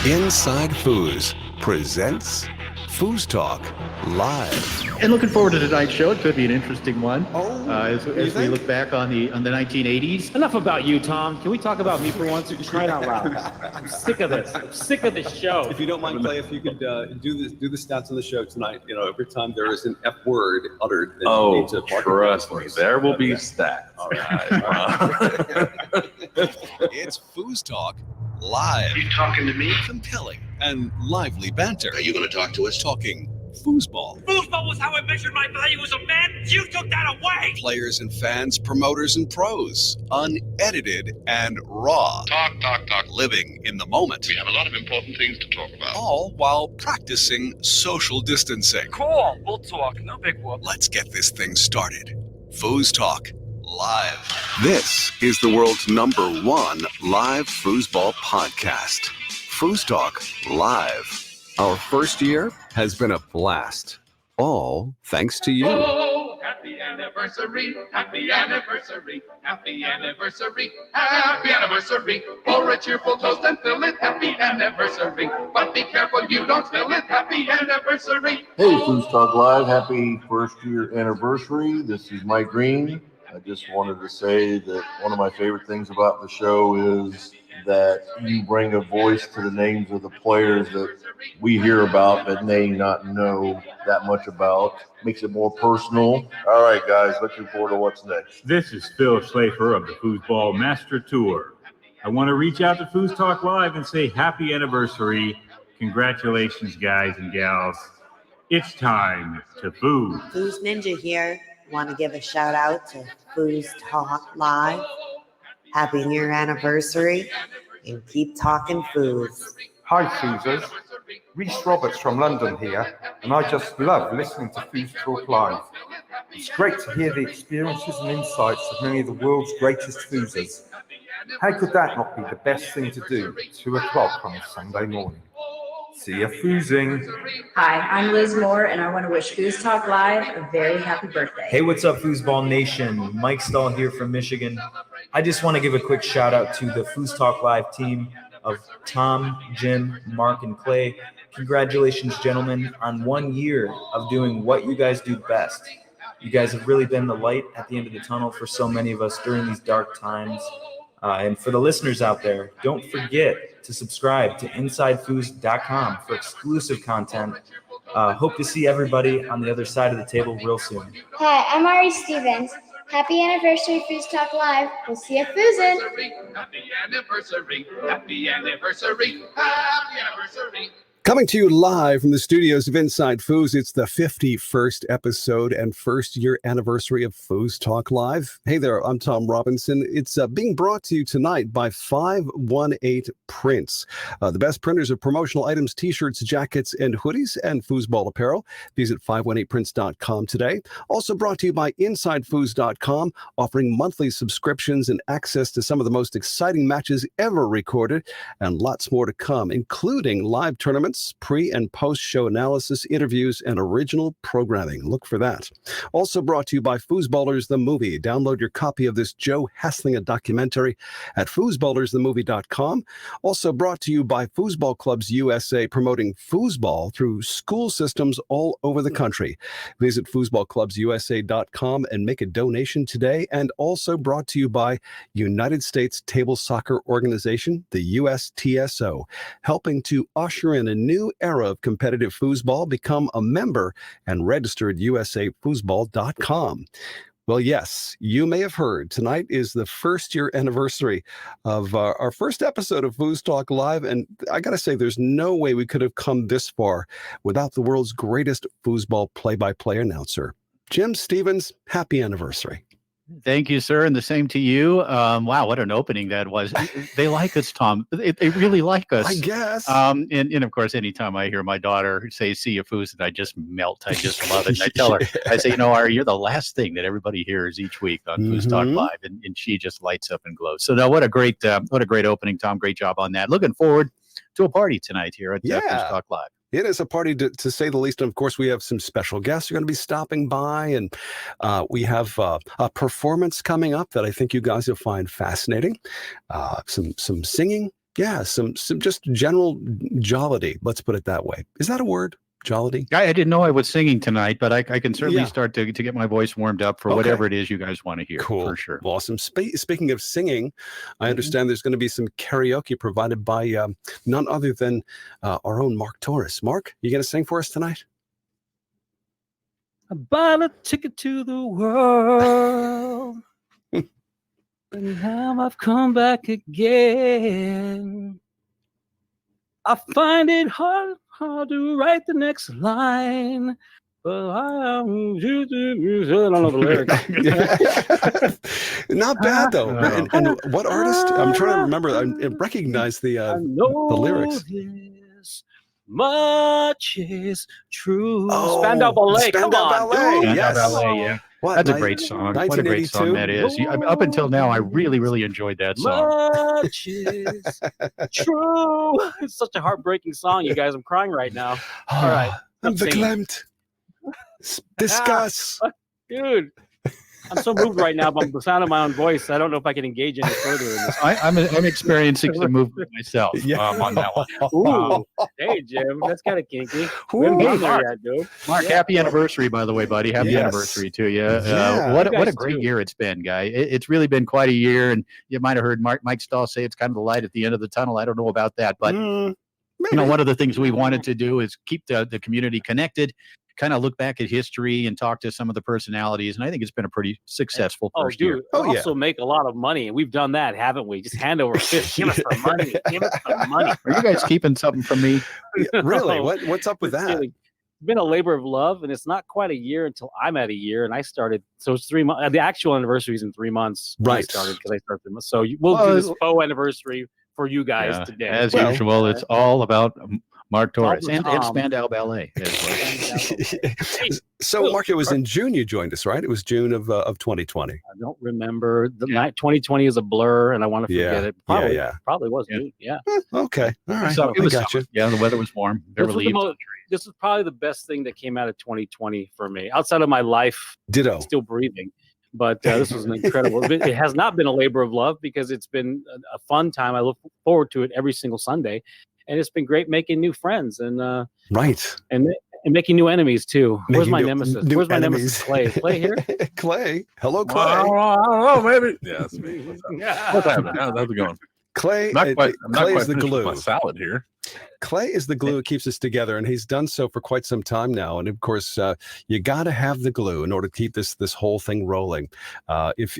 Inside Foos presents FoosTalk Live. And looking forward to tonight's show. It could be an interesting one. As we look back on the 1980s. Enough about you, Tom. Can we talk about me for once? Crying out loud. I'm sick of this. I'm sick of this show. If you don't mind, Clay, if you could do the stats on the show tonight. You know, every time there is an F word uttered, then you need to mark it trust for me, us. there will be stats. All right. It's FoosTalk Live. You talking to me? Compelling and lively banter. Are you going to talk to us? Talking foosball. Foosball was how I measured my value as a man. You took that away. Players and fans, promoters and pros. Unedited and raw. Talk. Living in the moment. We have a lot of important things to talk about. All while practicing social distancing. Cool. We'll talk. No big whoop. Let's get this thing started. FoosTalk Live. This is the world's #1 live foosball podcast. FoosTalk Live. Our first year has been a blast. All thanks to you. Oh, happy anniversary, happy anniversary, happy anniversary, happy anniversary. Pour a cheerful toast and fill it, happy anniversary. But be careful you don't spill it, happy anniversary. Hey, FoosTalk Live, happy first year anniversary. This is Mike Green. I just wanted to say that one of my favorite things about the show is that you bring a voice to the names of the players that we hear about but may not know that much about. Makes it more personal. All right, guys, looking forward to what's next. This is Phil Schleifer of the Foosball Master Tour. I want to reach out to FoosTalk Live and say happy anniversary. Congratulations, guys and gals. It's time to foos. Foos Ninja here. Want to give a shout out to FoosTalk Live. Happy year anniversary and keep talking foos. Hi, Foosers. Rhys Roberts from London here, and I just love listening to FoosTalk Live. It's great to hear the experiences and insights of many of the world's greatest foosers. How could that not be the best thing to do at 2 o'clock on a Sunday morning? See ya foosing. Hi, I'm Liz Moore, and I want to wish FoosTalk Live a very happy birthday. Hey, what's up, Foosball Nation? Mike Stahl here from Michigan. I just want to give a quick shout out to the FoosTalk Live team of Tom, Jim, Mark, and Clay. Congratulations, gentlemen, on 1 year of doing what you guys do best. You guys have really been the light at the end of the tunnel for so many of us during these dark times. And for the listeners out there, don't forget to subscribe to InsideFoos.com for exclusive content. Hope to see everybody on the other side of the table real soon. Hi, I'm Ari Stevens. Happy anniversary, FoosTalk Live. We'll see you foozin'. Happy anniversary, happy anniversary, happy anniversary. Coming to you live from the studios of Inside Foos, it's the 51st episode and first year anniversary of FoosTalk Live. Hey there, I'm Tom Robinson. It's being brought to you tonight by 518 Prints, the best printers of promotional items, t-shirts, jackets, and hoodies, and foosball apparel. Visit 518prints.com today. Also brought to you by InsideFoos.com, offering monthly subscriptions and access to some of the most exciting matches ever recorded, and lots more to come, including live tournaments, pre- and post-show analysis, interviews, and original programming. Look for that. Also brought to you by Foosballers the Movie. Download your copy of this Joe Hasslinger documentary at foosballersthemovie.com. Also brought to you by Foosball Clubs USA, promoting foosball through school systems all over the country. Visit foosballclubsusa.com and make a donation today. And also brought to you by United States Table Soccer Organization, the USTSO, helping to usher in a new era of competitive foosball. Become a member and register at usafoosball.com. Well, yes, you may have heard tonight is the first year anniversary of our first episode of FoosTalk Live. And I got to say, there's no way we could have come this far without the world's greatest foosball play-by-play announcer. Jim Stevens, happy anniversary. Thank you, sir, and the same to you. Wow, what an opening that was. They like us, Tom. They really like us. I guess. And of course, anytime I hear my daughter say, see you, Foos, and I just melt. I just love it. And I tell her, I say, Ari, you're the last thing that everybody hears each week on FoosTalk Live. And she just lights up and glows. So now what a great opening, Tom. Great job on that. Looking forward to a party tonight here at FoosTalk Live. It is a party to say the least. And of course, we have some special guests who are going to be stopping by. And we have a performance coming up that I think you guys will find fascinating. Some singing, Yeah, some just general jollity. Let's put it that way. Is that a word? Jollity? I didn't know I was singing tonight, but I can certainly start to get my voice warmed up for whatever it is you guys want to hear. Cool. For sure. Awesome. Speaking of singing, I understand there's going to be some karaoke provided by none other than our own Mark Torres. Mark, you going to sing for us tonight? I bought a ticket to the world. And now I've come back again. I find it hard to write the next line. But I don't know the lyrics. Not bad though. And what artist? I'm trying to remember. I recognize the lyrics. Much is true. Oh, Spandau Ballet. Come Spandau on, Ballet. dude. Yes. Ballet, yeah. What, That's a great song. What a great song that is. Up until now, I really, really enjoyed that song. Much is true. It's such a heartbreaking song, you guys. I'm crying right now. All right. I'm verklemmt. Discuss. Dude. I'm so moved right now by the sound of my own voice. I don't know if I can engage any further in this. I'm experiencing some movement myself on that one. Ooh. Hey, Jim. That's kind of kinky. We haven't gotten there yet, dude. Mark, happy anniversary, by the way, buddy. Happy anniversary to you. What a great year it's been, guy. It's really been quite a year. And you might have heard Mike Stahl say it's kind of the light at the end of the tunnel. I don't know about that. But, you know, one of the things we wanted to do is keep the community connected, kind of look back at history and talk to some of the personalities. And I think it's been a pretty successful first year. Also make a lot of money. And we've done that, haven't we? Just hand over fist. Give us the money. Give us the money. Are you guys keeping something from me? Really? What's up with that? It's been a labor of love, and it's not quite a year until I'm at a year. And I started, so it's 3 months. The actual anniversary is in 3 months. Right. I started because I started 3 months. So we'll do this faux anniversary for you guys today. As usual, it's all about Mark Torres and Spandau Ballet. So, Mark, it was in June you joined us, right? It was June of 2020. I don't remember. The night 2020 is a blur, and I want to forget it. Probably was June. Yeah. Okay. All right. So it was I got you. Yeah, the weather was warm. There were leaves. This is probably the best thing that came out of 2020 for me, outside of my life. Ditto. Still breathing. But this was an incredible. It has not been a labor of love because it's been a fun time. I look forward to it every single Sunday. And it's been great making new friends and and making new enemies too. Where's my nemesis? Where's my nemesis? Clay. Is Clay here? Clay. Hello, Clay. I don't know, maybe. Yeah, it's me. What's happening? How's it going? Clay. I'm not Clay quite is the glue. my salad here. Clay is the glue that keeps us together, and he's done so for quite some time now. And of course, you got to have the glue in order to keep this whole thing rolling. If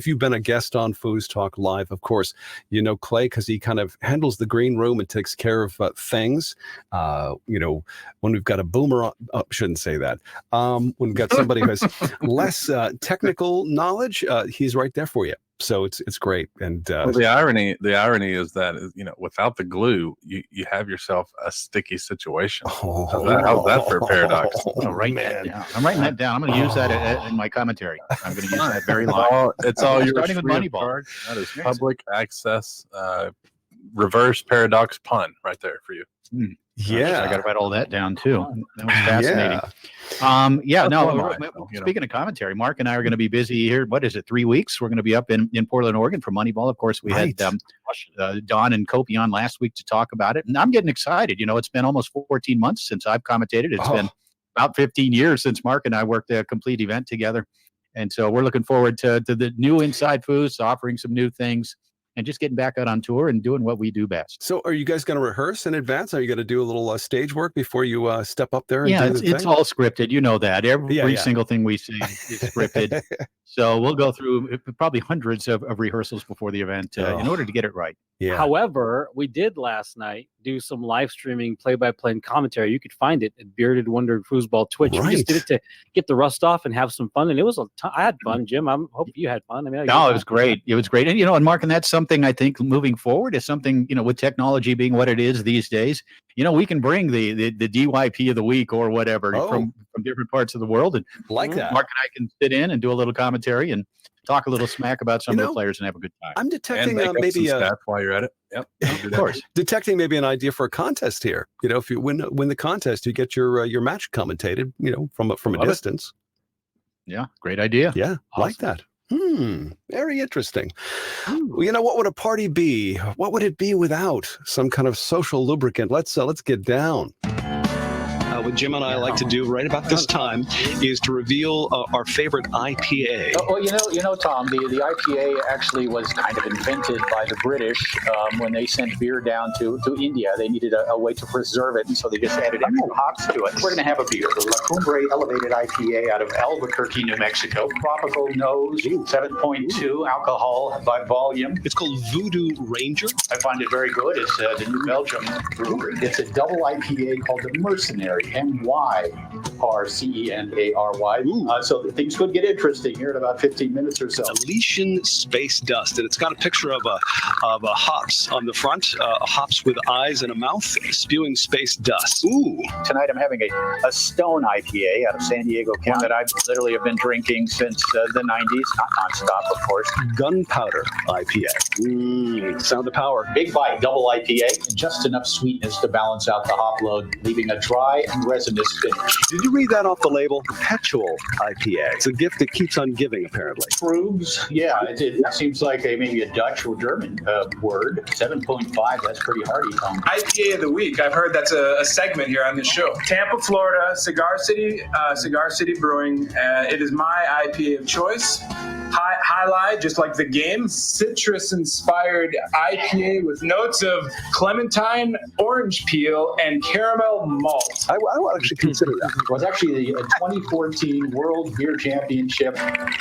you've been a guest on FoosTalk Live, of course, you know Clay because he kind of handles the green room and takes care of things. You know, when we've got a boomer, shouldn't say that. When we've got somebody who has less technical knowledge, he's right there for you. So it's great. And well, the irony is that, you know, without the glue, you have yourself a sticky situation. How's that for a paradox? I'm writing that down. I'm going to use that in my commentary. I'm going to use that very line. It's all yours. Starting with Moneyball. That is public access reverse paradox pun right there for you. Yeah, I got to write all that down too. That was fascinating. Speaking of commentary, Mark and I are going to be busy here. What is it? 3 weeks. We're going to be up in Portland, Oregon for Moneyball. Of course, we had Don and Kopi on last week to talk about it, and I'm getting excited. You know, it's been almost 14 months since I've commentated. It's been about 15 years since Mark and I worked a complete event together, and so we're looking forward to the new Inside Foos, offering some new things. And just getting back out on tour and doing what we do best. So are you guys going to rehearse in advance? Are you going to do a little stage work before you step up there? And it's all scripted. You know that. Every single thing we say is scripted. So we'll go through probably hundreds of rehearsals before the event in order to get it right. Yeah. However, we did last night do some live streaming play-by-play and commentary. You could find it at Bearded Wonder Foosball Twitch. We just did it to get the rust off and have some fun. And it was I had fun, Jim. I hope you had fun. I mean, it was great. It was great. And, you know, and Mark, and that's something I think moving forward is something, you know, with technology being what it is these days, you know, we can bring the DYP of the week or whatever from different parts of the world. And that. Mark and I can sit in and do a little commentary and talk a little smack about some of the players and have a good time. I'm detecting maybe stats while you're at it. Yep, of course. Detecting maybe an idea for a contest here. You know, if you win the contest, you get your match commentated. You know, from a distance. Yeah, great idea. Yeah, awesome. Like that. Very interesting. Well, you know, what would a party be? What would it be without some kind of social lubricant? Let's get down. What Jim and I like to do right about this time is to reveal our favorite IPA. Well, you know, Tom, the IPA actually was kind of invented by the British when they sent beer down to India. They needed a way to preserve it, and so they just added extra hops to it. We're going to have a beer, the La Cumbre Elevated IPA out of Albuquerque, New Mexico. Tropical nose, 7.2 alcohol by volume. It's called Voodoo Ranger. I find it very good. It's the New Belgium brewery. It's a double IPA called the Mercenary. MYRCENARY. So things could get interesting here in about 15 minutes or so. Elysian Space Dust, and it's got a picture of a hops on the front, hops with eyes and a mouth, spewing space dust. Ooh! Tonight I'm having a Stone IPA out of San Diego, one that I literally have been drinking since the 90s, not nonstop, of course. Gunpowder IPA. Sound of power. Big bite, double IPA, just enough sweetness to balance out the hop load, leaving a dry and resinous finish. Did you read that off the label? Perpetual IPA. It's a gift that keeps on giving, apparently. Proves, yeah, it seems like maybe a Dutch or German word. 7.5, that's pretty hearty, Tom. IPA of the week. I've heard that's a segment here on this show. Tampa, Florida, Cigar City Brewing. It is my IPA of choice. Highlight, just like the game, citrus-inspired IPA with notes of clementine, orange peel, and caramel malt. I would actually consider that. It was actually the 2014 World Beer Championship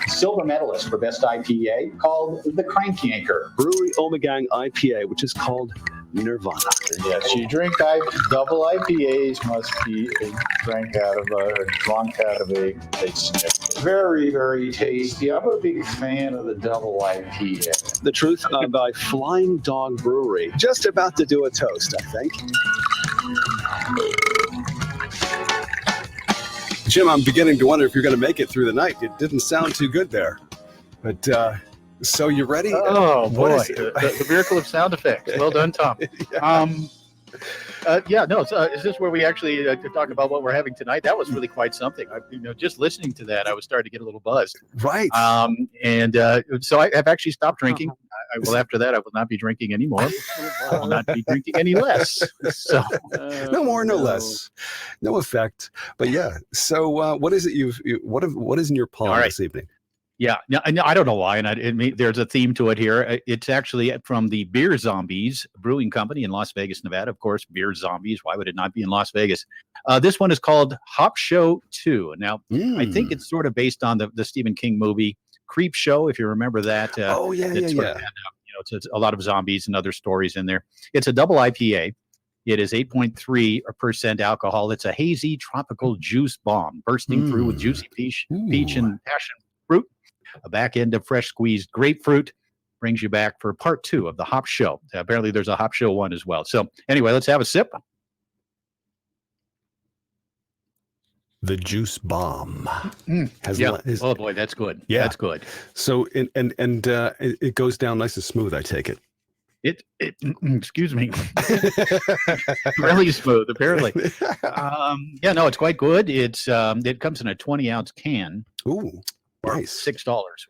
silver medalist for best IPA, called the Crank Anchor. Brewery Omegang IPA, which is called Nirvana. Yes, you drink double IPAs must be drunk out of a sniff. Very, very tasty. I'm a big fan of the double IPA. The Truth by Flying Dog Brewery. Just about to do a toast, I think. Jim, I'm beginning to wonder if you're going to make it through the night. It didn't sound too good there. But, so you ready? Oh, boy. The miracle of sound effects. Well done, Tom. Is this where we actually talk about what we're having tonight? That was really quite something. Just listening to that, I was starting to get a little buzzed. Right. So I have actually stopped drinking. After that, I will not be drinking anymore. I will not be drinking any less. So no more, no less, no effect. But yeah. So what is it what is in your palm this evening? Yeah, no, I don't know why, and there's a theme to it here. It's actually from the Beer Zombies Brewing Company in Las Vegas, Nevada. Of course, Beer Zombies. Why would it not be in Las Vegas? This one is called Hop Show 2. Now, I think it's sort of based on the Stephen King movie Creep Show, if you remember that. It's a lot of zombies and other stories in there. It's a double IPA. It is 8.3% alcohol. It's a hazy tropical juice bomb bursting through with juicy peach and passion fruit. A back end of fresh squeezed grapefruit brings you back for part 2 of the Hop Show. Apparently, there's a Hop Show 1 as well. So anyway, let's have a sip. The juice bomb. Oh boy, that's good. Yeah, that's good. So it goes down nice and smooth. I take it. Excuse me. Really smooth, apparently. It's quite good. It comes in a 20-ounce can. Ooh. Nice. $6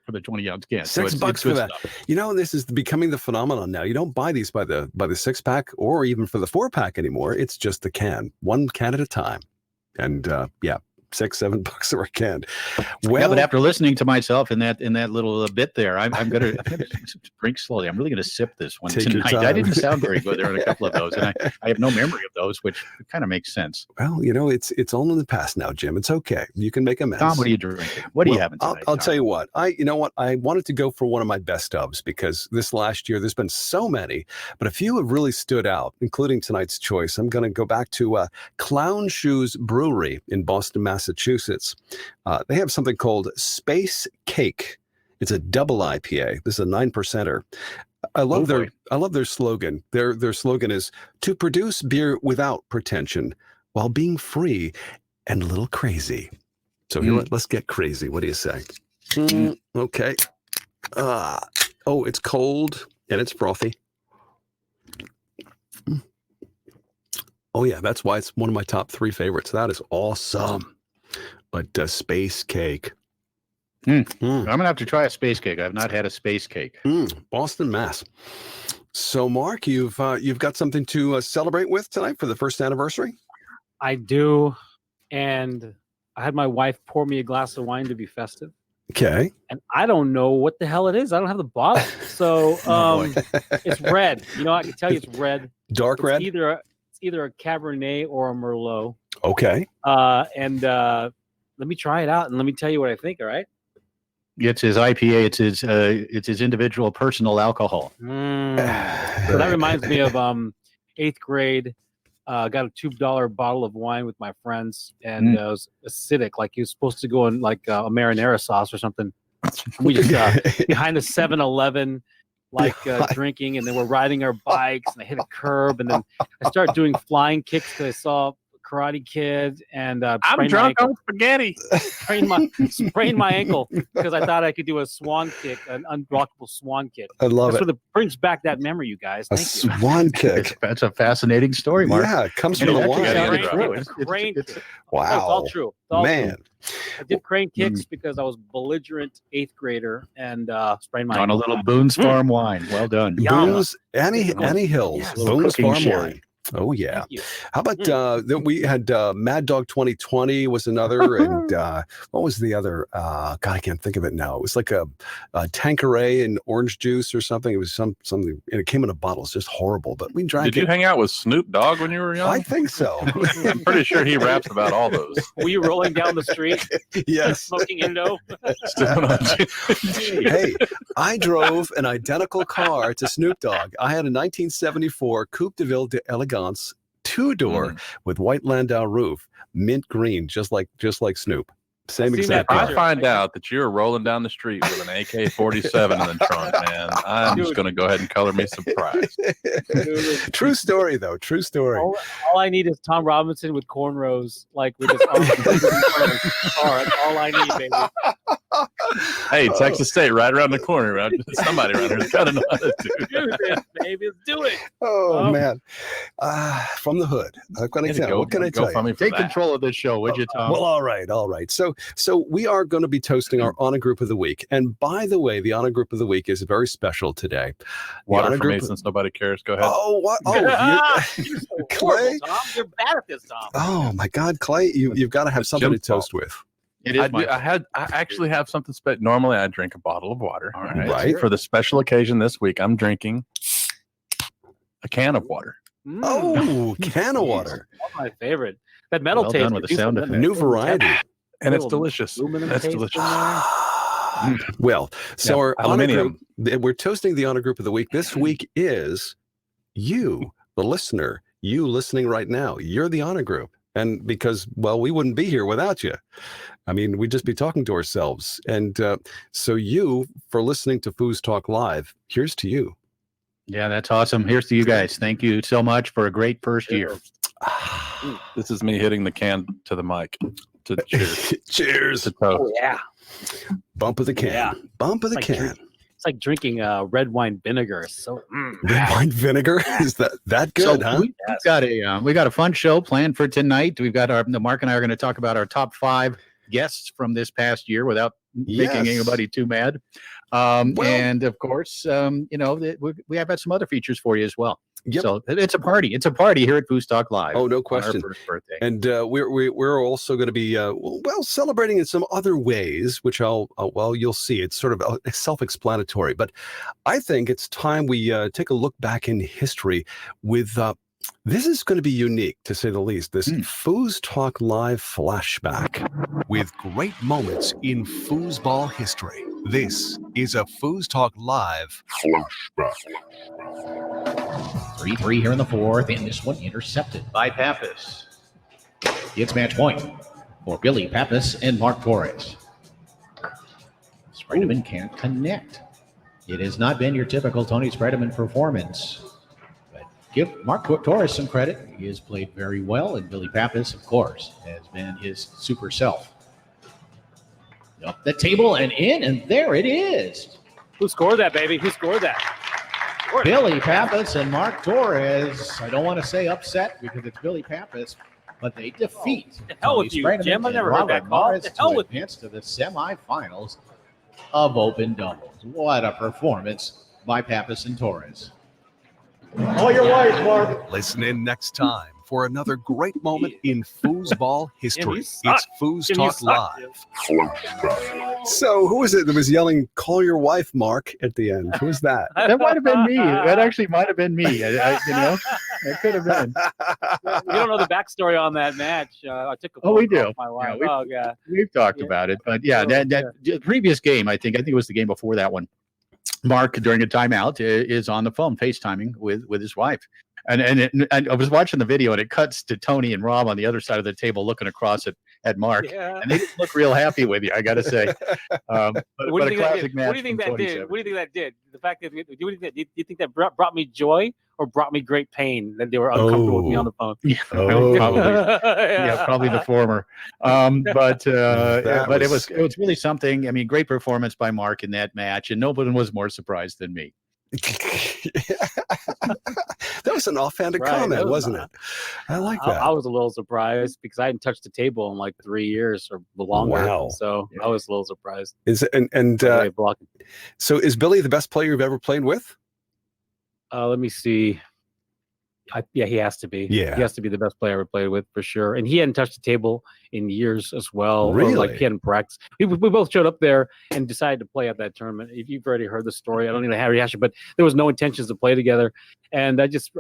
for the 20-ounce can. $6 for that. Stuff. This is becoming the phenomenon now. You don't buy these by the 6-pack or even for the 4-pack anymore. It's just the can, one can at a time. And $6-7 for a can. Well, but after listening to myself in that little bit there, I'm gonna drink slowly. I'm really gonna sip this one tonight. I didn't sound very good there in a couple of those, and I have no memory of those, which kind of makes sense. Well, it's all in the past now, Jim. It's okay. You can make amends. Tom, what are you drinking? What are you having tonight? I'll tell you what. I wanted to go for one of my best ofs because this last year there's been so many, but a few have really stood out, including tonight's choice. I'm going to go back to Clown Shoes Brewery in Boston, Massachusetts. They have something called Space Cake. It's a double IPA. This is a 9%er. I love their slogan. Their slogan is to produce beer without pretension while being free and a little crazy. So let's get crazy. What do you say? Okay. It's cold and it's frothy. Oh yeah, that's why it's one of my top 3 favorites. That is awesome. But Space Cake. I'm gonna have to try a space cake. I've not had a space cake. Boston, Mass. So, Mark, you've got something to celebrate with tonight for the first anniversary? I do, and I had my wife pour me a glass of wine to be festive. Okay. And I don't know what the hell it is. I don't have the bottle. So it's red. You know, I can tell you it's red. Dark red? It's either a Cabernet or a Merlot. Okay. And let me try it out and let me tell you what I think, all right? It's his IPA. It's his individual personal alcohol. So that reminds me of 8th grade. Got a $2 bottle of wine with my friends, and it was acidic. Like he was supposed to go in like a marinara sauce or something. We just behind the 7-Eleven, drinking, and then we're riding our bikes, and I hit a curb, and then I started doing flying kicks because I saw Karate Kid, and I'm drunk on spaghetti. Sprained my ankle because I thought I could do a swan kick, an unblockable swan kick. I love it. Brings back that memory, you guys. Thank you. Swan kick. That's a fascinating story, Mark. Yeah, it comes from the wine. Crane kick. Wow. It's all true. It's all Man. true. I did crane kicks because I was belligerent 8th grader and sprained my on a little Boone's Farm wine. Well done. Boone's Annie Hills. Yes. Boone's Cooking Farm sherry. wine. Oh yeah. How about we had Mad Dog 2020 was another, and what was the other? God, I can't think of it now. It was like a Tanqueray and orange juice or something. It was something, and it came in a bottle. It's just horrible. But we drank. Did you hang out with Snoop Dogg when you were young? I think so. I'm pretty sure he raps about all those. Were you rolling down the street? Yes. Smoking Indo? Hey, I drove an identical car to Snoop Dogg. I had a 1974 Coupe de Ville d'Elegance 2-door with white Landau roof, mint green, just like Snoop. Same exact car. I find out that you're rolling down the street with an AK-47 in the trunk, man. I'm just going to go ahead and color me surprised. True story, though. True story. All I need is Tom Robinson with cornrows, like with his arms. That's all I need, baby. Hey, Texas State, right around the corner. Somebody around here's got to know how to do this, baby. Let's do it. Oh, man. From the hood. What can I tell you? Take control of this show, would you, Tom? Well, all right. So we are going to be toasting our honor group of the week. And by the way, the honor group of the week is very special today. Water for me since nobody cares. Go ahead. Oh, what? Oh, you're so Clay? Tom. You're bad at this, Tom. Oh, my God, Clay, you've got to have something to toast with. I actually have something special. Normally, I drink a bottle of water. All right. Right. For the special occasion this week, I'm drinking a can of water. Oh, can of water. That's my favorite. That metal taste. Done with the sound effect. New variety. And it's delicious. That's delicious. Well, so our honor aluminium. group, we're toasting the honor group of the week. This week is you, the listener, you listening right now. You're the honor group. And because, well, we wouldn't be here without you. I mean, we'd just be talking to ourselves. And so you, for listening to FoosTalk Live, here's to you. Yeah, that's awesome. Here's to you guys. Thank you so much for a great first year. This is me hitting the can to the mic. To cheers. Cheers. To toast. Oh, yeah. Bump of the can. Yeah. Bump of the can. It's like drinking red wine vinegar. So red wine vinegar? Is that good, huh? We got a fun show planned for tonight. We've got Mark and I are going to talk about our top 5 guests from this past year without making anybody too mad. And of course, we have some other features for you as well. Yep. So it's a party. It's a party here at FoosTalk Live. Oh, no question. On our first birthday. And we're also going to be celebrating in some other ways, which you'll see. It's sort of self-explanatory, but I think it's time we take a look back in history with. This is going to be unique, to say the least. This FoosTalk Live Flashback with great moments in foosball history. This is a FoosTalk Live Flashback. 3-3 here in the fourth, and this one intercepted by Pappas. It's match point for Billy Pappas and Mark Torres. Spredeman can't connect. It has not been your typical Tony Spredeman performance. Give Mark Torres some credit. He has played very well, and Billy Pappas, of course, has been his super self. Up the table and in, and there it is. Who scored that, baby? Who scored that? Billy Pappas and Mark Torres. I don't want to say upset because it's Billy Pappas, but they defeat the hell with you, Jim. I never heard that call. The hell with advance to the semifinals of open doubles. What a performance by Pappas and Torres. Oh, you're right, Mark. Listen in next time for another great moment in foosball history. It's FoosTalk Live. So, who was it that was yelling, "Call your wife, Mark," at the end? Who was that? That might have been me. That actually might have been me. It could have been. We don't know the backstory on that match. I took a Oh, we phone call do. with my wife. Yeah, we've talked about it, but that previous game, I think it was the game before that one. Mark, during a timeout, is on the phone FaceTiming with his wife. And I was watching the video, and it cuts to Tony and Rob on the other side of the table looking across at Mark. Yeah. And they didn't look real happy with you, I got to say. But a classic match. What do you think from that did? 27. What do you think that did? The fact that do you think that brought me joy or brought me great pain that they were uncomfortable with me on the phone? Yeah, probably the former. But it was really something. I mean, great performance by Mark in that match, and nobody was more surprised than me. That was an offhanded comment, wasn't it? I like that. I was a little surprised because I hadn't touched the table in like 3 years or longer. Wow. So I was a little surprised. So is Billy the best player you've ever played with? Let me see. Yeah, he has to be. Yeah. He has to be the best player I ever played with for sure. And he hadn't touched the table in years as well. Really? Like he hadn't practiced. We both showed up there and decided to play at that tournament. If you've already heard the story, I don't even have a reaction, but there was no intentions to play together. And I just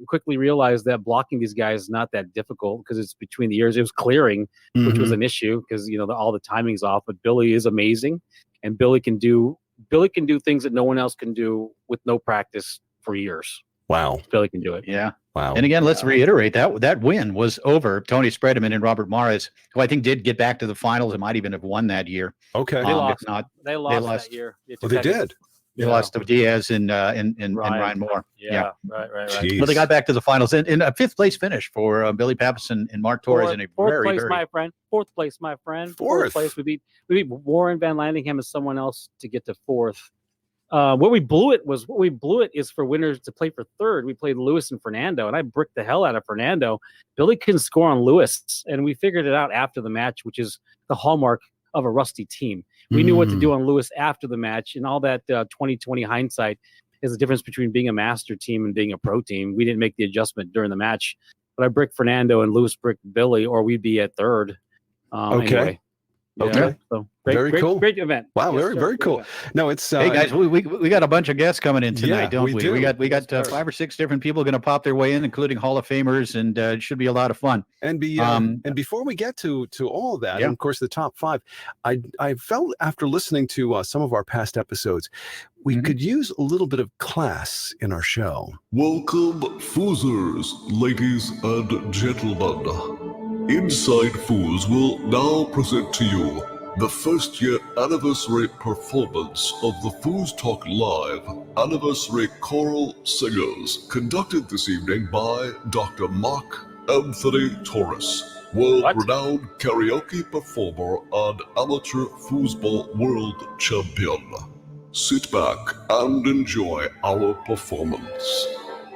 quickly realized that blocking these guys is not that difficult because it's between the ears. It was clearing, which was an issue because all the timing's off. But Billy is amazing, and Billy can do things that no one else can do with no practice for years. Wow. Billy can do it. Yeah. Wow. And again, let's reiterate that win was over Tony Spredeman and Robert Morris, who I think did get back to the finals and might even have won that year. Okay. They lost. If not, They lost that year. Well, they did. They lost to Diaz and Ryan Moore. Yeah. Right. Jeez. But they got back to the finals in a fifth place finish for Billy Pappas and Mark Torres in a Fourth place, my friend. Fourth place. We beat Warren Van Landingham and someone else to get to fourth. What we blew it is for winners to play for third. We played Lewis and Fernando, and I bricked the hell out of Fernando. Billy couldn't score on Lewis, and we figured it out after the match, which is the hallmark of a rusty team. We knew what to do on Lewis after the match, and all that 2020 hindsight is the difference between being a master team and being a pro team. We didn't make the adjustment during the match, but I bricked Fernando and Lewis bricked Billy, or we'd be at third. Okay. Anyway. Okay. So Very cool. Great event. Wow, Yes, very cool. No, it's hey guys, we got a bunch of guests coming in tonight, don't we? do. We got 5 or 6 different people going to pop their way in, including Hall of Famers, and it should be a lot of fun. And before we get to all of that, and of course the top 5, I felt after listening to some of our past episodes, we could use a little bit of class in our show. Welcome, Foosers, ladies and gentlemen. Inside Foos will now present to you the first-year anniversary performance of the FoosTalk Live Anniversary Choral Singers, conducted this evening by Dr. Mark Anthony Torres, world-renowned karaoke performer and amateur foosball world champion. Sit back and enjoy our performance.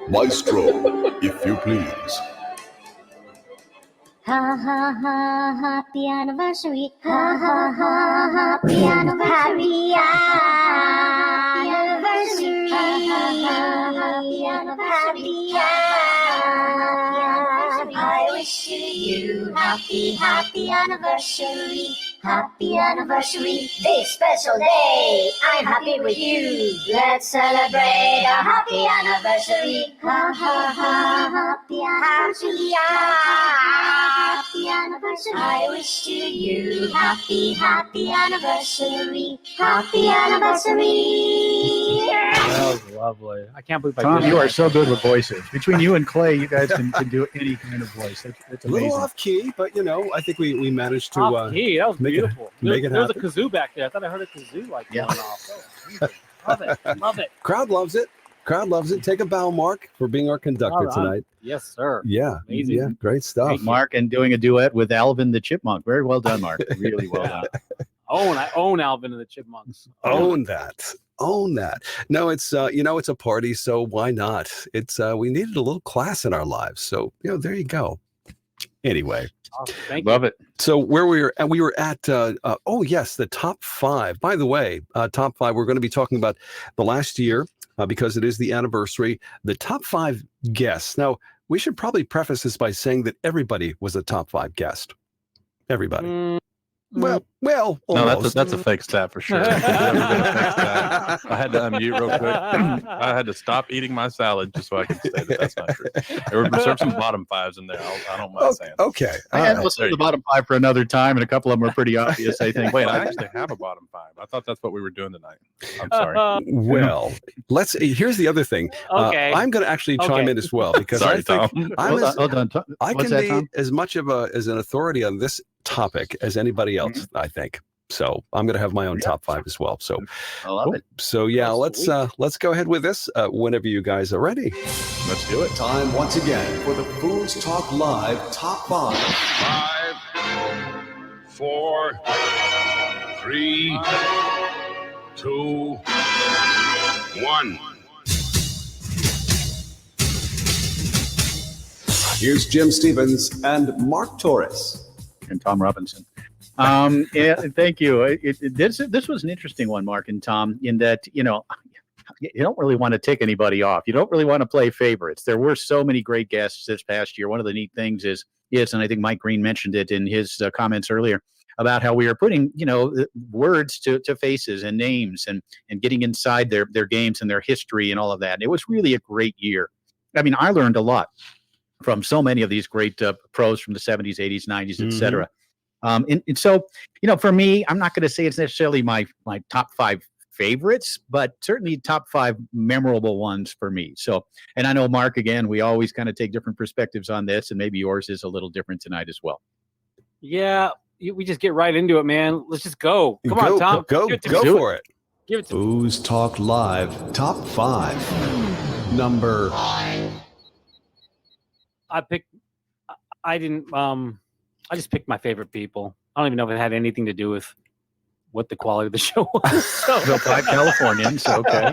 Maestro, if you please. Ha ha ha, happy anniversary. Ha ha ha, happy anniversary. Happy anniversary. Happy anniversary. I wish you happy anniversary. Happy anniversary, this special day. I'm happy with you. Let's celebrate a happy anniversary. Ha ha ha, happy anniversary. Happy anniversary. I wish to you happy anniversary. Happy anniversary. That was lovely. I can't believe Tom, you are so good with voices. Between you and Clay, you guys can do any kind of voice. That's A little amazing. off key, but I think we managed to Off key. That was make beautiful. make it There was a happen. kazoo back there. I thought I heard a kazoo going off. Love it. Love it. Crowd loves it. Crowd loves it. Take a bow, Mark, for being our conductor Right. tonight. Yes, sir. Yeah. Amazing. Yeah. Great stuff. Great, Mark, and doing a duet with Alvin the Chipmunk. Very well done, Mark. Really well done. I own Alvin and the Chipmunks. Own that. Own that. No, it's it's a party, so why not? It's we needed a little class in our lives. So, there you go. Anyway. Awesome. Thank Love you. it. So where we were at, oh yes, the top 5. By the way, top 5, we're going to be talking about the last year because it is the anniversary, the top 5 guests. Now, we should probably preface this by saying that everybody was a top 5 guest. Everybody. Well, No, almost. that's a fake stat for sure. It's never been a fake stat. I had to unmute real quick. I had to stop eating my salad just so I could say that that's not true. There were reserved some bottom 5s in there. I don't mind saying. Okay. And we'll save the bottom 5 for another time, and a couple of them are pretty obvious, I think. Wait, I actually have a bottom 5. I thought that's what we were doing tonight. I'm sorry. Well, here's the other thing. Okay. I'm going to actually chime in as well because Sorry, I think Tom. I What's can that, be Tom? as much of an authority on this topic as anybody else, I think. So I'm going to have my own top 5 as well. So I love it. So yeah, let's go ahead with this whenever you guys are ready. Let's do it. Time once again for the FoosTalk Live Top 5. 5, 4, 3, 2, 1. Here's Jim Stevens and Mark Torres. And Tom Robinson. Yeah, thank you. This was an interesting one, Mark and Tom, in that, you don't really want to tick anybody off. You don't really want to play favorites. There were so many great guests this past year. One of the neat things is, and I think Mike Green mentioned it in his comments earlier, about how we are putting, words to faces and names and getting inside their games and their history and all of that. And it was really a great year. I mean, I learned a lot from so many of these great pros from the 70s, 80s, 90s, et cetera. And so, for me, I'm not going to say it's necessarily my top 5 favorites, but certainly top 5 memorable ones for me. So, and I know, Mark, again, we always kind of take different perspectives on this, and maybe yours is a little different tonight as well. Yeah, we just get right into it, man. Let's just go. Come on, Tom. Go for it. Give it to me. FoosTalk Live Top 5. Number. I just picked my favorite people. I don't even know if it had anything to do with what the quality of the show was. So 5 Californians, okay.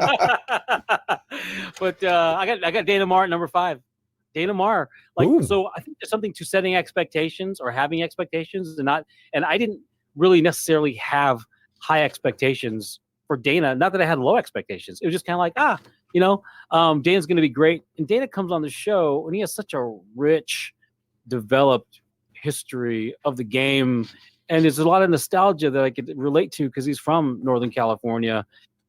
But I got Dana Marr at number 5. Dana Marr, so I think there's something to setting expectations or having expectations, and I didn't really necessarily have high expectations for Dana. Not that I had low expectations. It was just kind of like, Dana's going to be great. And Dana comes on the show, and he has such a rich, developed history of the game, and there's a lot of nostalgia that I could relate to because he's from Northern California.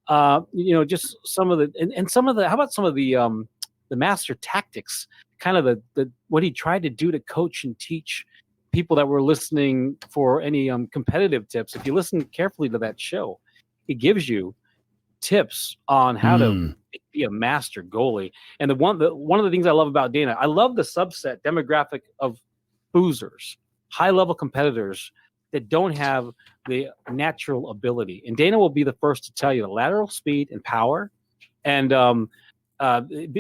Just some of the how about some of the master tactics, kind of the what he tried to do to coach and teach people that were listening for any competitive tips. If you listen carefully to that show, he gives you tips on how to be a master goalie. And one of the things I love about Dana, I love the subset demographic of boozers, high-level competitors that don't have the natural ability. And Dana will be the first to tell you the lateral speed and power and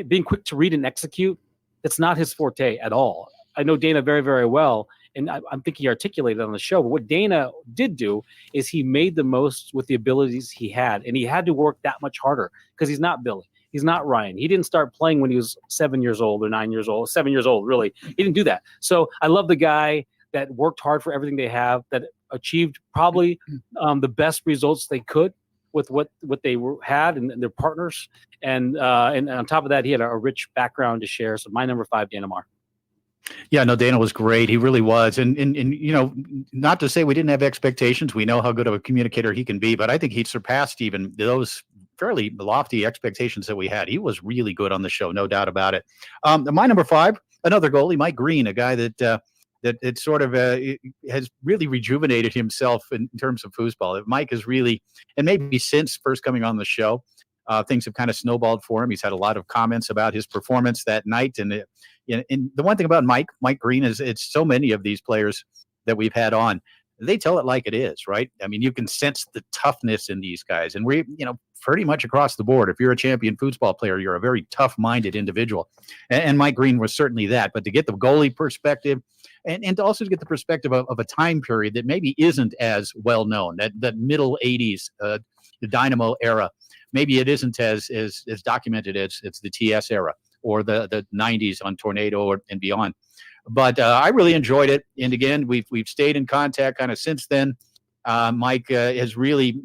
being quick to read and execute, that's not his forte at all. I know Dana very, very well, and I'm thinking he articulated on the show. But what Dana did do is he made the most with the abilities he had, and he had to work that much harder because he's not Billy. He's not Ryan. He didn't start playing when he was 7 years old or 9 years old, 7 years old, really. He didn't do that. So I love the guy that worked hard for everything they have, that achieved probably the best results they could with what they had and their partners. And on top of that, he had a rich background to share. So my number 5, Dana Marr. Yeah, no, Dana was great. He really was. And not to say we didn't have expectations. We know how good of a communicator he can be, but I think he surpassed even those fairly lofty expectations that we had. He was really good on the show, no doubt about it. My number 5, another goalie, Mike Green, a guy that it sort of has really rejuvenated himself in terms of foosball. Mike is really, and maybe since first coming on the show, things have kind of snowballed for him. He's had a lot of comments about his performance that night. And the one thing about Mike Green is it's so many of these players that we've had on, they tell it like it is, right? I mean, you can sense the toughness in these guys. And pretty much across the board, if you're a champion foosball player, you're a very tough-minded individual. And Mike Green was certainly that. But to get the goalie perspective and to also to get the perspective of a time period that maybe isn't as well known, that middle 80s, the Dynamo era, maybe it isn't as documented as it's the TS era or the 90s on Tornado and beyond. But I really enjoyed it. And again, we've stayed in contact kind of since then. Mike has really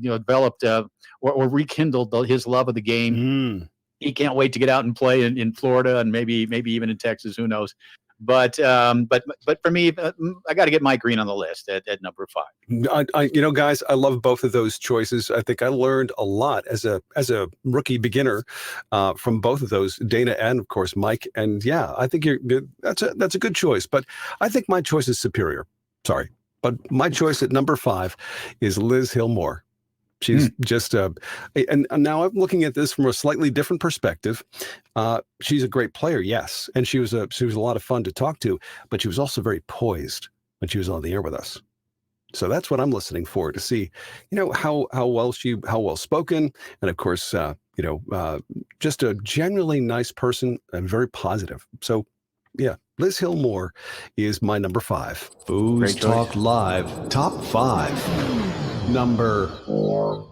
developed or rekindled his love of the game. He can't wait to get out and play in Florida and maybe even in Texas. Who knows? But for me, I got to get Mike Green on the list at number 5. Guys, I love both of those choices. I think I learned a lot as a rookie beginner from both of those, Dana and of course Mike. And yeah, I think that's a good choice. But I think my choice is superior. Sorry, but my choice at number 5 is Liz Hill-Moore. She's just and now I'm looking at this from a slightly different perspective. She's a great player, yes, and she was a lot of fun to talk to, but she was also very poised when she was on the air with us. So that's what I'm listening for, to see, how well spoken, and of course, just a genuinely nice person and very positive. So yeah, Liz Hill-Moore is my number 5. FoosTalk Live Top 5. Number 4.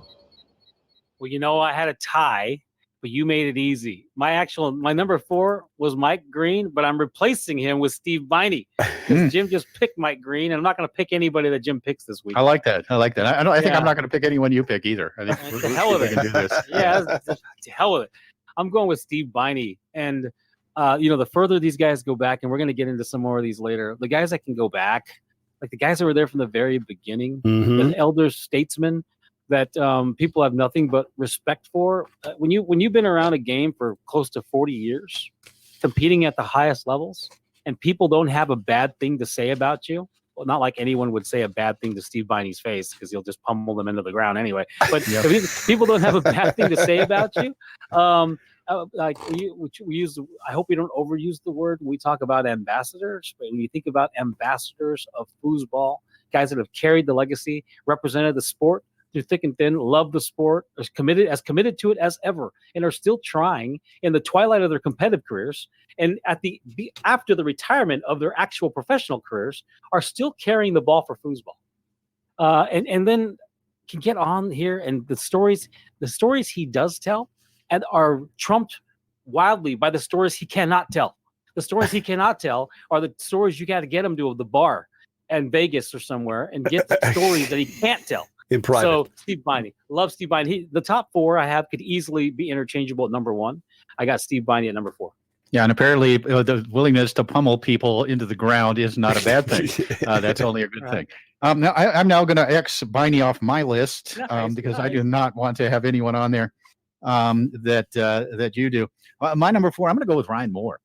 Well, I had a tie, but you made it easy. My number 4 was Mike Green, but I'm replacing him with Steve Beine. Jim just picked Mike Green, and I'm not going to pick anybody that Jim picks this week. I like that. I think I'm not going to pick anyone you pick either. I think to hell with we can do this. Yeah, to hell with it. I'm going with Steve Beine, and the further these guys go back, and we're going to get into some more of these later. The guys that can go back, like the guys that were there from the very beginning, the elder statesmen that people have nothing but respect for. When you've been around a game for close to 40 years, competing at the highest levels, and people don't have a bad thing to say about you. Well, not like anyone would say a bad thing to Steve Beine's face, because he'll just pummel them into the ground anyway. But if people don't have a bad thing to say about you. We use. I hope we don't overuse the word when we talk about ambassadors. But when you think about ambassadors of foosball, guys that have carried the legacy, represented the sport through thick and thin, love the sport, as committed to it as ever, and are still trying in the twilight of their competitive careers, and after the retirement of their actual professional careers, are still carrying the ball for foosball, and then can get on here, and the stories he does tell, and are trumped wildly by the stories he cannot tell. The stories he cannot tell are the stories you got to get him to the bar in Vegas or somewhere and get the stories that he can't tell. In private. So Steve Beine, love Steve Beine. The top 4 I have could easily be interchangeable at number 1. I got Steve Beine at number 4. Yeah, and apparently the willingness to pummel people into the ground is not a bad thing. That's only a good thing. Now I'm now going to X Beine off my list because I do not want to have anyone on there that you do. My number 4, I'm going to go with Ryan Moore.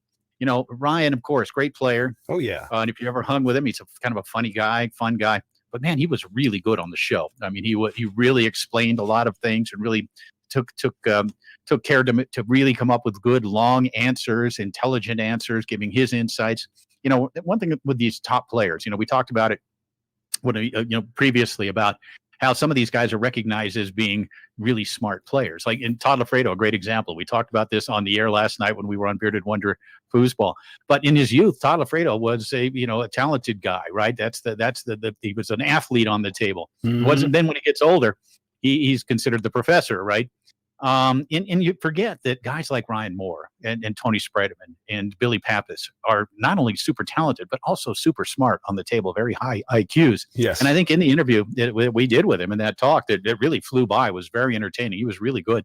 Ryan, of course, great player. Oh yeah. And if you ever hung with him, he's kind of a funny guy, fun guy. But man, he was really good on the show. I mean, he really explained a lot of things and really took care to really come up with good, long answers, intelligent answers, giving his insights. One thing with these top players, we talked about it previously about how some of these guys are recognized as being really smart players. Like in Todd Lafredo, a great example. We talked about this on the air last night when we were on Bearded Wonder Foosball. But in his youth, Todd Lafredo was a talented guy, right? He was an athlete on the table. Wasn't then when he gets older, he's considered the professor, right? And you forget that guys like Ryan Moore and Tony Spredeman and Billy Pappas are not only super talented, but also super smart on the table, very high IQs. Yes. And I think in the interview that we did with him in that talk that really flew by, was very entertaining. He was really good.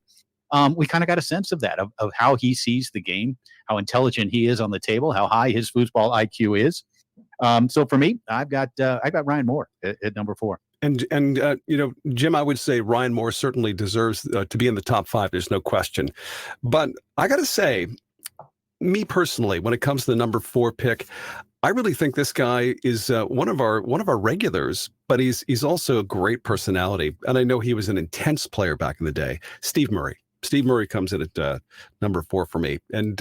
We kind of got a sense of that, of how he sees the game, how intelligent he is on the table, how high his foosball IQ is. So for me, I got Ryan Moore at number 4. And Jim, I would say Ryan Moore certainly deserves to be in the top 5. There's no question. But I got to say, me personally, when it comes to the number 4 pick, I really think this guy is one of our regulars, but he's also a great personality. And I know he was an intense player back in the day. Steve Murray. Steve Murray comes in at number 4 for me, and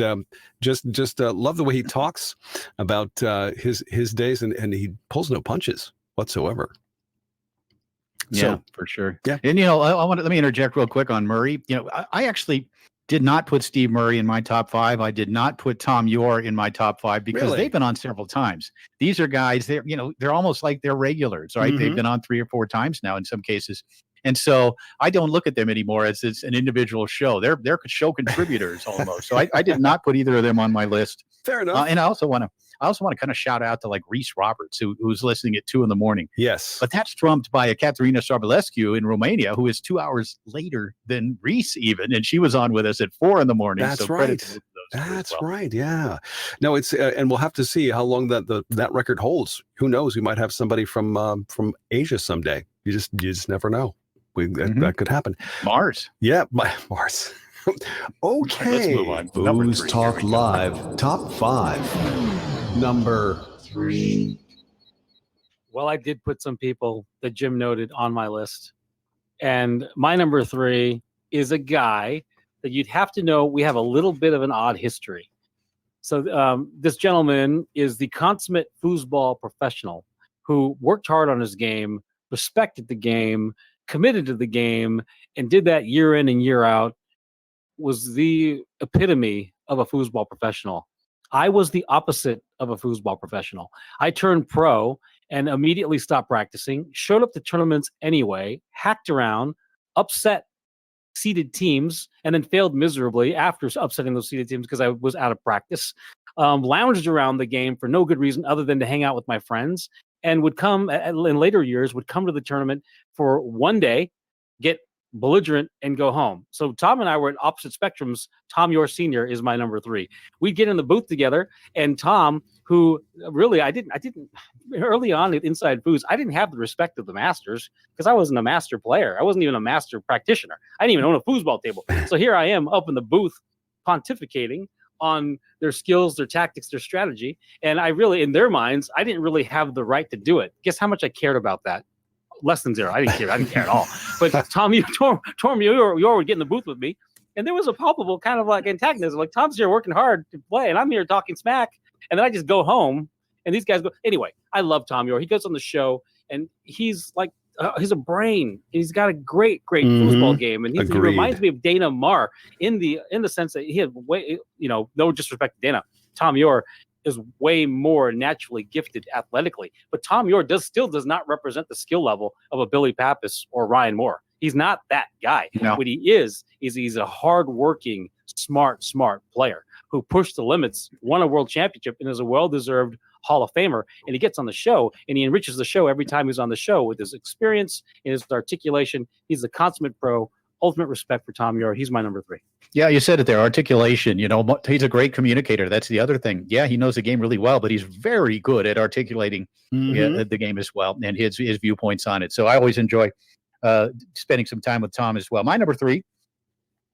just love the way he talks about his days, and he pulls no punches whatsoever. Yeah, for sure. Yeah. And, let me interject real quick on Murray. I actually did not put Steve Murray in my top 5. I did not put Tom Yore in my top 5 because they've been on several times. These are guys, they're almost like they're regulars, right? They've been on 3 or 4 times now in some cases. And so I don't look at them anymore as it's an individual show. They're show contributors almost. So I did not put either of them on my list. Fair enough. And I also want I also want to kind of shout out to like Rhys Roberts, who's listening at 2 a.m. Yes. But that's trumped by a Caterina Sarbalescu in Romania, who is 2 hours later than Rhys even. And she was on with us at 4 a.m. That's so credit right. to those two That's as well. right. Yeah. No, it's and we'll have to see how long that record holds. Who knows? We might have somebody from Asia someday. You just never know. That could happen. Mars. Yeah, Mars. Okay. Let's move on. FoosTalk Live Top 5. Number 3. Well, I did put some people that Jim noted on my list. And my number 3 is a guy that you'd have to know we have a little bit of an odd history. So this gentleman is the consummate foosball professional who worked hard on his game, respected the game, committed to the game, and did that year in and year out. Was the epitome of a foosball professional. I was the opposite of a foosball professional. I turned pro and immediately stopped practicing, showed up to tournaments anyway, hacked around, upset seeded teams, and then failed miserably after upsetting those seeded teams because I was out of practice. Lounged around the game for no good reason other than to hang out with my friends, and would come in later years, would come to the tournament for one day, get belligerent, and go home. So Tom and I were at opposite spectrums. Tom Yore Sr. is my number 3. We'd get in the booth together, and Tom, who really I didn't early on at Inside Foos, I didn't have the respect of the masters because I wasn't a master player. I wasn't even a master practitioner. I didn't even own a foosball table. So here I am up in the booth pontificating on their skills, their tactics, their strategy. And I really, in their minds, I didn't really have the right to do it. Guess how much I cared about that? Less than 0. I didn't care. I didn't care at all. But Tom Yore would get in the booth with me, and there was a palpable kind of like antagonism. Like, Tom's here working hard to play, and I'm here talking smack. And then I just go home, and these guys go. Anyway, I love Tom Yore. He goes on the show, and he's like, he's a brain. He's got a great foosball game, and he reminds me of Dana Marr in the sense that he had way, no disrespect to Dana. Tom Yore is way more naturally gifted athletically, but Tom Yore still does not represent the skill level of a Billy Pappas or Ryan Moore. He's not that guy. No. What he is he's a hardworking, smart player who pushed the limits, won a world championship, and is a well-deserved Hall of Famer. And he gets on the show, and he enriches the show every time he's on the show with his experience and his articulation. He's a consummate pro. Ultimate respect for Tom Yore. He's my number 3. Yeah, you said it there. Articulation. He's a great communicator. That's the other thing. Yeah, he knows the game really well, but he's very good at articulating the game as well and his viewpoints on it. So I always enjoy spending some time with Tom as well. My number 3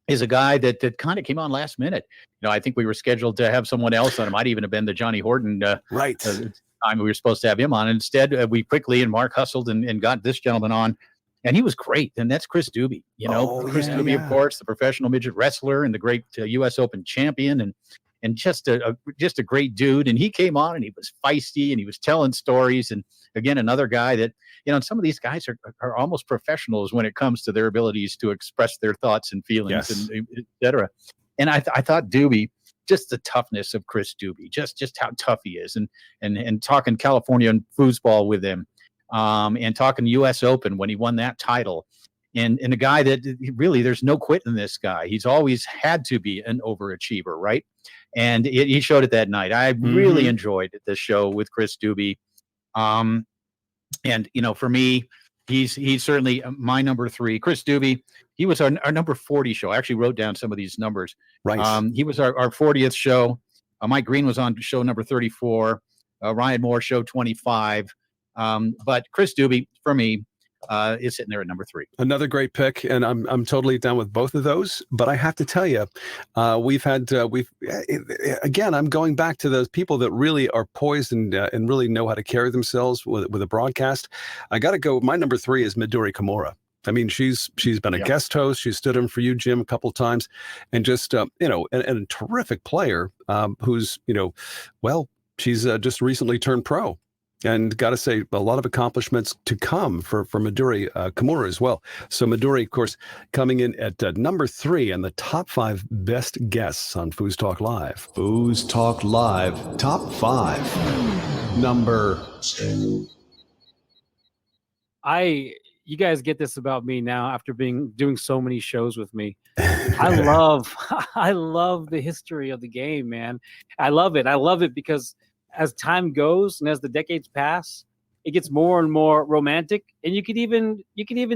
is a guy that kind of came on last minute. I think we were scheduled to have someone else on. It might even have been the Johnny Horton right time we were supposed to have him on. Instead, we quickly and Mark hustled and got this gentleman on. And he was great, and that's Chris Doobie. Chris Doobie, of course, the professional midget wrestler and the great U.S. Open champion, and just a great dude. And he came on, and he was feisty, and he was telling stories. And again, another guy that some of these guys are almost professionals when it comes to their abilities to express their thoughts and feelings, and et cetera. And I thought Doobie, just the toughness of Chris Doobie, just how tough he is, and talking California and foosball with him. And talking U.S. Open when he won that title, and a guy that really there's no quitting this guy. He's always had to be an overachiever, right? And he showed it that night. I really enjoyed the show with Chris Doobie. And for me, he's certainly my number 3. Chris Doobie, he was our number 40 show. I actually wrote down some of these numbers. Right. He was our 40th show. Mike Green was on show number 34. Ryan Moore, show 25. But Chris Doobie, for me, is sitting there at number 3. Another great pick, and I'm totally down with both of those. But I have to tell you, again, I'm going back to those people that really are poised and really know how to carry themselves with a broadcast. I got to go. My number 3 is Midori Kimura. I mean, she's been a guest host. She stood in for you, Jim, a couple of times, and just and a terrific player who's she's just recently turned pro. And got to say, a lot of accomplishments to come for Midori Kimura as well. So Midori, of course, coming in at number 3 and the top 5 best guests on FoosTalk Live. FoosTalk Live Top 5. Number 2. You guys get this about me now after doing so many shows with me. I love the history of the game, man. I love it. I love it because as time goes and as the decades pass, it gets more and more romantic, and you could even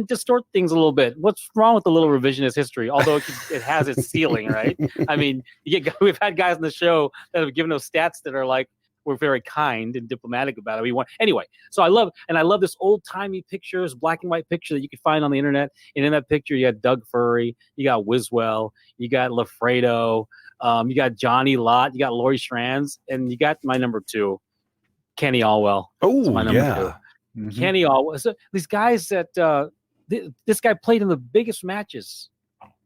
distort things a little bit. What's wrong with a little revisionist history? Although it has its ceiling, right? I mean, we've had guys on the show that have given us stats that are like, we're very kind and diplomatic about it. Anyway. So I love this old timey pictures, black and white picture that you could find on the internet. And in that picture, you got Doug Furry, you got Wiswell, you got Lafredo, you got Johnny Lott, you got Laurie Strands, and you got my number 2. Kenny Allwell. Oh, my number 2. Mm-hmm. Kenny Allwell. So these guys that this guy played in the biggest matches,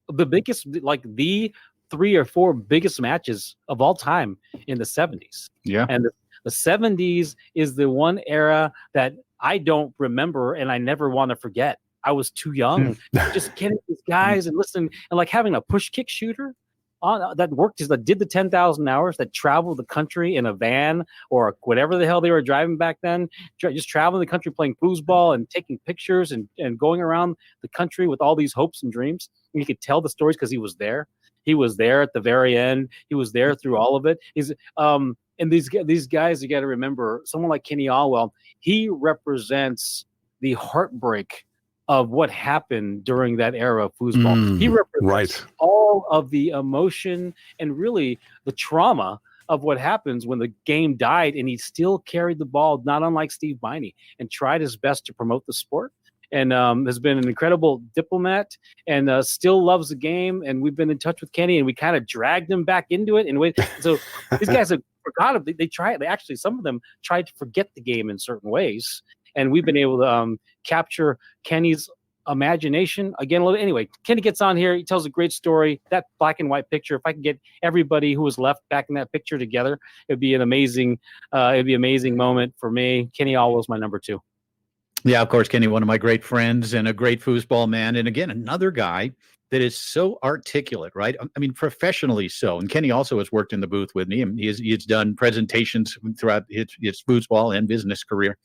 the 3 or 4 biggest matches of all time in the 70s. Yeah. And the 70s is the one era that I don't remember and I never want to forget. I was too young. Just getting these guys and listening and like having a push kick shooter that worked, that did the 10,000 hours, that traveled the country in a van or whatever the hell they were driving back then, just traveling the country playing foosball and taking pictures and going around the country with all these hopes and dreams. And you could tell the stories because he was there. He was there at the very end. He was there through all of it. And these guys, you got to remember, someone like Kenny Allwell, he represents the heartbreak of what happened during that era of foosball. He represents all of the emotion and really the trauma of what happens when the game died, and he still carried the ball, not unlike Steve Beine, and tried his best to promote the sport. And has been an incredible diplomat and still loves the game. And we've been in touch with Kenny, and we kind of dragged him back into it. And so these guys have forgot it. They actually, some of them tried to forget the game in certain ways. And we've been able to capture Kenny's imagination again a little. Anyway, Kenny gets on here. He tells a great story. That black and white picture, if I could get everybody who was left back in that picture together, it'd be an amazing moment for me. Kenny Allwell's my number 2. Yeah, of course, Kenny, one of my great friends and a great foosball man. And again, another guy that is so articulate, right? I mean, professionally so. And Kenny also has worked in the booth with me, and he's done presentations throughout his foosball and business career.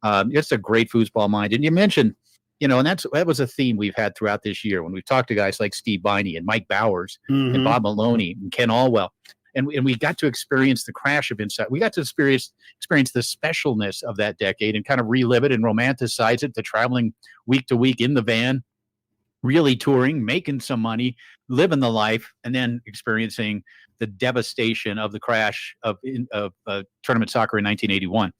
It's a great foosball mind. And you mentioned, and that was a theme we've had throughout this year when we've talked to guys like Steve Beine and Mike Bowers and Bob Maloney and Ken Allwell. And we got to experience the crash of Inside. We got to experience the specialness of that decade and kind of relive it and romanticize it, the traveling week to week in the van, really touring, making some money, living the life, and then experiencing the devastation of the crash of tournament soccer in 1981.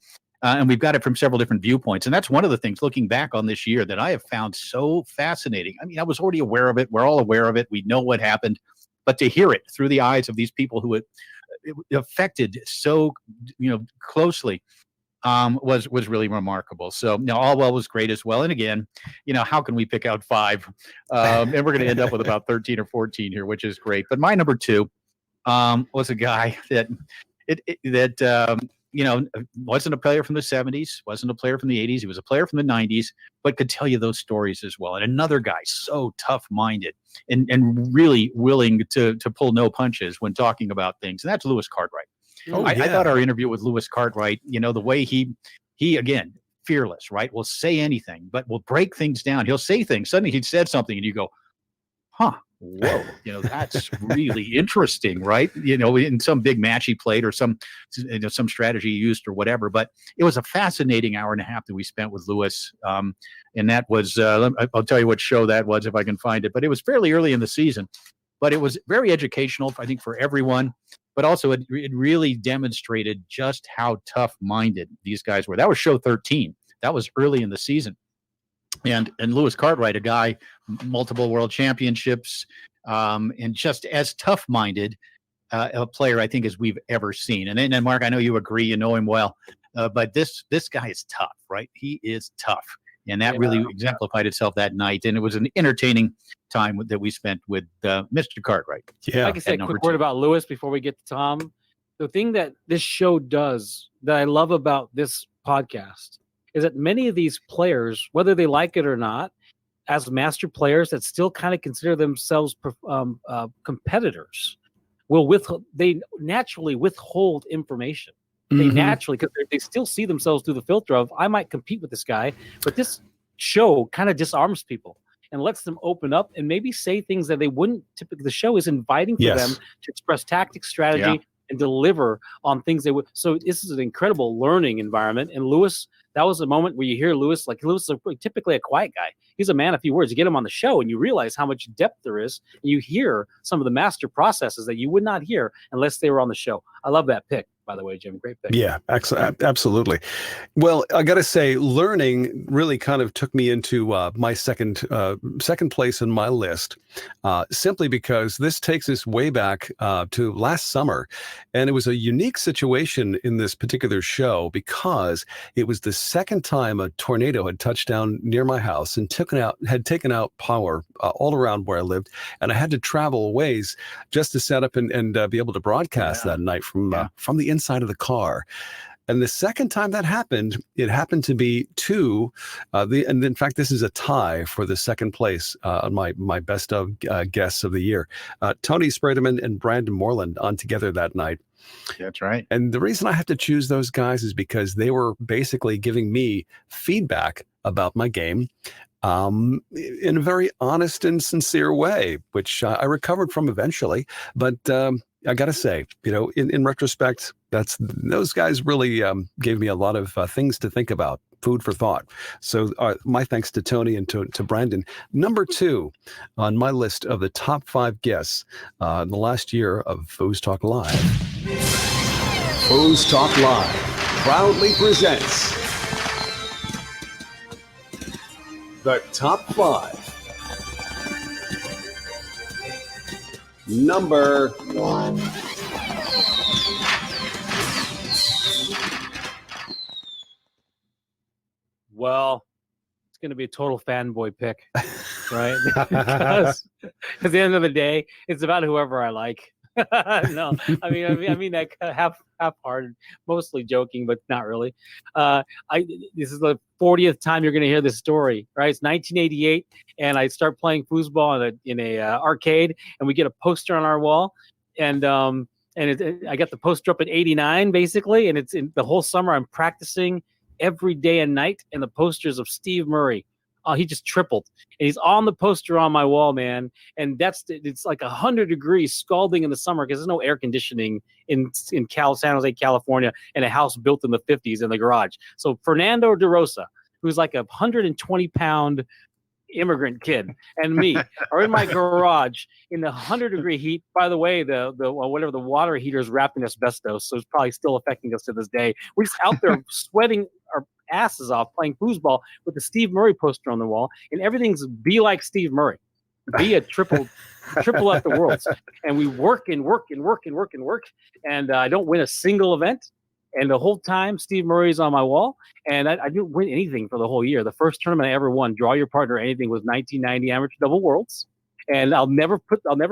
And we've got it from several different viewpoints. And that's one of the things, looking back on this year, that I have found so fascinating. I mean, I was already aware of it. We're all aware of it. We know what happened. But to hear it through the eyes of these people who it affected so closely was really remarkable. So now Allwell was great as well. And again, how can we pick out 5? And we're going to end up with about 13 or 14 here, which is great. But my number 2 was a guy that wasn't a player from the 70s, wasn't a player from the 80s. He was a player from the 90s, but could tell you those stories as well. And another guy so tough-minded and really willing to pull no punches when talking about things. And that's Lewis Cartwright. I thought our interview with Lewis Cartwright, the way he again, fearless, right? Will say anything, but will break things down. He'll say things. Suddenly he said something and you go, huh. Whoa, that's really interesting, right? In some big match he played or some strategy he used or whatever. But it was a fascinating hour and a half that we spent with Lewis. And that was, I'll tell you what show that was if I can find it. But it was fairly early in the season. But it was very educational, I think, for everyone. But also it really demonstrated just how tough-minded these guys were. That was show 13. That was early in the season. And Lewis Cartwright, a guy, multiple world championships, and just as tough-minded a player, I think, as we've ever seen. And then, Mark, I know you agree, you know him well, but this guy is tough, right? He is tough. And that really exemplified itself that night. And it was an entertaining time that we spent with Mr. Cartwright. Yeah. I can say a quick word about Lewis before we get to Tom. The thing that this show does that I love about this podcast is that many of these players, whether they like it or not, as master players that still kind of consider themselves competitors, they naturally withhold information. They naturally, because they still see themselves through the filter of, I might compete with this guy, but this show kind of disarms people and lets them open up and maybe say things that they wouldn't typically. The show is inviting for them to express tactics, strategy, and deliver on things they would. So this is an incredible learning environment. And Lewis, that was a moment where you hear Lewis, like Lewis is typically a quiet guy. He's a man of few words. You get him on the show and you realize how much depth there is. And you hear some of the master processes that you would not hear unless they were on the show. I love that pick, by the way, Jim. Great pick. Yeah, absolutely. Well, I got to say, learning really kind of took me into my second place in my list, simply because this takes us way back to last summer. And it was a unique situation in this particular show because it was the second time a tornado had touched down near my house and had taken out power all around where I lived. And I had to travel a ways just to set up and be able to broadcast that night from the inside of the car. And the second time that happened, it happened to be and in fact, this is a tie for the second place on my best of guests of the year. Tony Spredeman and Brandon Moreland on together that night. That's right. And the reason I have to choose those guys is because they were basically giving me feedback about my game in a very honest and sincere way, which I recovered from eventually. But I got to say, in retrospect, those guys really gave me a lot of things to think about, food for thought. So my thanks to Tony and to Brandon. Number 2 on my list of the top 5 guests in the last year of FoosTalk Live. FoosTalk Live proudly presents the top 5. Number 1. Well, it's going to be a total fanboy pick, right? Because at the end of the day, it's about whoever I like. No, I mean that half-hearted, mostly joking, but not really. This is the 40th time you're going to hear this story, right? It's 1988, and I start playing foosball in a arcade, and we get a poster on our wall, and I got the poster up at 89 basically, and it's in the whole summer I'm practicing every day and night, and the posters of Steve Murray. Oh, he just tripled, and he's on the poster on my wall, man. And it's like 100 degrees scalding in the summer because there's no air conditioning in San Jose, California, in a house built in the 50s in the garage. So Fernando DeRosa, who's like a 120-pound immigrant kid, and me are in my garage in the 100-degree heat. By the way, the whatever the water heater is wrapped in asbestos, so it's probably still affecting us to this day. We're just out there sweating our asses off playing foosball with the Steve Murray poster on the wall, and everything's be like Steve Murray, be a triple at the Worlds, and we work, and I don't win a single event. And the whole time, Steve Murray's on my wall, and I didn't win anything for the whole year. The first tournament I ever won, Draw Your Partner Anything, was 1990 Amateur Double Worlds. And I'll never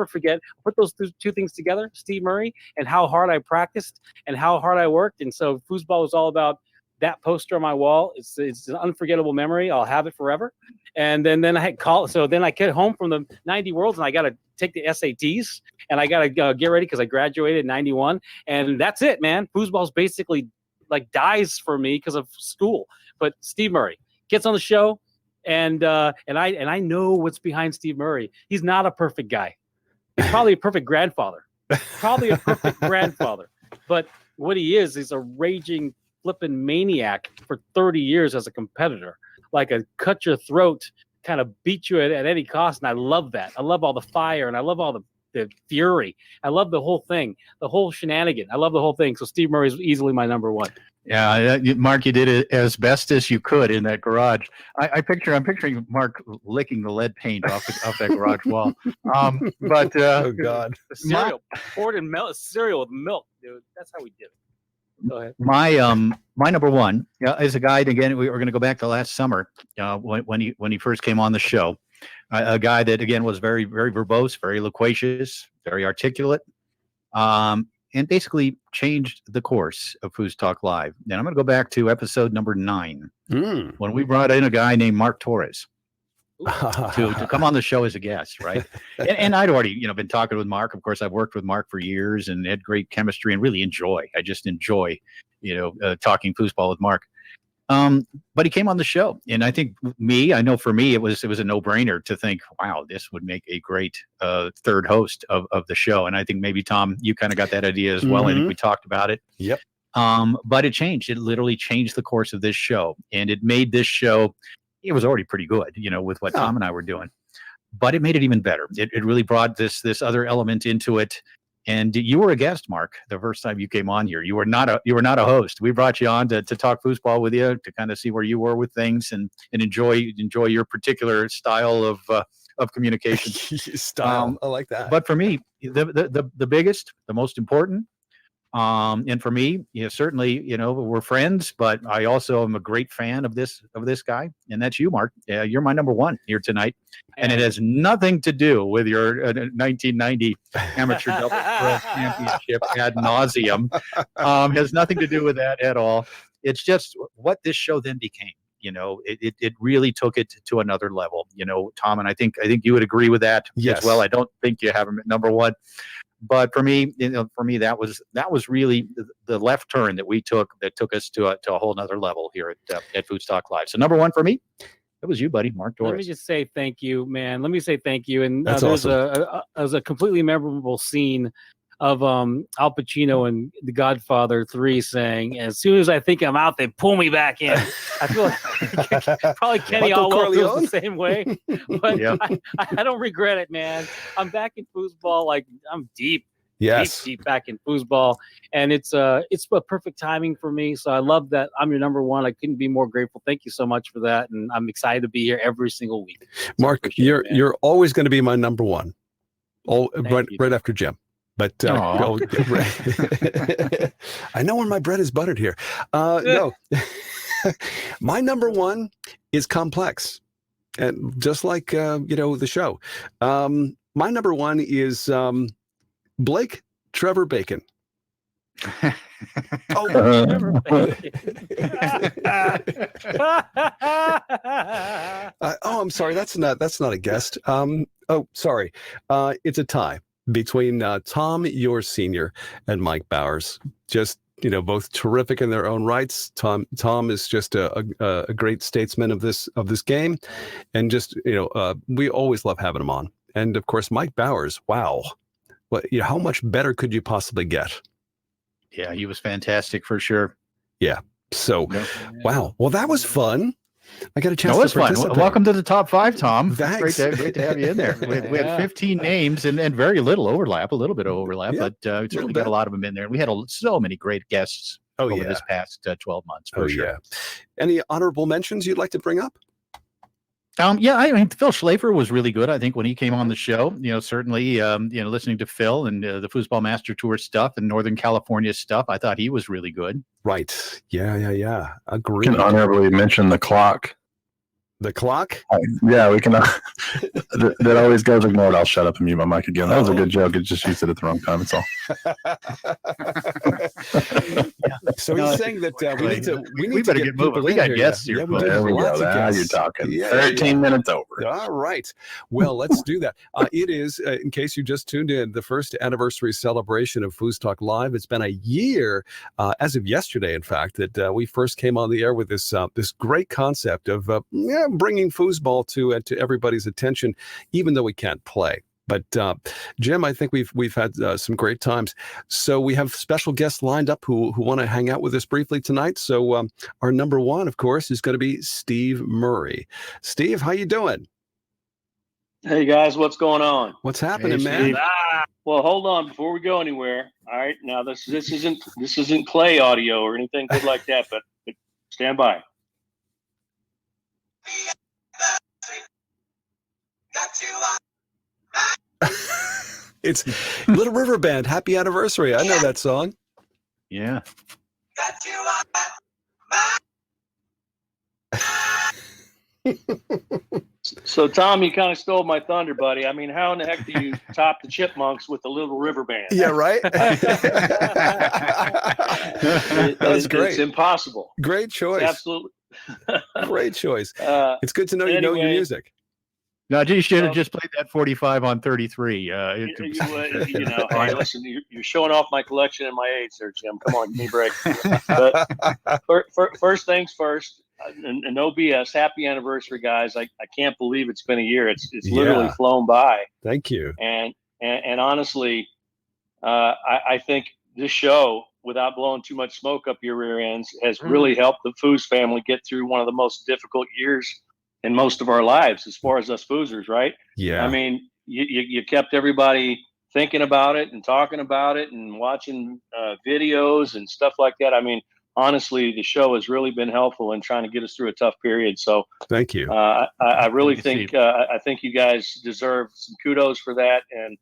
forget, put those two things together, Steve Murray, and how hard I practiced and how hard I worked. And so foosball was all about that poster on my wall. It's an unforgettable memory. I'll have it forever. And then I had so then I get home from the 90 Worlds, and I got to take the SATs, and I got to get ready because I graduated in 91. And that's it, man. Foosball's basically like dies for me because of school. But Steve Murray gets on the show, and I know what's behind Steve Murray. He's not a perfect guy. He's probably a perfect grandfather. But what he is a raging flipping maniac for 30 years as a competitor, like a cut your throat, kind of beat you at any cost. And I love that. I love all the fire, and I love all the fury. I love the whole thing, the whole shenanigan. I love the whole thing. So Steve Murray is easily my number 1. Yeah, Mark, you did it as best as you could in that garage. I'm picturing Mark licking the lead paint off that garage wall. But oh God, cereal poured in cereal with milk, dude. That's how we did it. Go ahead. My number 1 is a guy. Again, we're going to go back to last summer when he first came on the show. A guy that again was very, very verbose, very loquacious, very articulate, and basically changed the course of FoosTalk Live. And I'm going to go back to episode number 9 when we brought in a guy named Mark Torres to come on the show as a guest, right? And I'd already been talking with Mark. Of course, I've worked with Mark for years and had great chemistry and really enjoy. I just enjoy talking foosball with Mark. But he came on the show, and I think I know for me, it was a no-brainer to think, wow, this would make a great third host of the show. And I think maybe, Tom, you kind of got that idea as well. I think we talked about it. Yep. But it changed. It literally changed the course of this show, and it made this show, it was already pretty good, with what Tom and I were doing. But it made it even better. It really brought this other element into it. And you were a guest, Mark, the first time you came on here. You were not a host. We brought you on to talk foosball with you, to kind of see where you were with things and enjoy your particular style of communication. Style, I like that. But for me, the biggest, the most important, and for me, certainly, we're friends, but I also am a great fan of this guy, and that's you, Mark. You're my number one here tonight, and it has nothing to do with your 1990 amateur double throw championship ad nauseum. Has nothing to do with that at all. It's just what this show then became. It really took it to another level. Tom, and I think you would agree with that as well. I don't think you have him at number one. But for me, that was really the left turn that we took that took us to a whole nother level here at FoosTalk Live. So number one for me, it was you, buddy, Mark Torres. Let me just say thank you, man. Let me say thank you. And That's there's awesome. a completely memorable scene of Al Pacino and The Godfather 3 saying, "As soon as I think I'm out, they pull me back in." I feel like probably Kenny Allwell feels the same way, but Yeah. I don't regret it, man. I'm back in foosball. Like, I'm deep back in foosball, and it's a perfect timing for me. So I love that I'm your number one. I couldn't be more grateful. Thank you so much for that, and I'm excited to be here every single week. So Mark, you're always going to be my number one. Right after Jim. But I know when my bread is buttered here. No, my number one is complex, and just like the show. My number one is Blake Trevor Bacon. I'm sorry. That's not a guest. Sorry. It's a tie between Tom, Yore Senior, and Mike Bowers. Just, both terrific in their own rights. Tom is just a great statesman of this game, and just we always love having him on. And of course, Mike Bowers. Wow, how much better could you possibly get? Yeah, he was fantastic for sure. Yeah. So, wow. Well, that was fun. I got a chance to participate. Fun. Welcome to the top five, Tom. Thanks. Great to have you in there. We had 15 names and very little overlap, a little bit of overlap, but we certainly got a lot of them in there. We had so many great guests over this past 12 months. For sure. Yeah. Any honorable mentions you'd like to bring up? I mean, Phil Schleifer was really good. I think when he came on the show, certainly, listening to Phil and the Foosball Master Tour stuff and Northern California stuff, I thought he was really good. Right. Yeah. Agreed. Can honorably mention the clock. The clock? Yeah, we can. That always goes ignored. I'll shut up and mute my mic again. That was a good joke. It just used it at the wrong time. It's all. So he's saying that we need better to get moving. We got guests here. Yeah, there we go. Now you're talking. 13 minutes over. All right. Well, let's do that. It is, in case you just tuned in, the first anniversary celebration of FoosTalk Live. It's been a year, as of yesterday, in fact, that we first came on the air with this great concept of bringing foosball to everybody's attention, even though we can't play. But Jim, I think we've had some great times. So we have special guests lined up who want to hang out with us briefly tonight. So our number one, of course, is going to be Steve Murray. Steve, how you doing? Hey guys, what's going on? What's happening, man? Well, hold on before we go anywhere. All right, now this isn't Clay audio or anything good like that, but stand by. It's Little River Band, Happy Anniversary. I know that song. Yeah. So, Tom, you kind of stole my thunder, buddy. I mean, how in the heck do you top the Chipmunks with the Little River Band? Yeah, right? That's great. It's impossible. Great choice. It's absolutely. Great choice. It's good to know you anyway, know your music. No, you should have just played that 45 on 33. You know, hey, listen, you're showing off my collection and my age there, Jim. Come on, give me a break. But first things first, and no BS. Happy anniversary, guys! I can't believe it's been a year. It's literally flown by. Thank you. And honestly, I think this show, without blowing too much smoke up your rear ends, has really helped the Foos family get through one of the most difficult years in most of our lives, as far as us Foosers, right? Yeah. I mean, you kept everybody thinking about it and talking about it and watching videos and stuff like that. I mean, honestly, the show has really been helpful in trying to get us through a tough period. So thank you. I really think I think you guys deserve some kudos for that. And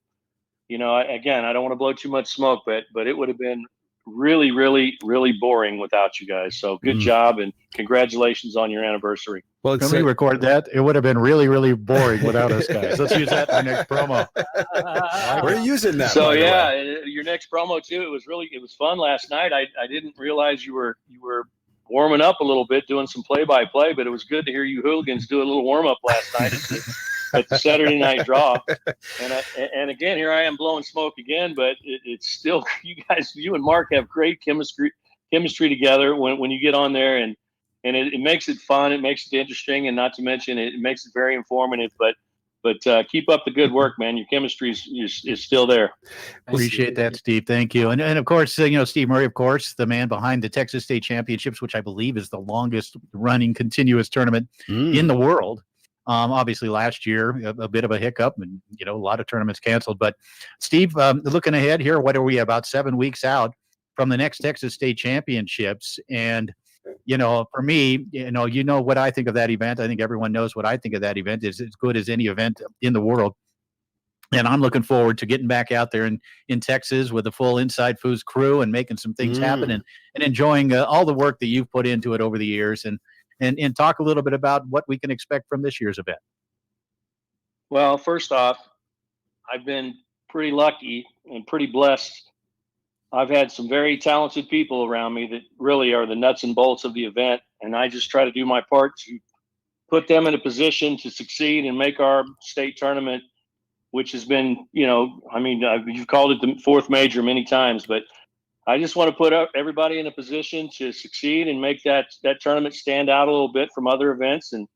you know, again, I don't want to blow too much smoke, but it would have been really, really, really boring without you guys. So good job and congratulations on your anniversary. Well, when we record that, it would have been really, really boring without us guys. Let's use that in our next promo. We're using that. So yeah, your next promo too. It was fun last night. I didn't realize you were warming up a little bit, doing some play-by-play, but it was good to hear you hooligans do a little warm-up last night at the Saturday night draw. And again, here I am blowing smoke again, but it's still, you and Mark have great chemistry together when you get on there, and it makes it fun, it makes it interesting, and not to mention it makes it very informative. But keep up the good work, man. Your chemistry is still there. Appreciate that, Steve. Thank you. And of course, Steve Murray, of course, the man behind the Texas State Championships, which I believe is the longest running continuous tournament in the world. Obviously last year, a bit of a hiccup and, a lot of tournaments canceled. But Steve, looking ahead here, what are we, about 7 weeks out from the next Texas State Championships? And, for me, what I think of that event. I think everyone knows what I think of that event is as good as any event in the world. And I'm looking forward to getting back out there in Texas with the full Inside Foos crew and making some things happen and enjoying all the work that you've put into it over the years and talk a little bit about what we can expect from this year's event. Well, first off, I've been pretty lucky and pretty blessed. I've had some very talented people around me that really are the nuts and bolts of the event, and I just try to do my part to put them in a position to succeed and make our state tournament, which has been, you've called it the fourth major many times, but I just want to put everybody in a position to succeed and make that tournament stand out a little bit from other events. And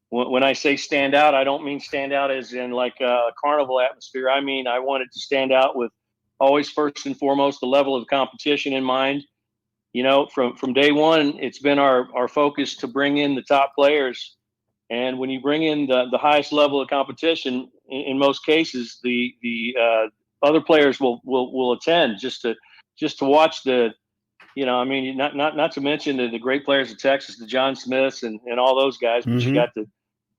when I say stand out, I don't mean stand out as in like a carnival atmosphere. I mean, I want it to stand out with always first and foremost the level of competition in mind. From day one, it's been our focus to bring in the top players. And when you bring in the highest level of competition, in most cases, the other players will attend just to watch the, not to mention the great players of Texas, the John Smiths and all those guys, but you got the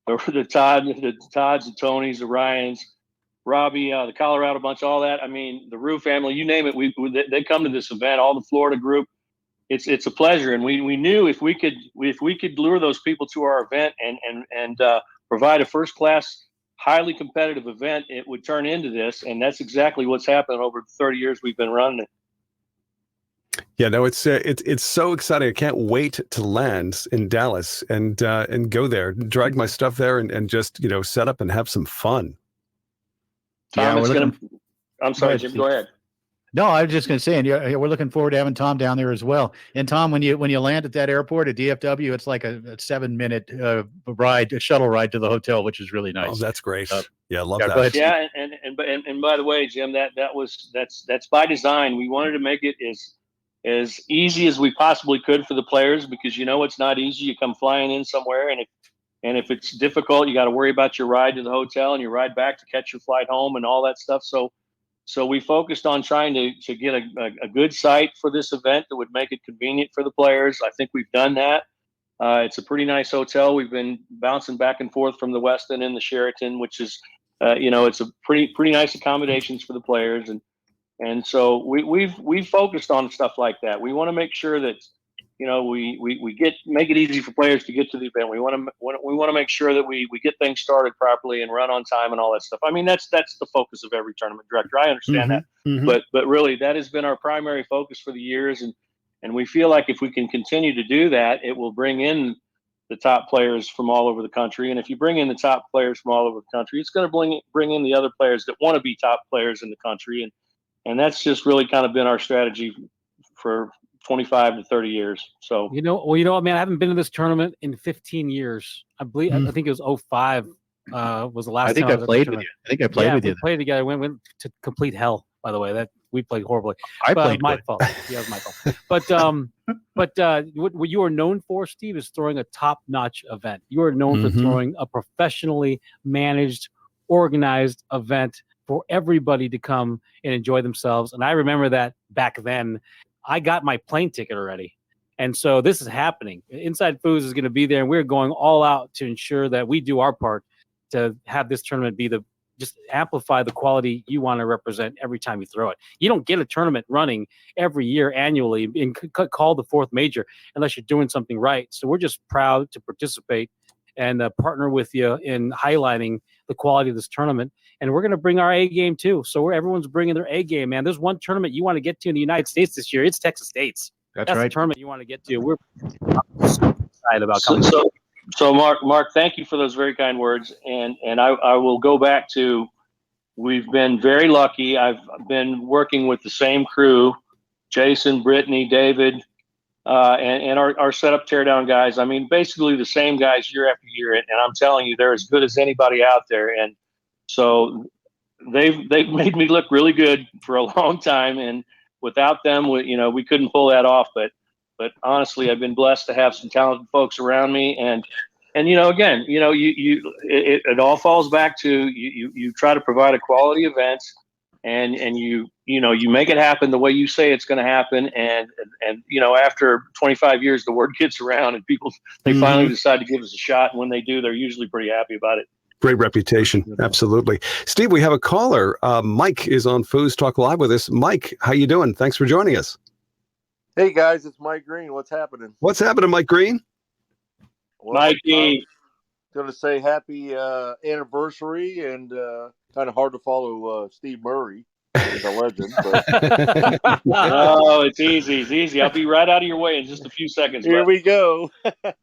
Todds, the Tonys, the Ryans, Robbie, the Colorado bunch, all that. I mean, the Rue family, you name it, they come to this event, all the Florida group. It's a pleasure. And we knew if we could lure those people to our event and provide a first class, highly competitive event, it would turn into this. And that's exactly what's happened over the 30 years we've been running it. Yeah, no, it's so exciting. I can't wait to land in Dallas and go there, drag my stuff there and just, set up and have some fun. Tom, I'm sorry, Jim, go ahead. No, I was just going to say, and we're looking forward to having Tom down there as well. And Tom, when you land at that airport at DFW, it's like a 7-minute ride, a shuttle ride to the hotel, which is really nice. Oh, that's great. Yeah, love that. Go ahead, yeah, and by the way, Jim, that's by design. We wanted to make it as easy as we possibly could for the players, because it's not easy. You come flying in somewhere, and if it's difficult, you got to worry about your ride to the hotel and your ride back to catch your flight home and all that stuff. So we focused on trying to get a good site for this event that would make it convenient for the players. I think we've done that. It's a pretty nice hotel. We've been bouncing back and forth from the Westin and the Sheraton, which is, it's a pretty nice accommodations for the players. And so we've focused on stuff like that. We want to make sure that, we make it easy for players to get to the event. We want to make sure that we get things started properly and run on time and all that stuff. I mean, that's the focus of every tournament director. I understand that, but really that has been our primary focus for the years. And we feel like if we can continue to do that, it will bring in the top players from all over the country. And if you bring in the top players from all over the country, it's going to bring in the other players that want to be top players in the country. And that's just really kind of been our strategy for 25 to 30 years. So, you know what, man, I haven't been to this tournament in 15 years. I believe, I think it was 05 was the last I think time I played with you. I think I played with you. We played together. Went to complete hell, by the way. We played horribly. I played my good. fault. Yeah, it was my fault. But what you are known for, Steve, is throwing a top-notch event. You are known for throwing a professionally managed, organized event for everybody to come and enjoy themselves. And I remember that back then. I got my plane ticket already. And so this is happening. Inside Foos is going to be there, and we're going all out to ensure that we do our part to have this tournament be just amplify the quality you want to represent every time you throw it. You don't get a tournament running every year annually and called the fourth major unless you're doing something right. So we're just proud to participate and partner with you in highlighting the quality of this tournament. And we're going to bring our A game too. So everyone's bringing their A game, man. There's one tournament you want to get to in the United States this year. It's Texas State's. That's right. The tournament you want to get to. We're super excited about coming. So Mark, thank you for those very kind words. And I will go back to, we've been very lucky. I've been working with the same crew, Jason, Brittany, David, and our setup teardown guys. I mean, basically the same guys year after year. And I'm telling you, they're as good as anybody out there. And so they've made me look really good for a long time. And without them, we couldn't pull that off. But honestly, I've been blessed to have some talented folks around me. And again, it all falls back to you try to provide a quality event, and you make it happen the way you say it's going to happen. And after 25 years, the word gets around, and people, they finally decide to give us a shot. And when they do, they're usually pretty happy about it. Great reputation. Absolutely. Steve, we have a caller. Mike is on FoosTalk Live with us. Mike, how you doing? Thanks for joining us. Hey guys, it's Mike Green. What's happening? What's happening, Mike Green? Well, Mikey, going to say happy anniversary, and kind of hard to follow Steve Murray, the legend. But no, it's easy. It's easy. I'll be right out of your way in just a few seconds. Here we go. I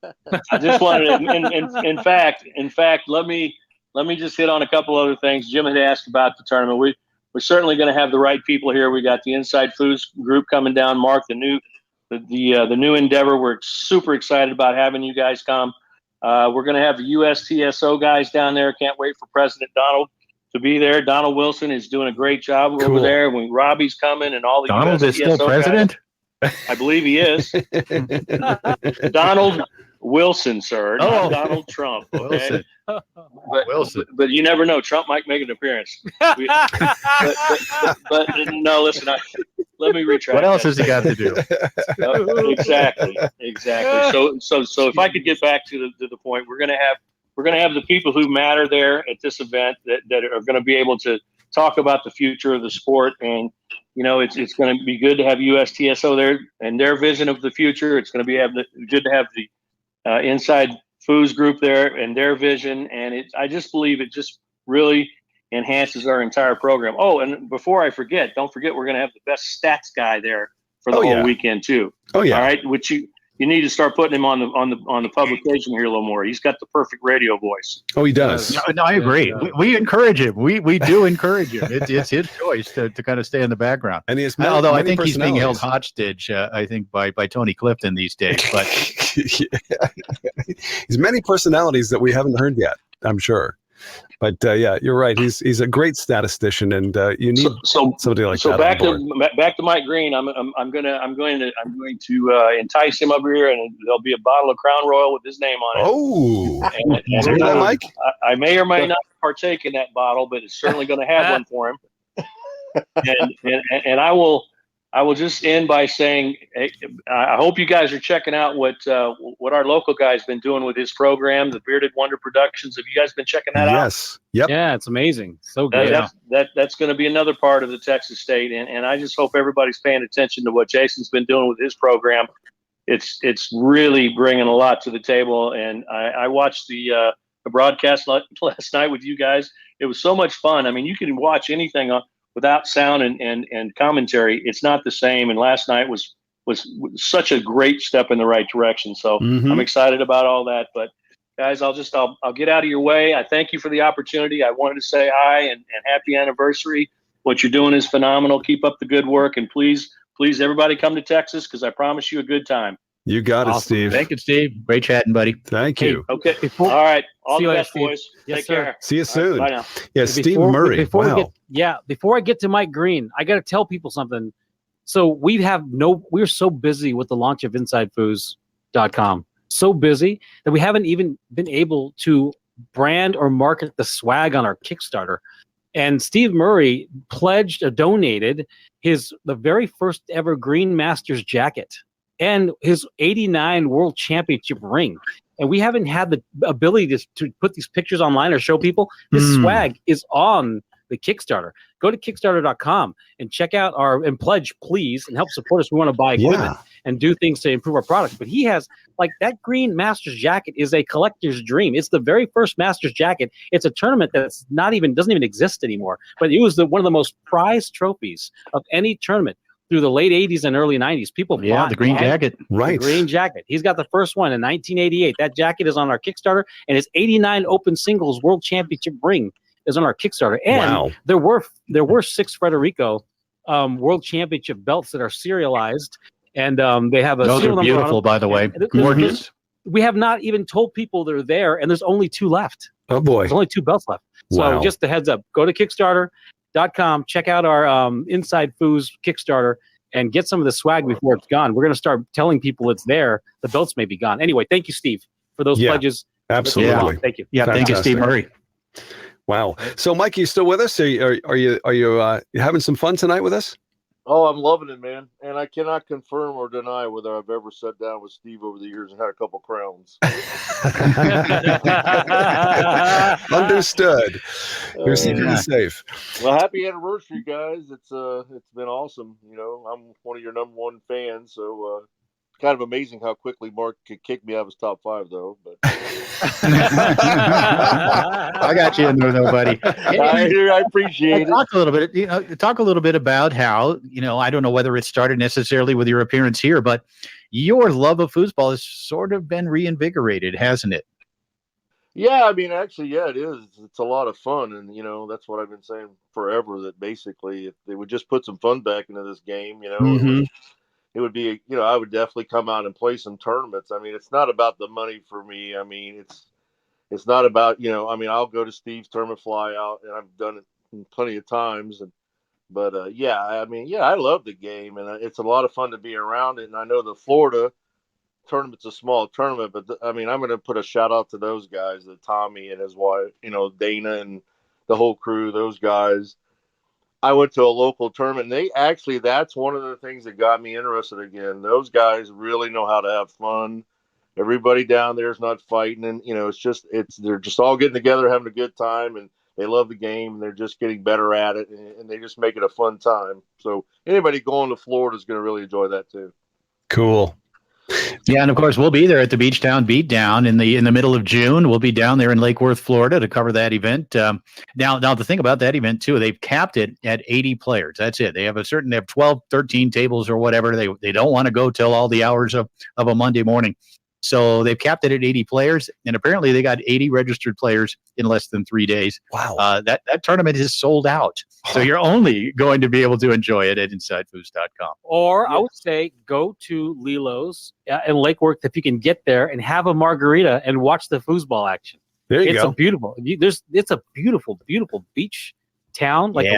just wanted to, in fact, let me just hit on a couple other things. Jim had asked about the tournament. We're certainly going to have the right people here. We got the Inside Foos group coming down. Mark, the new endeavor. We're super excited about having you guys come. We're going to have the USTSO guys down there. Can't wait for President Donald to be there. Donald Wilson is doing a great job over there. When Robbie's coming and all the Donald USTSO is still president? Guys, I believe he is. Donald Wilson, sir, not Donald Trump. Okay? Wilson. But you never know. Trump might make an appearance. But no, listen. Let me retract. What else has he got to do? Exactly. So if I could get back to the point, we're gonna have the people who matter there at this event that are going to be able to talk about the future of the sport. And it's going to be good to have USTSO there and their vision of the future. It's going to be good to have the Inside Foos group there and their vision. And I just believe it just really enhances our entire program. Oh, and before I forget, don't forget we're going to have the best stats guy there for the whole weekend too. Oh yeah. All right, which you need to start putting him on the publication here a little more. He's got the perfect radio voice. Oh, he does. No, I agree. We encourage him. We do encourage him. It's his choice to kind of stay in the background. And although I think he's being held hostage, I think by Tony Clifton these days. But he's many personalities that we haven't heard yet, I'm sure. But yeah, you're right. He's a great statistician, and you need somebody like that. So back to Mike Green. I'm going to entice him up here, and there'll be a bottle of Crown Royal with his name on it. Oh, and Mike. I may or may not partake in that bottle, but it's certainly going to have one for him. And I will just end by saying, I hope you guys are checking out what our local guy's been doing with his program, the Bearded Wonder Productions. Have you guys been checking that out? Yes. Yep. Yeah, it's amazing. So good. That's going to be another part of the Texas State, and I just hope everybody's paying attention to what Jason's been doing with his program. It's really bringing a lot to the table, and I watched the broadcast last night with you guys. It was so much fun. I mean, you can watch anything without sound and commentary. It's not the same. And last night was was such a great step in the right direction. So Mhm. I'm excited about all that. But guys, I'll get out of your way. I thank you for the opportunity. I wanted to say hi and happy anniversary. What you're doing is phenomenal. Keep up the good work, and please, everybody come to Texas, because I promise you a good time. You got it, Awesome. Steve. Thank you, Steve. Great chatting, buddy. Thank you. Okay. All right. All See the you later, best, Steve. boys. Yes, Take sir. care. See you All right, soon. bye now. Yeah, Steve Murray. Before Wow. before I get to Mike Green, I got to tell people something. So we're so busy with the launch of InsideFoos.com, so busy that we haven't even been able to brand or market the swag on our Kickstarter. And Steve Murray pledged or donated the very first ever Green Masters jacket and his '89 World Championship ring. And we haven't had the ability to put these pictures online or show people. This swag is on the Kickstarter. Go to Kickstarter.com and check out and pledge, please, and help support us. We want to buy equipment and do things to improve our products. But he has, like, that Green Masters jacket is a collector's dream. It's the very first Masters jacket. It's a tournament that's doesn't even exist anymore. But it was one of the most prized trophies of any tournament through the late 80s and early 90s. People bought the green jacket. Right. The green jacket. He's got the first one in 1988. That jacket is on our Kickstarter, and his '89 Open Singles World Championship ring is on our Kickstarter. And there were 6 Federico World Championship belts that are serialized, and they have a Those serial are number on beautiful, them. by the way. Gorgeous. We have not even told people they're there, and there's only 2 left. Oh boy. There's only 2 belts left. So Wow. just a heads up, go to Kickstarter.com, check out our Inside Foos Kickstarter, and get some of the swag before it's gone. We're going to start telling people it's there. The belts may be gone. Anyway, thank you, Steve, for those pledges. Absolutely. Thank you. Yeah, thank you, Steve Murray. Wow. So, Mike, you still with us? Are you having some fun tonight with us? Oh, I'm loving it, man. And I cannot confirm or deny whether I've ever sat down with Steve over the years and had a couple crowns. Understood. Your secret is safe. Well, happy anniversary, guys. It's been awesome. You know, I'm one of your number 1 fans, so kind of amazing how quickly Mark could kick me out of his top 5, though. But I got you in there, though, buddy. I appreciate it. Talk a little bit. Talk a little bit about how, I don't know whether it started necessarily with your appearance here, but your love of foosball has sort of been reinvigorated, hasn't it? Yeah, I mean, actually, yeah, it is. It's a lot of fun, and that's what I've been saying forever. That basically, if they would just put some fun back into this game, it would be, I would definitely come out and play some tournaments. I mean, it's not about the money for me. I mean, it's not about, I'll go to Steve's tournament fly out, and I've done it plenty of times. But I love the game, and it's a lot of fun to be around it. And I know the Florida tournament's a small tournament, but I'm going to put a shout out to those guys, Tommy and his wife, Dana and the whole crew, those guys. I went to a local tournament, and that's one of the things that got me interested again. Those guys really know how to have fun. Everybody down there is not fighting, and they're just all getting together, having a good time, and they love the game, and they're just getting better at it, and they just make it a fun time. So anybody going to Florida is going to really enjoy that too. Cool. Yeah, and of course we'll be there at the Beachtown Beatdown in the middle of June. We'll be down there in Lake Worth, Florida, to cover that event. Now the thing about that event too, they've capped it at 80 players. That's it. They have 12, 13 tables or whatever. They don't want to go till all the hours of a Monday morning. So they've capped it at 80 players, and apparently they got 80 registered players in less than 3 days. Wow. That tournament is sold out. So you're only going to be able to enjoy it at InsideFoos.com. Or I would say go to Lilo's in Lake Worth if you can get there and have a margarita and watch the foosball action. There you go. It's a beautiful, beautiful beach town, like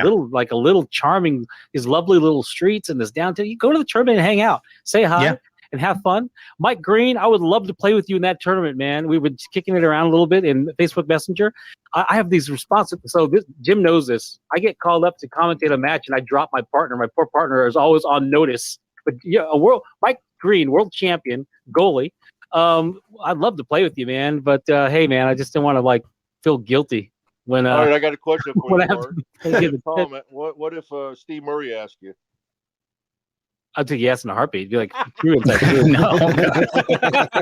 a little charming, these lovely little streets and this downtown. You go to the tournament and hang out, say hi. And have fun. Mike Green, I would love to play with you in that tournament, man. We were kicking it around a little bit in Facebook Messenger. I have these responses. So Jim knows this. I get called up to commentate a match, and I drop my partner. My poor partner is always on notice. But Mike Green, world champion, goalie. I'd love to play with you, man. But hey, man, I just don't want to feel guilty when. All right, I got a question for you, Mark. Tom, what if Steve Murray asked you? I'd take yes in a heartbeat. Be like, true inside true. No.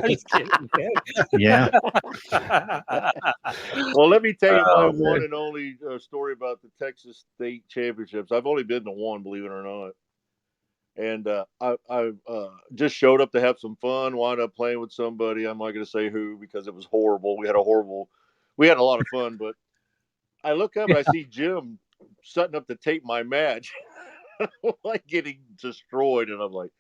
Just kidding, man. Yeah. Well, let me tell you my one and only story about the Texas State Championships. I've only been to one, believe it or not. And just showed up to have some fun, wound up playing with somebody. I'm not going to say who because it was horrible. We had a lot of fun, but I look up and I see Jim setting up to tape my match, like getting destroyed. And I'm like,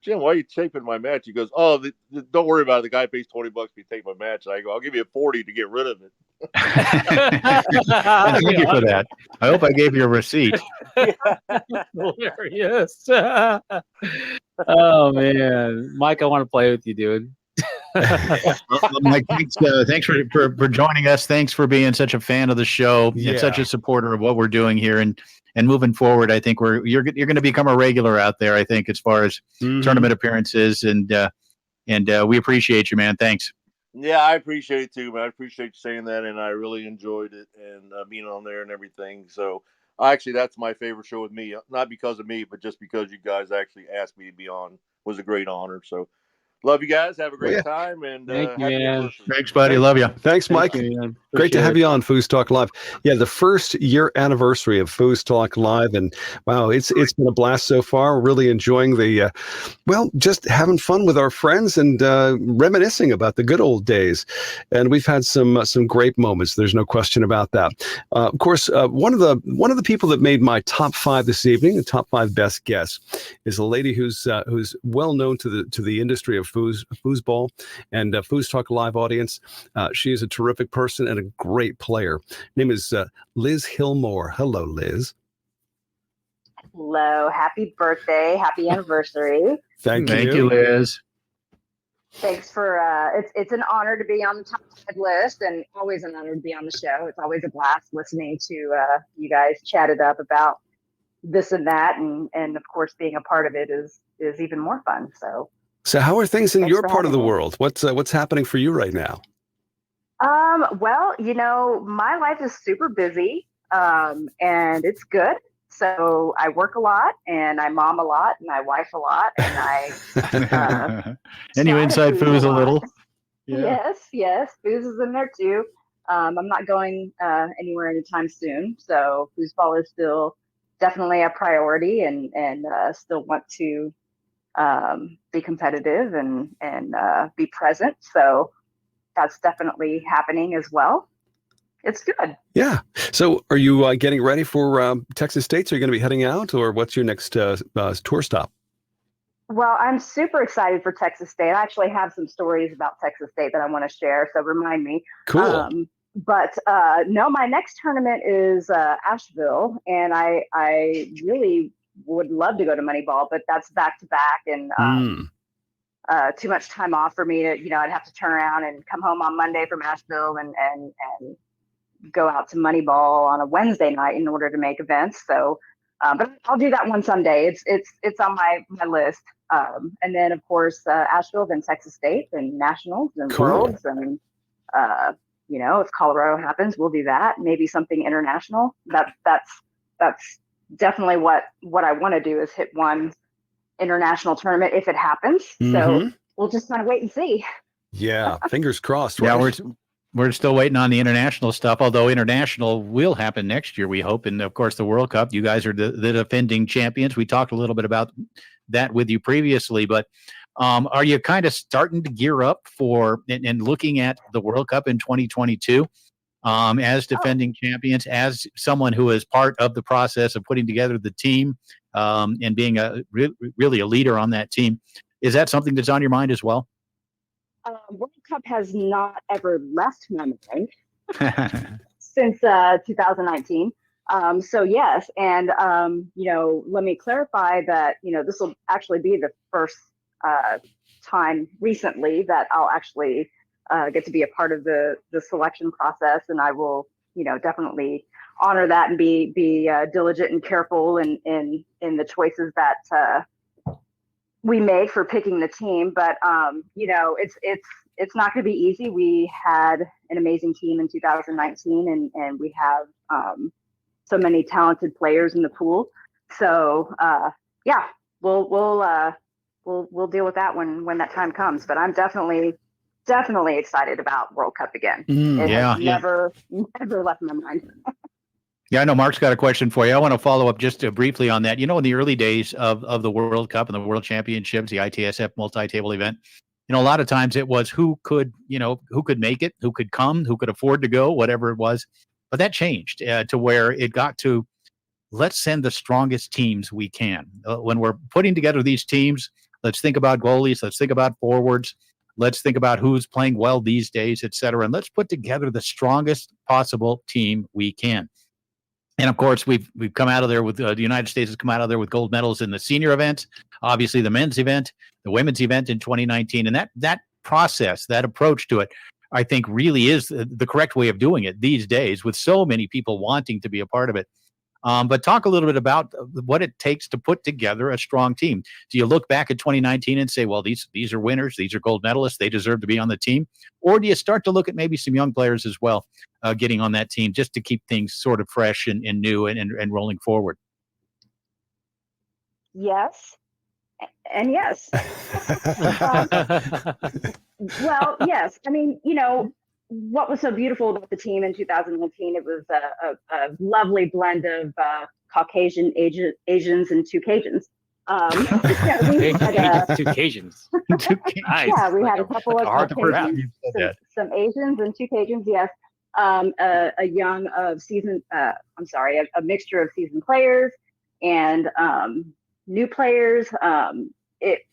Jim, why are you taping my match? He goes, oh, don't worry about it. The guy pays $20 if you tape my match. And I go, I'll give you 40 to get rid of it. Thank you for that. I hope I gave you a receipt. Hilarious. Oh man, Mike, I want to play with you, dude. Mike, thanks for joining us. Thanks for being such a fan of the show and such a supporter of what we're doing here. And moving forward, I think you're going to become a regular out there. I think as far as tournament appearances, and we appreciate you, man. Thanks. Yeah, I appreciate it too, man. I appreciate you saying that, and I really enjoyed it and being on there and everything. So actually, that's my favorite show with me. Not because of me, but just because you guys actually asked me to be on. It was a great honor. So love you guys. Have a great time. And Thank you, happy man. anniversary. Thanks, buddy. Love you. Thanks, Mike. You, Great to have you on FoosTalk Live. Yeah, the first year anniversary of FoosTalk Live, and wow, it's been a blast so far. We're really enjoying the just having fun with our friends and reminiscing about the good old days. And we've had some great moments. There's no question about that. Of course, one of the people that made my top 5 this evening, the top 5 best guests, is a lady who's well known to the industry of foosball and FoosTalk Live audience. She is a terrific person and a great player. Her name is Liz Hillmore. Hello, Liz. Hello. Happy birthday. Happy anniversary. Thank you, Liz. Thanks for it's an honor to be on the top 5 list, and always an honor to be on the show. It's always a blast listening to you guys chat it up about this and that, and of course being a part of it is even more fun. So how are things in Thanks your for part of the having me. world? What's happening for you right now? Well, my life is super busy, and it's good. So I work a lot, and I mom a lot, and I wife a lot, and I and you inside Foos a little. Yes, Foos is in there too. I'm not going anywhere anytime soon, so foosball is still definitely a priority, and still want to be competitive and be present. So that's definitely happening as well. It's good. Yeah. So are you getting ready for Texas State? So you're going to be heading out, or what's your next tour stop? Well, I'm super excited for Texas State. I actually have some stories about Texas State that I want to share, so remind me. Cool. But no, my next tournament is Asheville, and I really would love to go to Moneyball, but that's back to back, and too much time off for me to, I'd have to turn around and come home on Monday from Asheville and go out to Moneyball on a Wednesday night in order to make events. So, but I'll do that one someday. It's on my list. And then of course, Asheville, then Texas State, and Nationals and Worlds. And, if Colorado happens, we'll do that. Maybe something international. That's definitely what I want to do, is hit one international tournament if it happens. So we'll just kind of wait and see. Yeah. Fingers crossed. Yeah, Right? we're still waiting on the international stuff, although international will happen next year, we hope. And of course, the World Cup, you guys are the defending champions. We talked a little bit about that with you previously, but are you kind of starting to gear up for and looking at the World Cup in 2022 as defending champions, as someone who is part of the process of putting together the team and being really a leader on that team? Is that something that's on your mind as well? World Cup has not ever left my mind since 2019. So yes, and let me clarify that this will actually be the first time recently that I'll actually get to be a part of the selection process, and I will definitely honor that and be diligent and careful in the choices that we make for picking the team. But it's not going to be easy. We had an amazing team in 2019, and we have so many talented players in the pool. So we'll deal with that when that time comes. But I'm definitely excited about World Cup again. It has never left my mind. Yeah, I know Mark's got a question for you. I want to follow up just briefly on that. In the early days of the World Cup and the World Championships, the ITSF multi-table event, a lot of times it was who could make it, who could come, who could afford to go, whatever it was. But that changed to where it got to, let's send the strongest teams we can. When we're putting together these teams, let's think about goalies, let's think about forwards, let's think about who's playing well these days, et cetera, and let's put together the strongest possible team we can. And of course, we've come out of there with the United States has come out of there with gold medals in the senior event, obviously the men's event, the women's event in 2019, and that process, that approach to it, I think really is the correct way of doing it these days, with so many people wanting to be a part of it. But talk a little bit about what it takes to put together a strong team. Do you look back at 2019 and say, well, these are winners, these are gold medalists, they deserve to be on the team? Or do you start to look at maybe some young players as well getting on that team just to keep things sort of fresh and new and rolling forward? Yes. And yes. Well, yes. I mean, what was so beautiful about the team in 2019? It was a lovely blend of Caucasian, Asians, and two Cajuns. We had, two Cajuns. Nice. Yeah, we had a couple of Caucasians, some Asians, and two Cajuns. Yes, a mixture of seasoned players and new players. It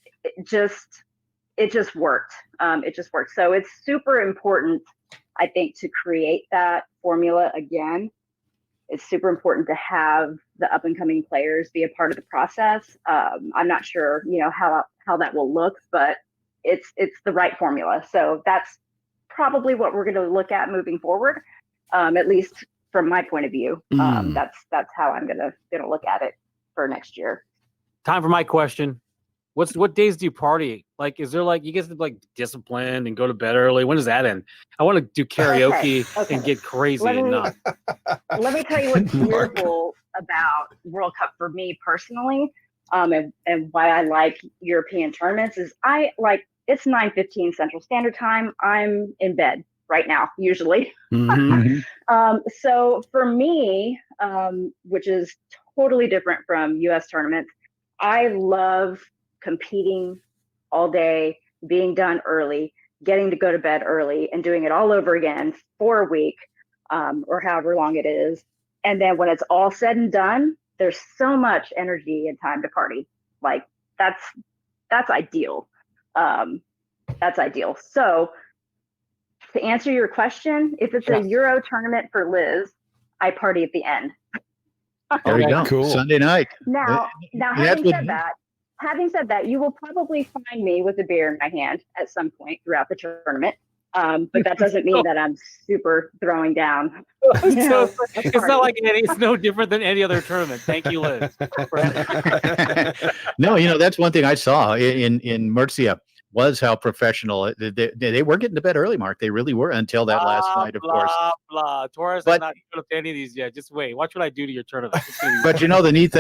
just worked. It just worked. So it's super important, I think, to create that formula again. It's super important to have the up and coming players be a part of the process. I'm not sure, how that will look, but it's the right formula. So that's probably what we're going to look at moving forward. At least from my point of view, that's how I'm gonna look at it for next year. Time for my question. What days do you party? Like, is there you guys disciplined and go to bed early? When does that end? I want to do karaoke and get crazy Let me tell you what's beautiful about World Cup for me personally, and why I like European tournaments is it's 9:15 Central Standard Time. I'm in bed right now, usually. So for me, which is totally different from U.S. tournaments, I love competing all day, being done early, getting to go to bed early, and doing it all over again for a week, or however long it is. And then when it's all said and done, there's so much energy and time to party. That's ideal. That's ideal. So to answer your question, if it's a Euro tournament for Liz, I party at the end. There you go. Cool. Sunday night. Now, having said that, you will probably find me with a beer in my hand at some point throughout the tournament. But that doesn't mean that I'm super throwing down. It's not it's no different than any other tournament. Thank you, Liz. No, that's one thing I saw in Murcia was how professional they were getting to bed early, Mark. They really were until that last night, of course. Torres has not showed up to any of these yet. Just wait. Watch what I do to your tournament. But the neat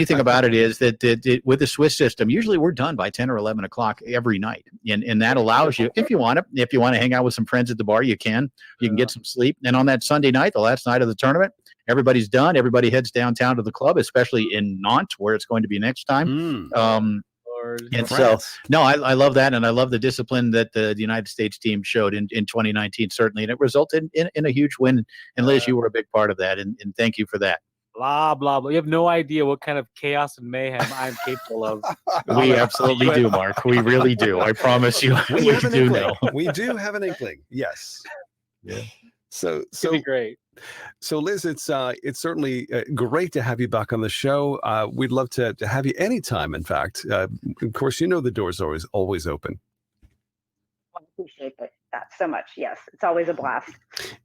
thing about it is that with the Swiss system, usually we're done by 10 or 11 o'clock every night. And that allows you, if you want to hang out with some friends at the bar, you can get some sleep. And on that Sunday night, the last night of the tournament, everybody's done. Everybody heads downtown to the club, especially in Nantes, where it's going to be next time. And so, I love that, and I love the discipline that the United States team showed in 2019, certainly, and it resulted in a huge win. And Liz, you were a big part of that, and thank you for that. Blah, blah, blah. You have no idea what kind of chaos and mayhem I'm capable of. We absolutely do, Mark. We really do. I promise you. We do know. We do have an inkling. Yes. Yeah. So be great. So Liz, it's certainly great to have you back on the show. We'd love to have you anytime. In fact, of course, the door's always open. I appreciate that so much. Yes, it's always a blast.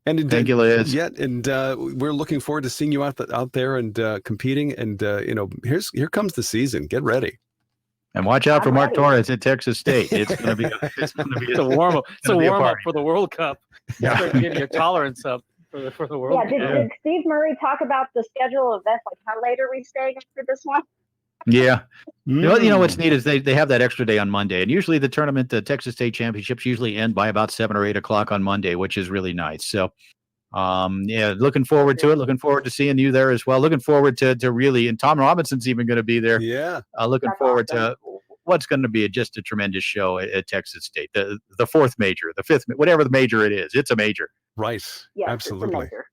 And thank you, Liz. Yeah, and we're looking forward to seeing you out there and competing. And here comes the season. Get ready. And watch out for Mark Torres at Texas State. It's going to be a warm up. It's a warm up for the World Cup. Yeah. Start getting your tolerance up for the World Cup. Yeah. Did Steve Murray talk about the schedule of events? How late are we staying after this one? Yeah. What's neat is they have that extra day on Monday, and usually the tournament, the Texas State Championships, usually end by about 7 or 8 o'clock on Monday, which is really nice. So Yeah, looking forward to it. Looking forward to seeing you there as well. Looking forward to really, and Tom Robinson's even going to be there. Yeah. Looking forward to what's going to be just a tremendous show at Texas State. The fourth major, the fifth, whatever the major it is, it's a major. Right. Yes, Absolutely. it's a major.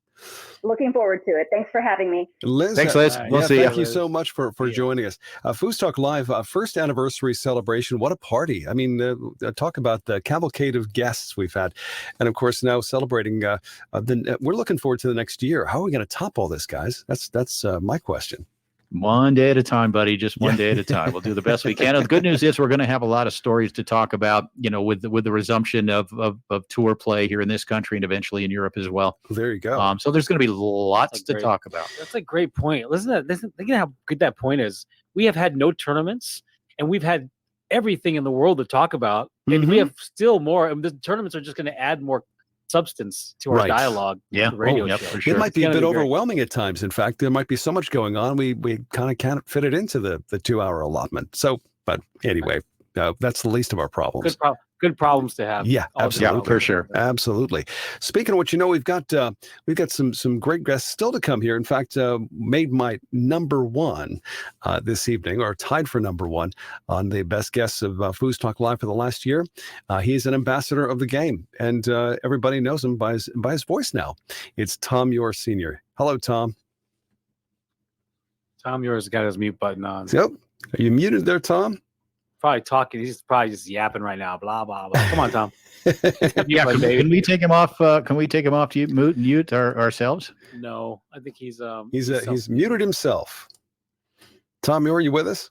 Looking forward to it. Thanks for having me. Liz, thanks, Liz. We'll see thank you. you so much for joining us. FoosTalk Live, first anniversary celebration. What a party. I mean, talk about the cavalcade of guests we've had. And of course, now celebrating, we're looking forward to the next year. How are we going to top all this, guys? That's my question. One day at a time, buddy. Just one day at a time. We'll do the best we can. And the good news is we're going to have a lot of stories to talk about, with the resumption of tour play here in this country and eventually in Europe as well. There you go. So there's going to be lots to talk about. That's a great point. Listen, think of how good that point is. We have had no tournaments, and we've had everything in the world to talk about, and we have still more. And the tournaments are just going to add more substance to our dialogue. Yeah, the radio show. for sure. It might be a bit overwhelming at times. In fact, there might be so much going on. We kind of can't fit it into the 2-hour allotment. So, but anyway, that's the least of our problems. Good problems to have. Yeah, absolutely. Yeah, for sure. Absolutely. Speaking of which, we've got some great guests still to come here. In fact, made my number one this evening, or tied for number one on the best guests of FoosTalk Live for the last year. He's an ambassador of the game, and everybody knows him by his voice now. It's Tom Yore Sr. Hello, Tom. Tom Yore's got his mute button on. Yep. Are you muted there, Tom? Probably talking. He's probably just yapping right now. Blah blah blah. Come on, Tom. Can we take him off? Can we take him off mute ourselves? No, I think he's muted himself. Tom Yore, you with us?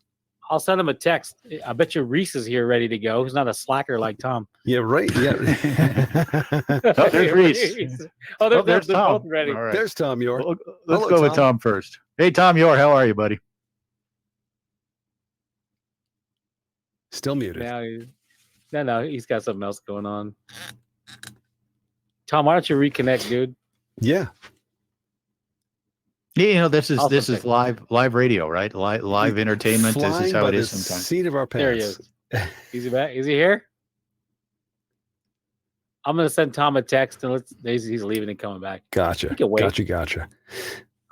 I'll send him a text. I bet you Rhys is here ready to go. He's not a slacker like Tom. Yeah, right. Yeah. Oh, there's Rhys. They're Tom. both ready. All right. There's Tom Yore. Let's Hello, go with Tom first. Hey, Tom Yore, how are you, buddy? Still muted. No, he's got something else going on. Tom, why don't you reconnect, dude? Yeah. Yeah, this is live radio, right? Live entertainment. This is how it is sometimes. Seat of our pants. There he is. Is he back? Is he here? I'm gonna send Tom a text and he's leaving and coming back. Gotcha. He can wait. Gotcha.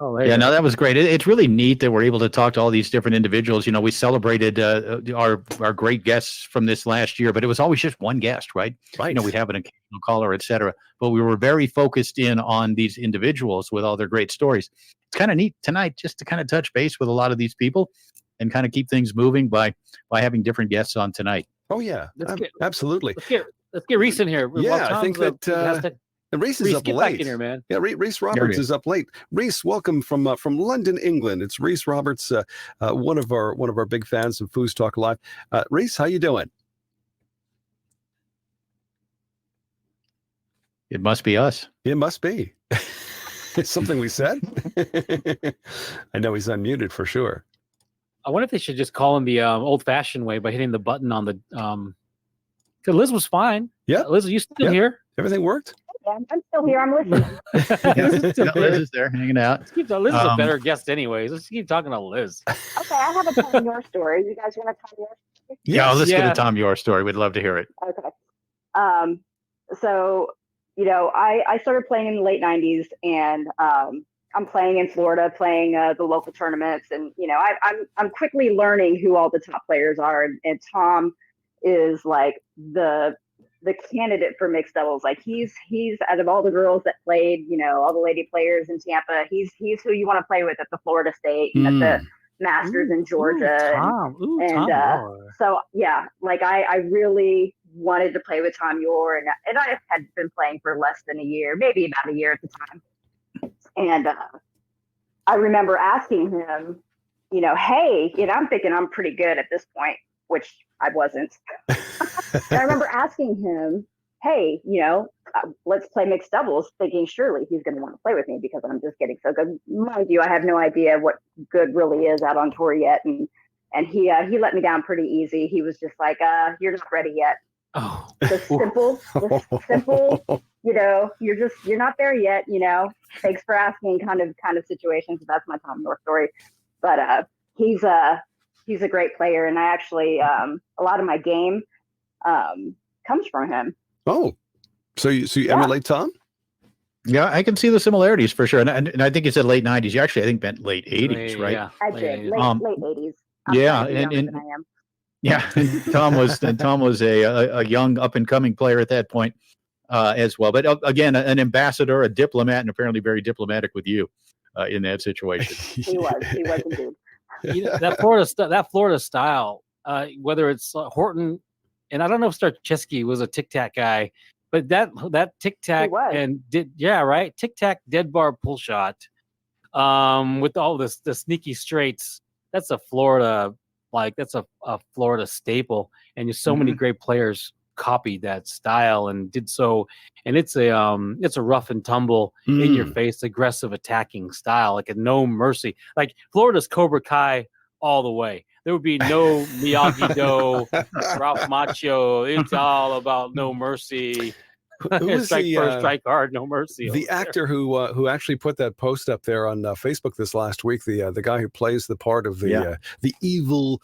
Oh, yeah, no, that was great. It's really neat that we're able to talk to all these different individuals. We celebrated our great guests from this last year, but it was always just one guest, right? Right. We'd have an occasional caller, et cetera. But we were very focused in on these individuals with all their great stories. It's kind of neat tonight just to kind of touch base with a lot of these people and kind of keep things moving by having different guests on tonight. Oh, yeah, absolutely. Let's get Rhys in here. Yeah, I think that... And Rhys is up get late. Back in here, man. Yeah, Rhys Roberts is up late. Rhys, welcome from London, England. It's Rhys Roberts, one of our big fans of FoosTalk Live. Rhys, how you doing? It must be us. It must be. It's something we said. I know he's unmuted for sure. I wonder if they should just call him the old-fashioned way by hitting the button on the. Because Liz was fine. Yeah, Liz, are you still here? Everything worked. Yeah, I'm still here. I'm listening. Liz is there hanging out. Liz is a better guest anyways. Let's keep talking to Liz. Okay, I have a Tom Yore story. You guys want to tell your story? Yeah, let's get a Tom Yore story. We'd love to hear it. Okay. So, I started playing in the late 90s, and I'm playing in Florida, playing the local tournaments, and I'm quickly learning who all the top players are, and Tom is like the candidate for mixed doubles. Like he's out of all the girls that played, all the lady players in Tampa, he's who you want to play with at the Florida State and at the Masters in Georgia. Tom. So yeah, like I really wanted to play with Tom Yore, and I had been playing for less than a year, maybe about a year at the time. And I remember asking him, hey, I'm thinking I'm pretty good at this point, which I wasn't. And I remember asking him, hey, let's play mixed doubles, thinking surely he's going to want to play with me because I'm just getting so good. Mind you, I have no idea what good really is out on tour yet. And he let me down pretty easy. He was just like, you're not ready yet. Oh, just simple, you're not there yet, thanks for asking kind of situations. That's my Tom Yore story. But he's a great player, and I actually a lot of my game comes from him. Oh, so you emulate Tom? Yeah, I can see the similarities for sure. And I think you said late 90s. You actually, I think, meant late 80s, right? Yeah, I did late 80s. Yeah, I'm younger and than I am. yeah, and Tom was a young up and coming player at that point as well. But again, an ambassador, a diplomat, and apparently very diplomatic with you in that situation. He was indeed. You know, that Florida style, whether it's Horton, and I don't know if Starcheski was a tic tac guy, but that tic tac and tic tac dead bar pull shot, with all the sneaky straights. That's a Florida Florida staple, and there's so many great players copied that style and did so, and it's a rough and tumble, in your face, aggressive attacking style, like a no mercy. Like Florida's Cobra Kai all the way. There would be no Miyagi-Do, Ralph Macchio. It's all about no mercy. Who was strike the, first, strike hard, no mercy. The actor who actually put that post up there on Facebook this last week, the guy who plays the part of the evil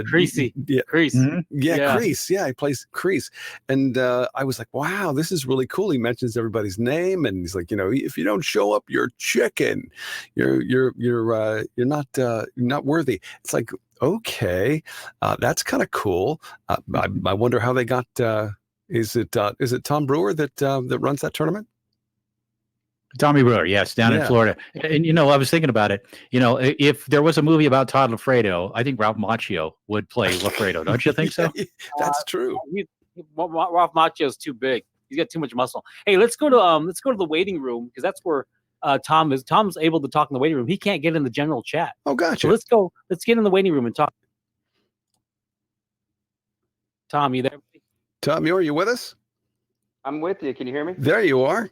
Creasy. Crease. Crease. Yeah, he plays Crease. And I was like, wow, this is really cool. He mentions everybody's name, and he's like, if you don't show up, you're chicken. You're not worthy. It's like, okay, that's kind of cool. I wonder how they got. Is it Tom Brewer that runs that tournament? Tommy Brewer, yes, down in Florida. And I was thinking about it. If there was a movie about Todd Lafredo, I think Ralph Macchio would play Lafredo. Don't you think so? That's true. Ralph Macchio's too big. He's got too much muscle. Hey, let's go to the waiting room, because that's where Tom is. Tom's able to talk in the waiting room. He can't get in the general chat. Oh, gotcha. So let's get in the waiting room and talk. Tom, you there? Tom, are you with us? I'm with you. Can you hear me? There you are.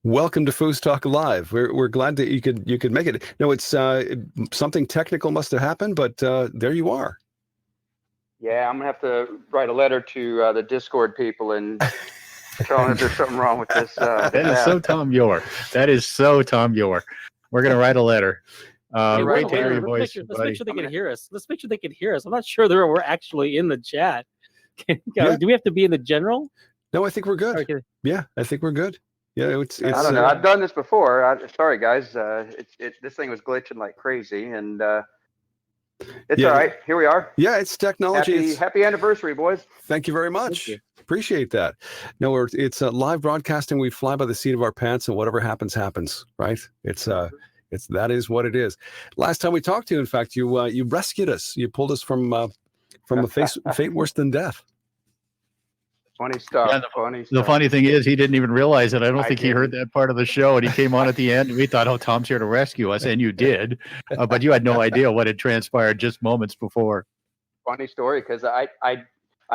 Welcome to FoosTalk Live. We're glad that you could make it. No, it's something technical must have happened, but there you are. Yeah, I'm gonna have to write a letter to the Discord people and tell them if there's something wrong with this. That is so Tom Yore. That is so Tom Yore. We're gonna write a letter. Great to hear your voice, let's make sure they can hear us. Let's make sure they can hear us. I'm not sure we're actually in the chat. Do we have to be in the general? No, I think we're good. Okay. Yeah, I think we're good. Yeah, it's I don't know. I've done this before. Sorry, guys. This thing was glitching like crazy, and it's all right. Here we are. Yeah, it's technology. Happy anniversary, boys. Thank you very much. Appreciate that. No, it's live broadcasting. We fly by the seat of our pants, and whatever happens, happens. Right? That is what it is. Last time we talked to you, in fact, you rescued us. You pulled us from a fate worse than death. Funny stuff. Yeah, the funny thing is, he didn't even realize it. I don't think he heard that part of the show, and he came on at the end, and we thought, "Oh, Tom's here to rescue us," and you did, but you had no idea what had transpired just moments before. Funny story, because I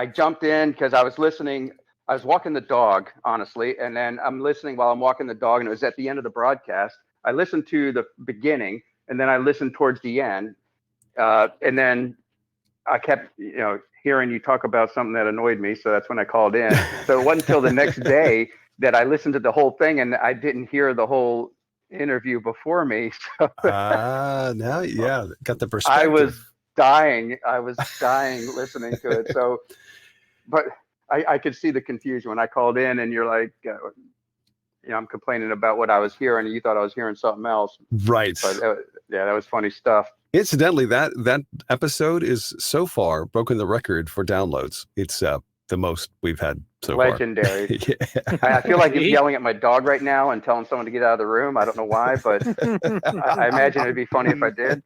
jumped in because I was listening. I was walking the dog, honestly, and then I'm listening while I'm walking the dog, and it was at the end of the broadcast. I listened to the beginning, and then I listened towards the end, and then I kept, hearing you talk about something that annoyed me, so that's when I called in. So it wasn't until the next day that I listened to the whole thing, and I didn't hear the whole interview before me. So now, got the perspective. I was dying listening to it. So, but I could see the confusion when I called in, and you're like, I'm complaining about what I was hearing, and you thought I was hearing something else. Right. But that was funny stuff. Incidentally, that episode is so far broken the record for downloads. It's the most we've had so Legendary. far. Legendary. I feel like you're yelling at my dog right now and telling someone to get out of the room. I don't know why, but I imagine it'd be funny if I did.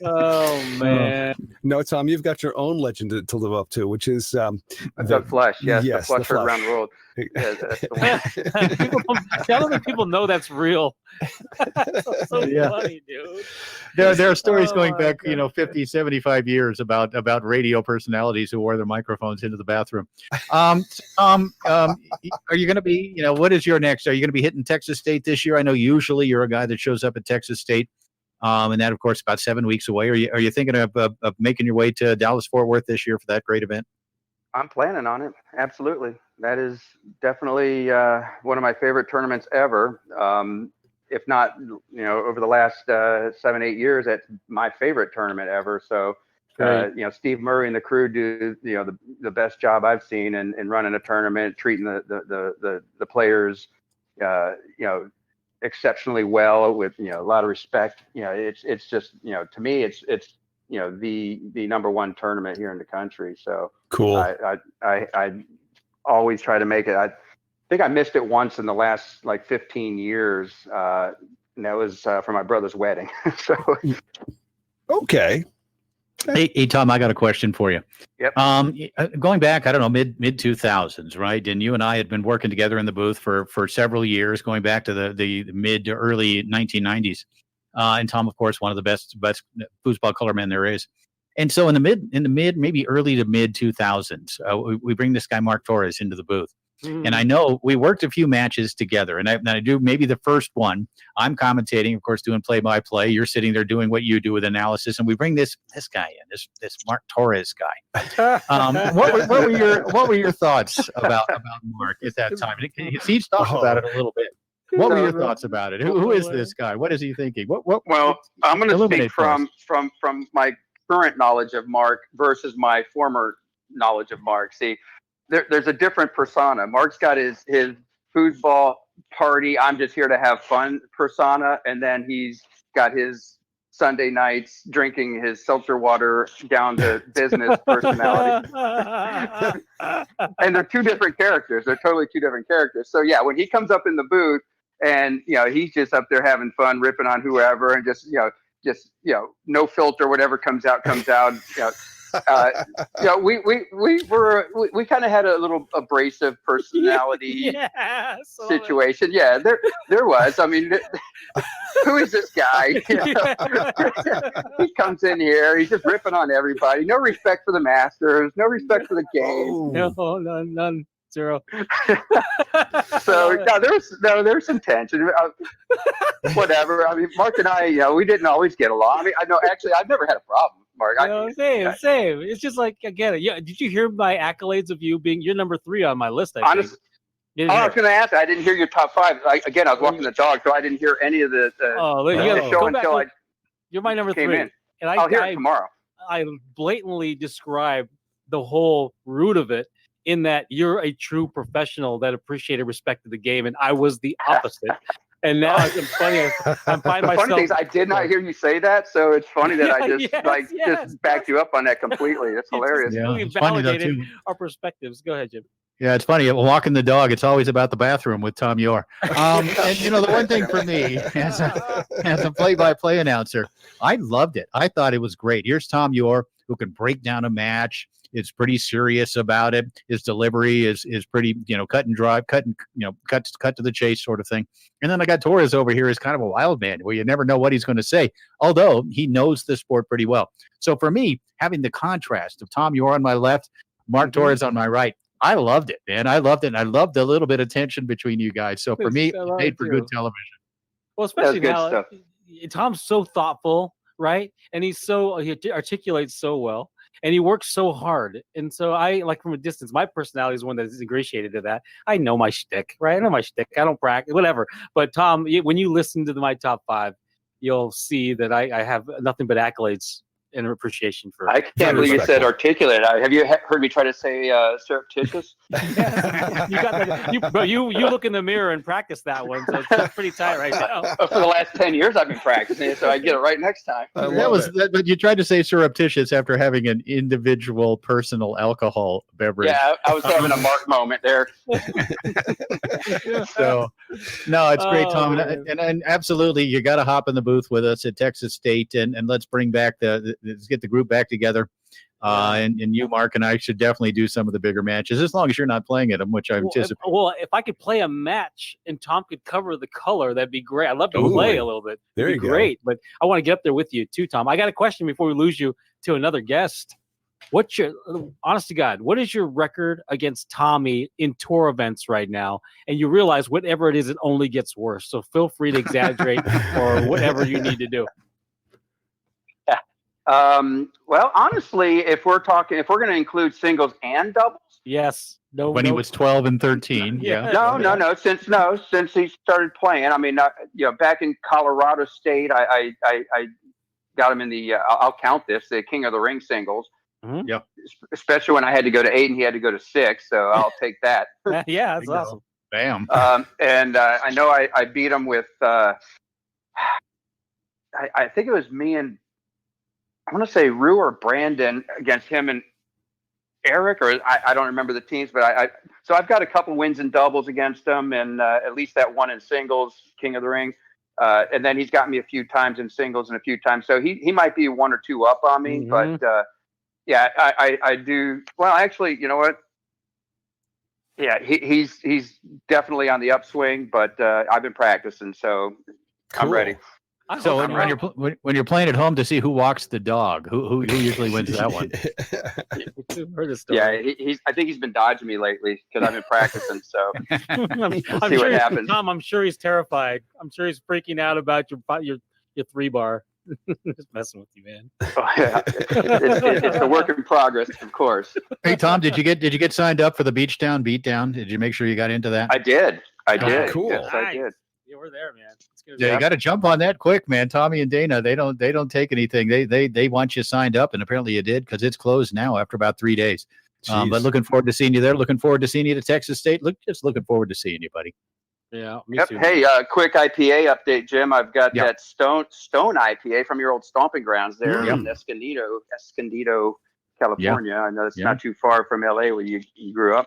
Oh man! No, Tom, you've got your own legend to live up to, which is the flesh. Yes, the flesh heard around the world. Yeah, that's the one. Tell them people know that's real. That's so funny, dude. There are stories going back, 50, 75 years about radio personalities who wore their microphones into the bathroom. Are you going to be, what is your next? Are you going to be hitting Texas State this year? I know usually you're a guy that shows up at Texas State. And that, of course, about 7 weeks away. Are you thinking of making your way to Dallas-Fort Worth this year for that great event? I'm planning on it. Absolutely. That is definitely one of my favorite tournaments ever. If not, over the last 7-8 years, that's my favorite tournament ever. So, Steve Murray and the crew do, the best job I've seen in running a tournament, treating the players exceptionally well with a lot of respect. It's just to me it's the number one tournament here in the country. So cool. I always try to make it. I think I missed it once in the last 15 years, and that was for my brother's wedding. So okay. Hey, Tom, I got a question for you. Yep. Going back, I don't know, mid 2000s, right? And you and I had been working together in the booth for several years, going back to the mid to early 1990s. And Tom, of course, one of the best foosball colormen there is. And so in the mid, maybe early to mid 2000s, we bring this guy Mark Torres into the booth. And I know we worked a few matches together, and I do maybe the first one. I'm commentating, of course, doing play-by-play. You're sitting there doing what you do with analysis, and we bring this guy in, this Mark Torres guy. What were your thoughts about Mark at that time? He's talked about it a little bit. What were your thoughts about it? Who is this guy? What is he thinking? Well, I'm going to speak illuminate for us. from my current knowledge of Mark versus my former knowledge of Mark. See, there's a different persona. Mark's got his foosball party, I'm just here to have fun persona, and then he's got his Sunday nights drinking his seltzer water down to business personality. And they're two different characters. They're totally two different characters. So yeah, when he comes up in the booth and he's just up there having fun, ripping on whoever, and just no filter, whatever comes out. We kind of had a little abrasive personality situation. Yeah, there was. I mean, who is this guy? He comes in here, he's just ripping on everybody. No respect for the masters, no respect for the game. No, none. Zero. So there's some tension. Whatever. I mean, Mark and I, we didn't always get along. I mean, I've never had a problem, Mark. Same. It's just like I get it. Yeah. Did you hear my accolades of you being you're number 3 on my list? I was going to ask. I didn't hear your top 5. I was walking the dog, so I didn't hear any of the show until you're my number 3. In. And I'll hear it tomorrow. I blatantly described the whole root of it, in that you're a true professional that appreciated, respected the game, and I was the opposite. And now I'm funny. I'm finding myself. Funny thing is, I did not hear you say that, so it's funny that I just just backed you up on that completely. That's hilarious. Yeah, really validated our perspectives. Go ahead, Jim. Yeah, it's funny. Walking the dog, it's always about the bathroom with Tom Yore. And the one thing for me as a play-by-play announcer, I loved it. I thought it was great. Here's Tom Yore, who can break down a match. It's pretty serious about it. His delivery is pretty, cut and dry, cut to the chase sort of thing. And then I got Torres over here as kind of a wild man where you never know what he's going to say, although he knows the sport pretty well. So for me, having the contrast of Tom Yore on my left, Mark Torres on my right, I loved it, man. I loved it. And I loved the little bit of tension between you guys. So for me, it made for good television. Well, especially now, Tom's so thoughtful, right? And he articulates so well. And he works so hard. And so I, from a distance, my personality is one that is ingratiated to that. I know my shtick, right? I know my shtick. I don't practice, whatever. But Tom, when you listen to my top 5, you'll see that I have nothing but accolades and appreciation for. I can't believe you said articulate. Have you heard me try to say surreptitious? You got that. But you look in the mirror and practice that one, so it's pretty tight right now. For the last 10 years, I've been practicing it, so I get it right next time. But you tried to say surreptitious after having an individual personal alcohol beverage. Yeah, I was having a Mark moment there. So, no, it's great, Tom, and absolutely, you got to hop in the booth with us at Texas State, and let's bring back let's get the group back together. And you, Mark, and I should definitely do some of the bigger matches, as long as you're not playing at them, which I anticipate. If I could play a match and Tom could cover the color, that'd be great. I'd love to play a little bit. There you go. Great, but I want to get up there with you too, Tom. I got a question before we lose you to another guest. What's your, honest to God, what is your record against Tommy in tour events right now? And you realize whatever it is, it only gets worse. So feel free to exaggerate or whatever you need to do. Well, honestly, if we're going to include singles and doubles, yes. No. When he was 12 and 13, yeah. No. Since he started playing, I mean, back in Colorado State, I got him in the. I'll count this the King of the Ring singles. Mm-hmm. Yep. Especially when I had to go to 8 and he had to go to 6, so I'll take that. Yeah, that's awesome. Bam. And I know I beat him with, I think it was me and I want to say Rue or Brandon against him and Eric, or I don't remember the teams, but so I've got a couple wins in doubles against him, and at least that one in singles, King of the Ring. And then he's got me a few times in singles and a few times. So he might be 1 or 2 up on me, but yeah, I do. Well, actually, you know what? Yeah, he's definitely on the upswing, but I've been practicing, so I'm ready. So when you're playing at home to see who walks the dog, who usually wins that one? Heard the story. Yeah, I think he's been dodging me lately because I've been practicing. So I'm see sure what happens. Tom, I'm sure he's terrified. I'm sure he's freaking out about your 3-bar. Just messing with you, man. Oh, yeah. It's a work in progress, of course. Hey Tom, did you get signed up for the Beachtown Beatdown? Did you make sure you got into that? I did. Cool. Yes, I did. Yeah, we're there, man. Yeah, you got to jump on that quick, man. Tommy and Dana, they don't take anything. They want you signed up, and apparently you did because it's closed now after about 3 days. But looking forward to seeing you there. Looking forward to seeing you to Texas State. Just looking forward to seeing you, buddy. Yeah, me Yep. too. Hey, quick IPA update, Jim. I've got that Stone IPA from your old stomping grounds there in Escondido, California. I know it's not too far from LA where you grew up.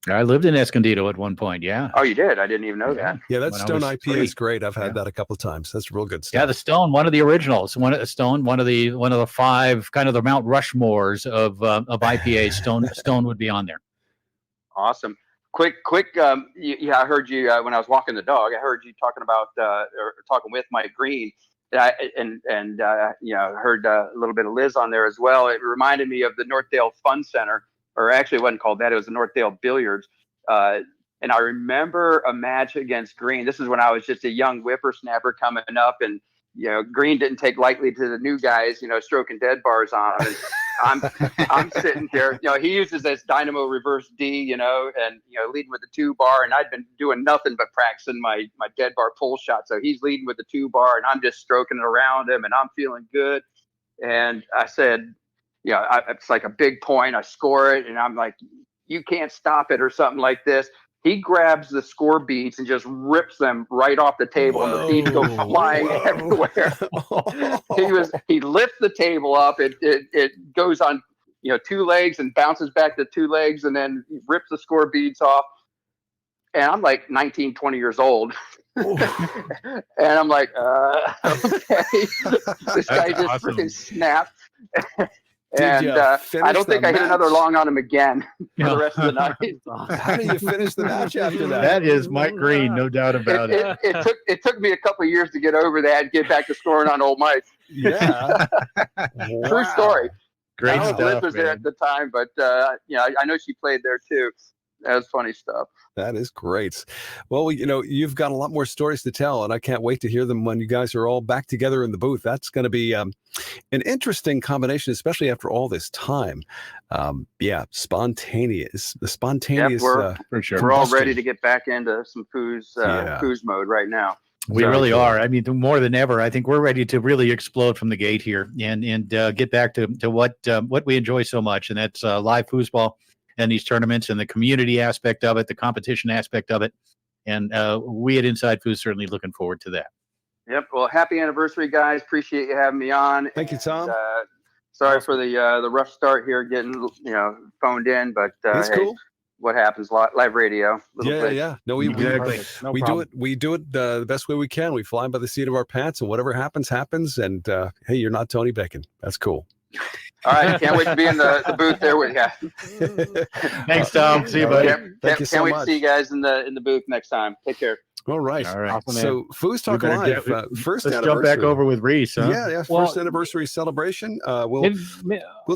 I lived in Escondido at one point. Yeah. Oh, you did? I didn't even know that. Yeah, that Stone IPA is great. I've had that a couple of times. That's real good stuff. Yeah, the Stone, one of the originals. One of the 5 kind of the Mount Rushmores of IPA. Stone would be on there. Awesome. Quick. I heard you when I was walking the dog. I heard you talking about or talking with Mike Green, and heard a little bit of Liz on there as well. It reminded me of the Northdale Fun Center, or actually it wasn't called that. It was the Northdale Billiards. And I remember a match against Green. This is when I was just a young whippersnapper coming up, and Green didn't take lightly to the new guys, stroking dead bars on him. And I'm sitting there, he uses this dynamo reverse D, and leading with the 2-bar, and I'd been doing nothing but practicing my dead bar pull shot. So he's leading with the 2-bar, and I'm just stroking it around him, and I'm feeling good. And I said, it's like a big point. I score it, and I'm like, you can't stop it or something like this. He grabs the score beads and just rips them right off the table, and the beads go flying everywhere. He lifts the table up. It goes on, 2 legs and bounces back to 2 legs, and then he rips the score beads off. And I'm like 19, 20 years old. And I'm like, okay. This guy just freaking snapped. And I don't think I hit another long on him again for the rest of the night. How do you finish the match after that? That is Mike Green, no doubt about it. It took me a couple of years to get over that and get back to scoring on old Mike. Yeah. True story. Great Liz stuff, was there at the time, but I know she played there too. That was funny stuff. That is great. Well, you've got a lot more stories to tell, and I can't wait to hear them when you guys are all back together in the booth. That's going to be an interesting combination, especially after all this time. Spontaneous. For sure. We're all ready to get back into some foos mode right now. We really are. I mean, more than ever, I think we're ready to really explode from the gate here and get back to what we enjoy so much, and that's live foosball and these tournaments and the community aspect of it, the competition aspect of it. And we at Inside Foos certainly looking forward to that. Yep. Well, happy anniversary, guys. Appreciate you having me on. Thank you, Tom. Sorry for the rough start here getting, phoned in, but it's cool. What happens? Live radio. Yeah. No, we do it the best way we can. We fly by the seat of our pants, and whatever happens. And hey, you're not Tony Bacon. That's cool. All right, can't wait to be in the booth there with you. Thanks, Tom. See you, buddy. Thank you so much. Can't wait much. to see you guys in the booth next time. Take care. All right. Awesome, so FoosTalk Live, first let's anniversary. jump back over with Rhys. Huh? Yeah. First anniversary celebration. We'll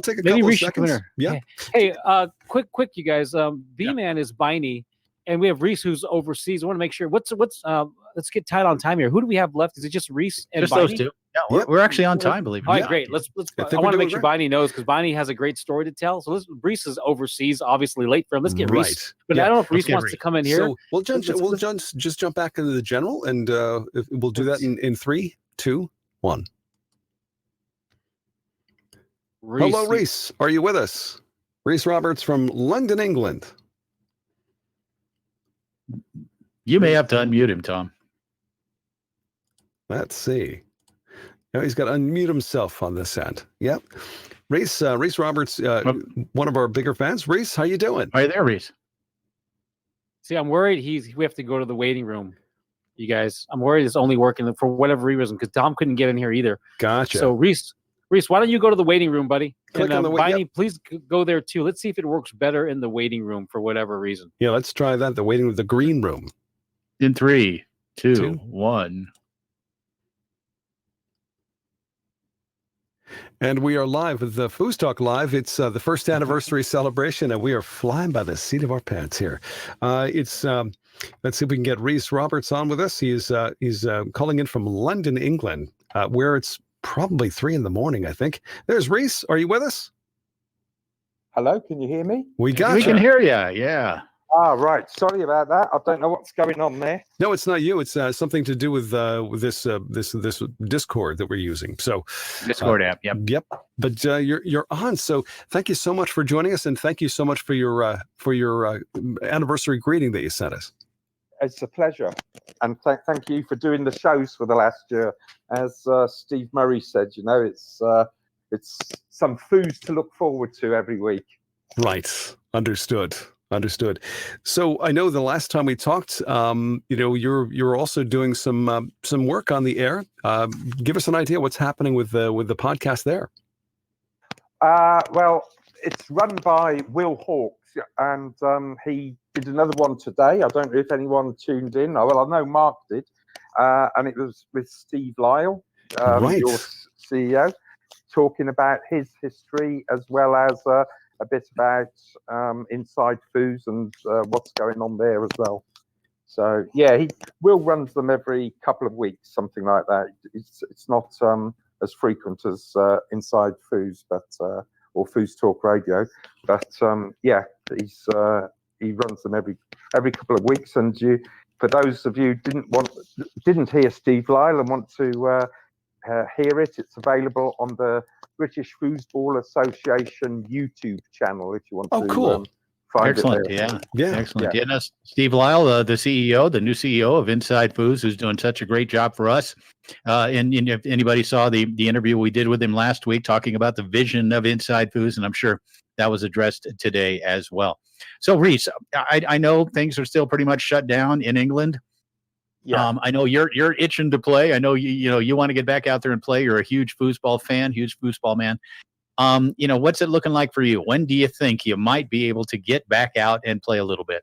take a couple of Rhys seconds. Yeah. Hey, quick, you guys. B-Man is Beine, and we have Rhys who's overseas. I want to make sure. What's let's get tight on time here. Who do we have left? Is it just Rhys and Just Beine? those two. Yeah, we're actually on time, believe it. All right, great. Let's. I want to make sure Beine knows because Beine has a great story to tell. So Rhys is overseas, obviously late for him. Let's get Rhys. But I don't know if Rhys wants to come in here. So we'll just jump back into the general, and we'll do that in 3, 2, 1. Hello, Rhys. Are you with us? Rhys Roberts from London, England. You may have to unmute him, Tom. Let's see. No, he's got to unmute himself on this end. Yep. Rhys Roberts, one of our bigger fans. Rhys, how you doing? Are you there, Rhys? See, I'm worried we have to go to the waiting room. You guys, I'm worried it's only working for whatever reason because Tom couldn't get in here either. Gotcha. So Rhys, why don't you go to the waiting room, buddy? Click on the Beine, please go there too. Let's see if it works better in the waiting room for whatever reason. Yeah, let's try that. The waiting room, the green room. In 3, 2, 1. And we are live with the FoosTalk Live. It's the first anniversary celebration, and we are flying by the seat of our pants here. Let's see if we can get Rhys Roberts on with us. He's calling in from London, England, where it's probably 3 a.m, I think. There's Rhys. Are you with us? Hello, can you hear me? We got you. We can hear you, yeah. Ah, right. Sorry about that. I don't know what's going on there. No, it's not you. It's something to do with this Discord that we're using. So Discord app, yep. Yep. But you're on. So thank you so much for joining us, and thank you so much for your anniversary greeting that you sent us. It's a pleasure, and thank you for doing the shows for the last year. As Steve Murray said, it's some foods to look forward to every week. Right. Understood. So I know the last time we talked, you're also doing some work on the air. Give us an idea what's happening with the podcast there. Well, it's run by Will Hawkes, and he did another one today. I don't know if anyone tuned in. Well, I know Mark did, and it was with Steve Lyle, your CEO, talking about his history as well as a bit about Inside Foods and what's going on there as well. So yeah, Will runs them every couple of weeks, something like that. It's not as frequent as Inside Foods, but or FoosTalk Radio, but yeah, he runs them every couple of weeks. And for those of you didn't hear Steve Lyle and want to hear it, it's available on the British Foosball Association YouTube channel if you want to find Excellent. it there. Yeah. Excellent. Yeah. Steve Lyle, the new CEO of Inside Foods, who's doing such a great job for us. And if anybody saw the interview we did with him last week talking about the vision of Inside Foods, and I'm sure that was addressed today as well. So Rhys, I know things are still pretty much shut down in England. Yeah. I know you're itching to play. I know you want to get back out there and play. You're a huge foosball fan, huge foosball man. What's it looking like for you? When do you think you might be able to get back out and play a little bit?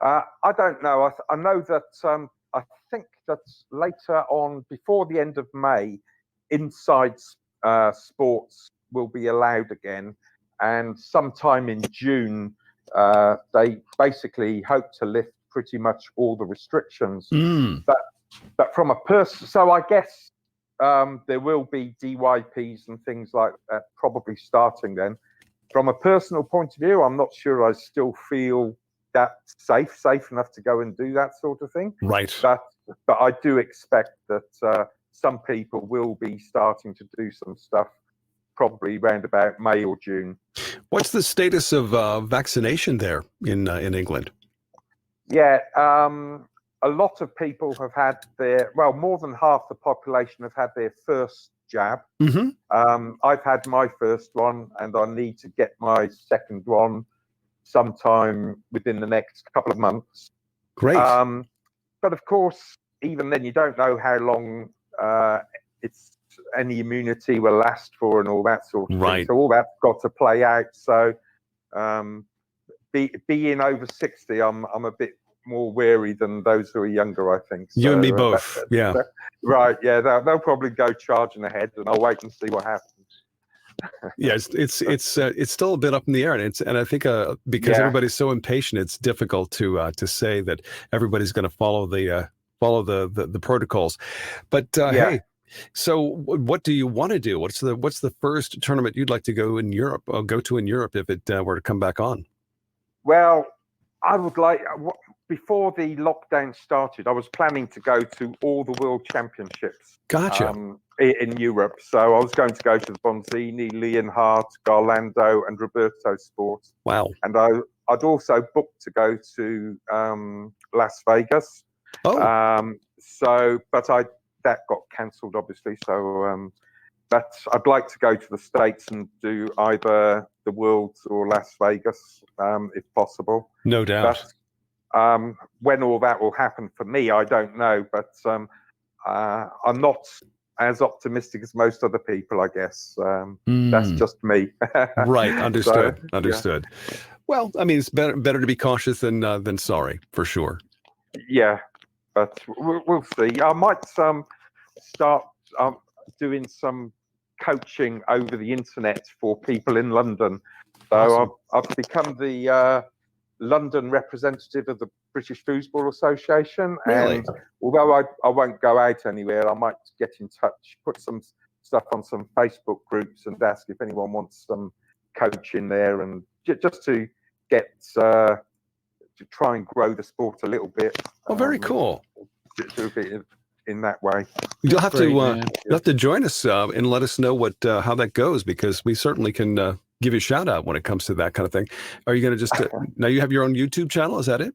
I don't know. I know that I think that later on, before the end of May, Inside Sports will be allowed again, and sometime in June, they basically hope to lift pretty much all the restrictions. But from a person, so I guess there will be DYPs and things like that probably starting then. From a personal point of view, I'm not sure I still feel that safe enough to go and do that sort of thing. Right. But I do expect that some people will be starting to do some stuff probably around about May or June. What's the status of vaccination there in England? Yeah, a lot of people have had more than half the population have had their first jab. Mm-hmm. I've had my first one, and I need to get my second one sometime within the next couple of months. Great. But of course, even then, you don't know how long any immunity will last for and all that sort of thing. So all that's got to play out. So being over 60, I'm a bit more wary than those who are younger, I think. So, you and me both. Yeah. Right. Yeah. They'll probably go charging ahead, and I'll wait and see what happens. Yeah, it's still a bit up in the air, and I think because everybody's so impatient, it's difficult to say that everybody's going to follow the protocols. But hey, so what do you want to do? What's the first tournament you'd like to go to in Europe if it were to come back on? Well, I would like, before the lockdown started, I was planning to go to all the World Championships. Gotcha. In Europe. So I was going to go to the Bonzini, Leonhardt, Garlando, and Roberto Sport. Wow. And I'd also booked to go to Las Vegas. Oh. But that got cancelled, obviously. So, but I'd like to go to the States and do either the Worlds or Las Vegas, if possible. No doubt. But when all that will happen for me, I don't know. But I'm not as optimistic as most other people, I guess. That's just me. Right. Understood. So, Understood. Yeah. Well, I mean, it's better to be cautious than sorry, for sure. Yeah, but we'll see. I might start doing some coaching over the internet for people in London. So Awesome. I've become the London representative of the British Foosball Association. Really? And although I won't go out anywhere, I might get in touch, put some stuff on some Facebook groups and ask if anyone wants some coaching there, and just to get to try and grow the sport a little bit. Oh, very cool. Do a bit in that way. You'll have to join us and let us know what how that goes, because we certainly can give you a shout out when it comes to that kind of thing. Are you going to just now you have your own YouTube channel? Is that it?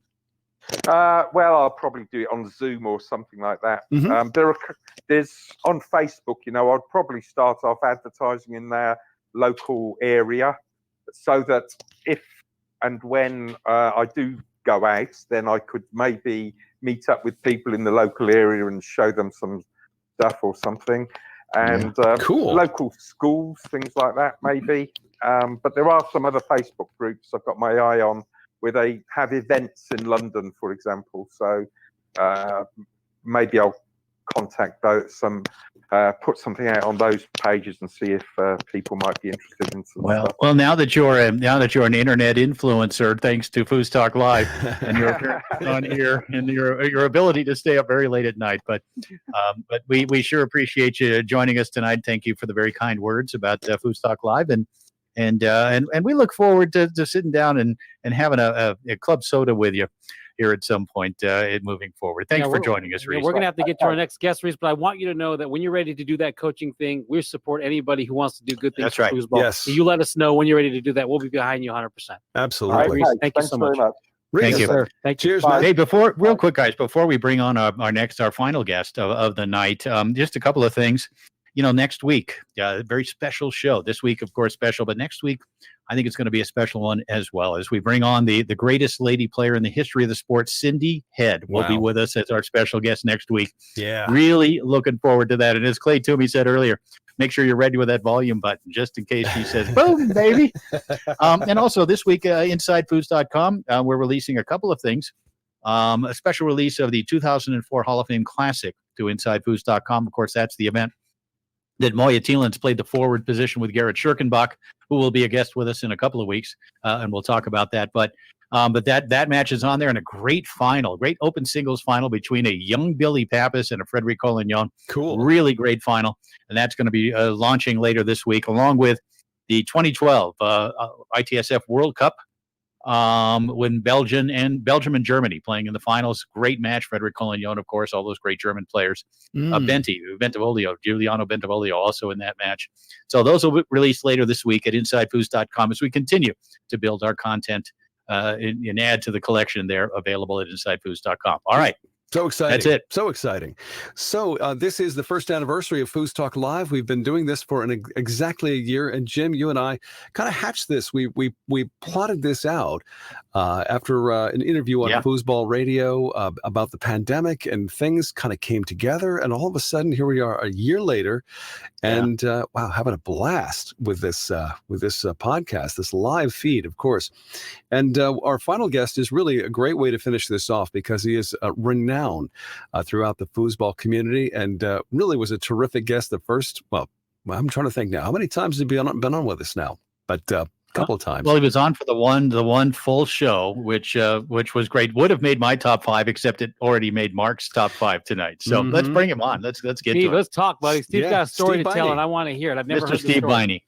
Well, I'll probably do it on Zoom or something like that. There's on Facebook. I'd probably start off advertising in their local area, so that if and when I do go out, then I could maybe meet up with people in the local area and show them some stuff or something. And cool. Local schools, things like that, maybe. But there are some other Facebook groups I've got my eye on where they have events in London, for example. So maybe I'll contact those, put something out on those pages and see if people might be interested in some stuff. Well, now that you're an internet influencer, thanks to FoosTalk Live and your appearance on here and your ability to stay up very late at night, but we sure appreciate you joining us tonight. Thank you for the very kind words about FoosTalk Live, and we look forward to sitting down and having a club soda with you here at some point moving forward. Thanks for joining us, Rhys. We're going to have to get to our next guest, Rhys, but I want you to know that when you're ready to do that coaching thing, we support anybody who wants to do good things. That's right. Foosball. Yes. So you let us know when you're ready to do that. We'll be behind you 100%. Absolutely. All right, Rhys, thank you so much. Thank you. Sir. Thank you. Cheers, man. Hey, real quick, guys, before we bring on our final guest of the night, just a couple of things. Next week, a very special show. This week, of course, special, but next week, I think it's going to be a special one as well, as we bring on the greatest lady player in the history of the sport, Cindy Head, will be with us as our special guest next week. Yeah. Really looking forward to that. And as Clay Toomey said earlier, make sure you're ready with that volume button, just in case she says, boom, baby. And also this week, InsideFoods.com, we're releasing a couple of things. A special release of the 2004 Hall of Fame Classic to InsideFoods.com. Of course, that's the event that Moya Thielens played the forward position with Garrett Schirkenbach, who will be a guest with us in a couple of weeks, and we'll talk about that. But that match is on there, and a great open singles final between a young Billy Pappas and a Frederic Collignon. Cool. Really great final, and that's going to be launching later this week, along with the 2012 ITSF World Cup, when Belgium and Germany playing in the finals. Great match. Frederic Collignon, of course, all those great German players. Giuliano Bentivoglio also in that match. So those will be released later this week at InsideFoods.com as we continue to build our content and add to the collection there available at InsideFoods.com. All right. So exciting. That's it. So exciting. So this is the first anniversary of FoosTalk Live. We've been doing this for exactly a year. And Jim, you and I kind of hatched this. We plotted this out after an interview on Foosball Radio about the pandemic, and things kind of came together. And all of a sudden, here we are a year later, and wow, having a blast with this podcast, this live feed, of course. And our final guest is really a great way to finish this off, because he is renowned throughout the foosball community, and really was a terrific guest. The first, well, I'm trying to think now, how many times has he been on with us now? But a couple of times. Well, he was on for the one full show, which was great. Would have made my top 5, except it already made Mark's top 5 tonight. So let's bring him on. Let's get Steve, to it. let's talk, buddy. Steve's got a story Steve to tell, Beine. and I want to hear it. I've never heard Mr. Steve Beine.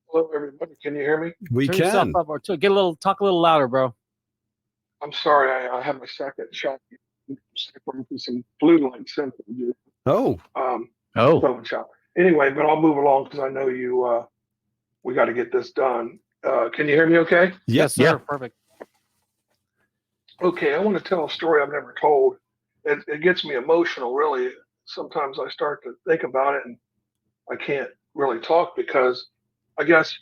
Hello, everybody. Can you hear me? We Turn can. yourself up or talk a little louder, bro. I'm sorry, I had my second shot. Suffering from some flu-like symptoms. Oh. Shot. Anyway, but I'll move along because I know you. We got to get this done. Can you hear me? Okay. Yes, sir. yeah. Perfect. Okay, I want to tell a story I've never told. it gets me emotional, really. Sometimes I start to think about it and I can't really talk because I guess,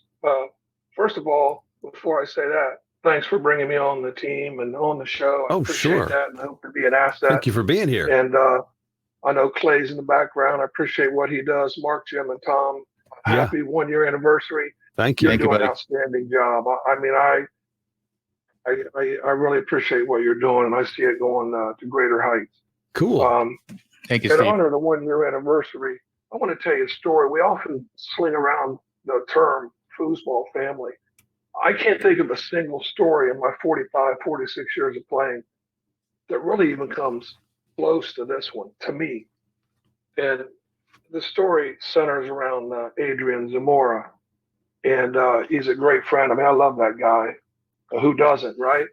first of all, before I say that, thanks for bringing me on the team and on the show. I appreciate that, and I hope to be an asset. Thank you for being here. And I know Clay's in the background. I appreciate what he does. Mark, Jim, and Tom, happy 1 year anniversary. Thank you. You're Thank you, doing buddy. an outstanding job. I mean, I really appreciate what you're doing, and I see it going to greater heights. Cool. Thank you, In Steve. honor of the 1 year anniversary, I want to tell you a story. We often sling around the term foosball family. I can't think of a single story in my 45, 46 years of playing that really even comes close to this one, to me. And the story centers around Adrian Zamora. And he's a great friend. I mean, I love that guy. Who doesn't, right?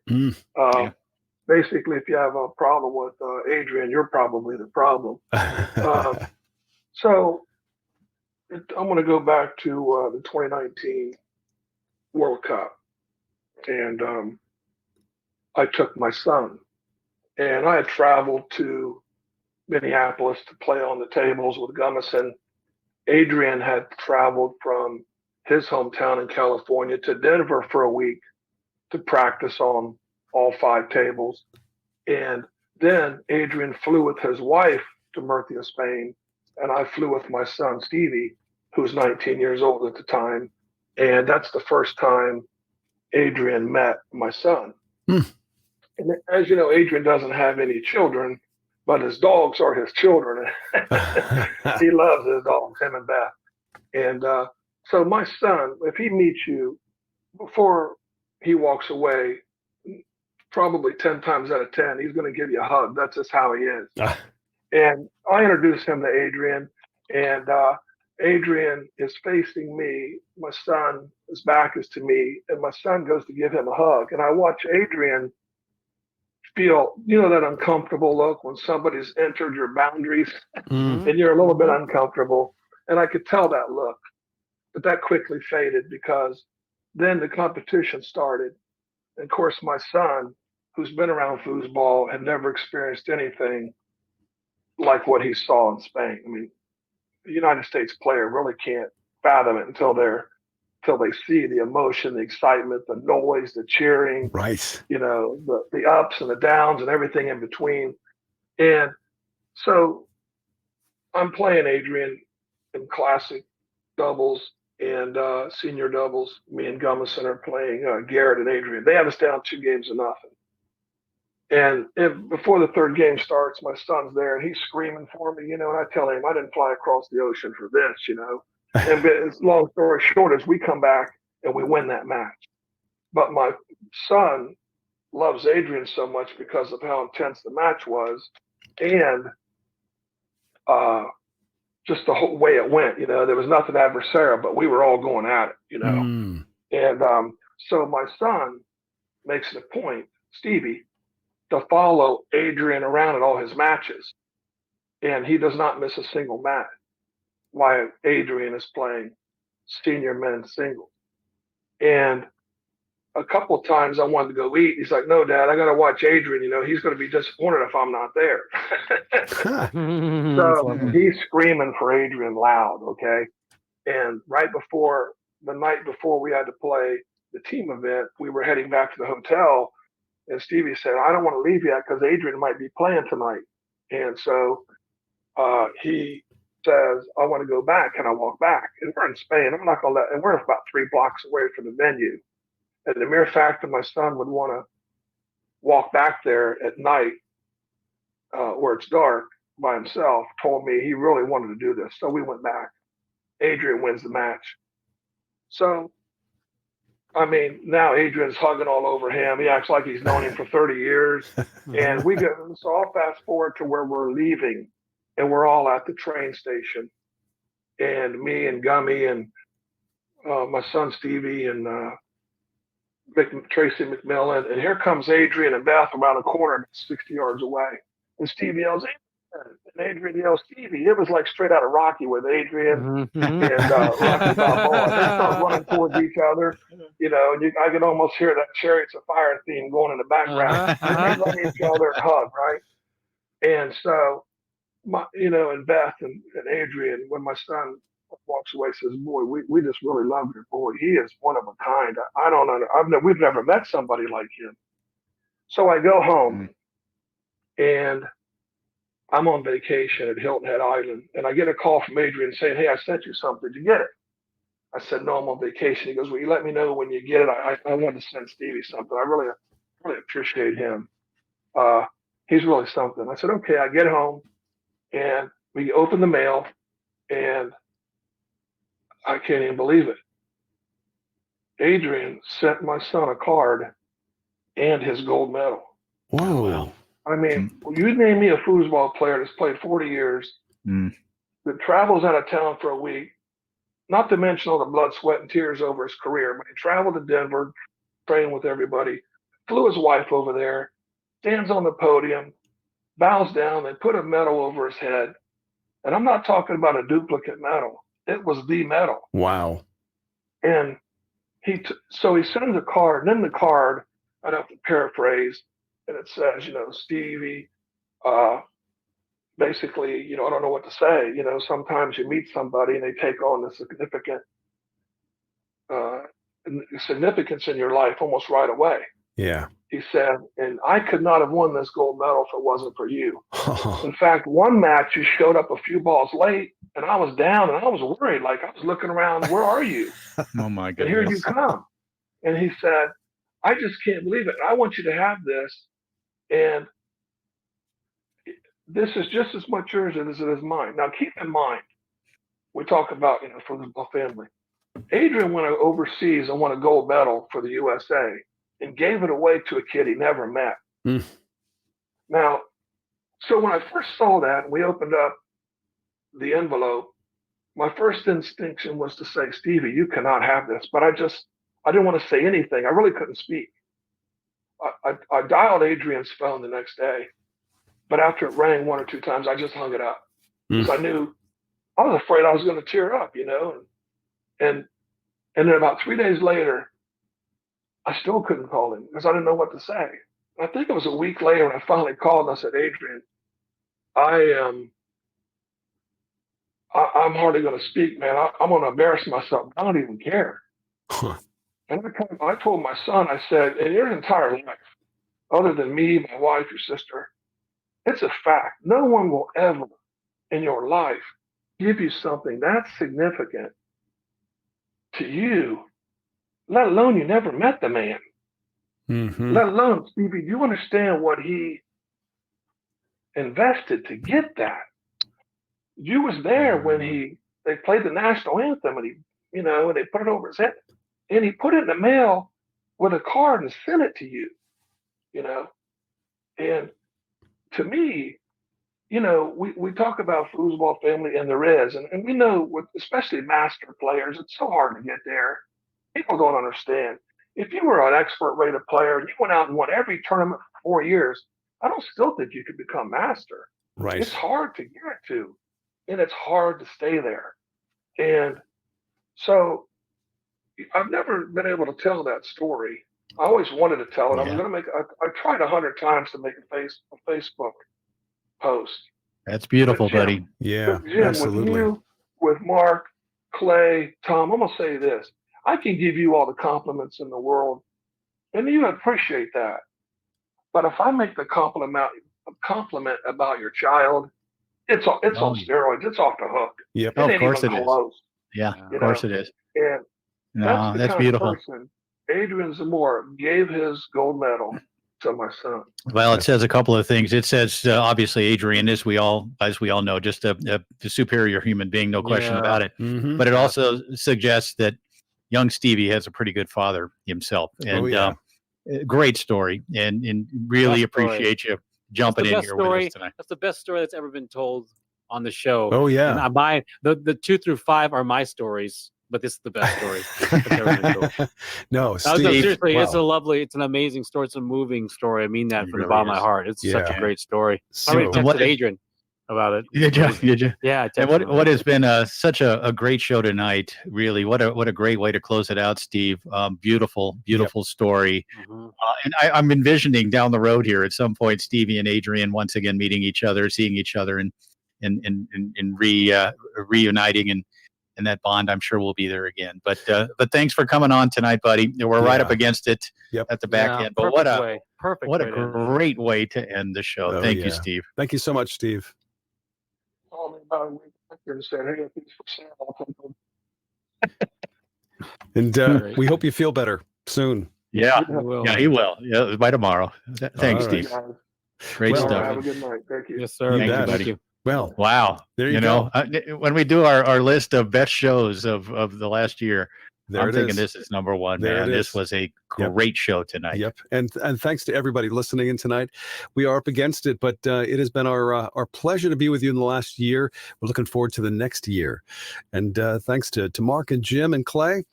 Basically, if you have a problem with Adrian, you're probably the problem. So I'm going to go back to the 2019 World Cup. And I took my son. And I had traveled to Minneapolis to play on the tables with Gummison. Adrian had traveled from his hometown in California to Denver for a week to practice on all 5 tables. And then Adrian flew with his wife to Murcia, Spain, and I flew with my son, Stevie, who's 19 years old at the time. And that's the first time Adrian met my son. And as you know, Adrian doesn't have any children, but his dogs are his children. He loves his dogs, him and Beth. And so my son, if he meets you, before he walks away, probably 10 times out of 10, he's going to give you a hug. That's just how he is. And I introduced him to Adrian, and Adrian is facing me. My son, his back is to me, and my son goes to give him a hug. And I watch Adrian feel, you know, that uncomfortable look when somebody's entered your boundaries and you're a little bit uncomfortable. And I could tell that look, but that quickly faded because then the competition started. And of course, my son, who's been around foosball, had never experienced anything like what he saw in Spain. I mean, the United States player really can't fathom it until they see the emotion, the excitement, the noise, the cheering, right? You know, the ups and the downs and everything in between. And so I'm playing Adrian in classic doubles and senior doubles. Me and Gummison are playing Garrett and Adrian. They have us down 2 games to nothing. And before the 3rd game starts, my son's there and he's screaming for me, you know, and I tell him I didn't fly across the ocean for this, you know. And long story short is we come back and we win that match. But my son loves Adrian so much because of how intense the match was and just the whole way it went, you know. There was nothing adversarial, but we were all going at it, you know. And so my son makes it a point, Stevie, to follow Adrian around at all his matches. And he does not miss a single match while Adrian is playing senior men's singles. And a couple of times I wanted to go eat. He's like, no, Dad, I got to watch Adrian. You know, he's going to be disappointed if I'm not there. So he's screaming for Adrian loud, okay? And right before, the night before we had to play the team event, we were heading back to the hotel. And Stevie said, I don't want to leave yet because Adrian might be playing tonight. And so he says, I want to go back. Can I walk back? And we're in Spain. I'm not going to let, and we're about 3 blocks away from the venue. And the mere fact that my son would want to walk back there at night where it's dark by himself told me he really wanted to do this. So we went back. Adrian wins the match. So, I mean, now Adrian's hugging all over him. He acts like he's known him for 30 years. And we go, so I'll fast forward to where we're leaving and we're all at the train station. And me and Gummy and my son Stevie and Tracy McMillan. And here comes Adrian and Beth around the corner 60 yards away. And Stevie yells, Adrian. And Adrian yells, Stevie. It was like straight out of Rocky with Adrian and Rocky Balboa. They start running towards each other, you know, and I can almost hear that Chariots of Fire theme going in the background. They run each other and hug, right? And so, and Beth and Adrian, when my son walks away, says, "Boy, we just really love your boy. He is one of a kind. I don't know. We've never met somebody like him." So I go home, and I'm on vacation at Hilton Head Island, and I get a call from Adrian saying, "Hey, I sent you something. Did you get it?" I said, "No, I'm on vacation." He goes, "Well, you let me know when you get it. I wanted to send Stevie something. I really appreciate him. He's really something." I said, "Okay." I get home, and we open the mail, and I can't even believe it. Adrian sent my son a card and his gold medal. Whoa. I mean, you name me a foosball player that's played 40 years, that travels out of town for a week, not to mention all the blood, sweat, and tears over his career, but he traveled to Denver, trained with everybody, flew his wife over there, stands on the podium, bows down, and put a medal over his head. And I'm not talking about a duplicate medal. It was the medal. Wow. And so he sends a card, and in the card, I'd have to paraphrase, and it says, Stevie, basically, I don't know what to say. Sometimes you meet somebody and they take on the significance in your life almost right away. Yeah. He said, and I could not have won this gold medal if it wasn't for you. In fact, one match you showed up a few balls late, and I was down, and I was worried. Like, I was looking around, where are you? Oh, my And here you goodness. come. And he said, I just can't believe it. I want you to have this. And this is just as much yours as it is mine. Now, keep in mind, we talk about, for the family. Adrian went overseas and won a gold medal for the USA and gave it away to a kid he never met. Now, so when I first saw that and we opened up the envelope, my first instinction was to say, Stevie, you cannot have this. But I didn't want to say anything. I really couldn't speak. I dialed Adrian's phone the next day, but after it rang one or two times, I just hung it up because I knew I was afraid I was going to tear up, and then about 3 days later, I still couldn't call him because I didn't know what to say. I think it was a week later when I finally called and I said, Adrian, I'm hardly going to speak, man. I'm going to embarrass myself. I don't even care. And I told my son, I said, in your entire life, other than me, my wife, your sister, it's a fact. No one will ever in your life give you something that's significant to you, let alone you never met the man. Let alone, Stevie, do you understand what he invested to get that? You was there when they played the national anthem and and they put it over his head. And he put it in the mail with a card and sent it to you, And to me, we talk about foosball family, and there is. And we know, especially master players, it's so hard to get there. People don't understand. If you were an expert rated player and you went out and won every tournament for 4 years, I don't still think you could become master. Right. It's hard to get to, and it's hard to stay there. And so I've never been able to tell that story. I always wanted to tell it. I was going to I tried 100 times to make a Facebook post. That's beautiful, Jim, buddy. Yeah, Jim, absolutely. With you, with Mark, Clay, Tom, I'm going to say this. I can give you all the compliments in the world, and you appreciate that. But if I make the compliment about your child, it's on steroids. It's off the hook. Yep. Oh, of course it is. Close. Yeah, of course it is. And No, that's kind beautiful. Of person Adrian Zamora gave his gold medal to my son. Well, it says a couple of things. It says obviously Adrian, as we all know, just a superior human being, no question about it. But it also suggests that young Stevie has a pretty good father himself, and great story. And really appreciate you jumping in here with us tonight. That's the best story that's ever been told on the show. Oh yeah. And the 2 through 5 are my stories, but this is the best story that's ever been told. No, Steve, Steve, seriously, wow. it's an amazing story. It's a moving story. I mean that from the bottom of my heart. It's such a great story. So, I texted Adrian. about it. Did you? Yeah. And what has been such a great show tonight, really. What a great way to close it out, Steve. Beautiful story. And I'm envisioning down the road here at some point, Stevie and Adrian once again meeting each other, seeing each other, and reuniting, and that bond, I'm sure, will be there again. But thanks for coming on tonight, buddy. We're right up against it at the back end. But what a great way to end the show. Thank you, Steve. Thank you so much, Steve. Called me about a week after and said, "Hey, if it's for sale, I'll take them." And we hope you feel better soon. Yeah, he will. Yeah, by tomorrow. Thanks, Steve. Great stuff. Have a good night. Thank you. Yes, sir. Thank you. Well, wow. There you go. When we do our list of best shows of the last year, I'm thinking this is number one, man. This was a great show tonight. Yep. And thanks to everybody listening in tonight. We are up against it, but it has been our pleasure to be with you in the last year. We're looking forward to the next year. And thanks to Mark and Jim and Clay.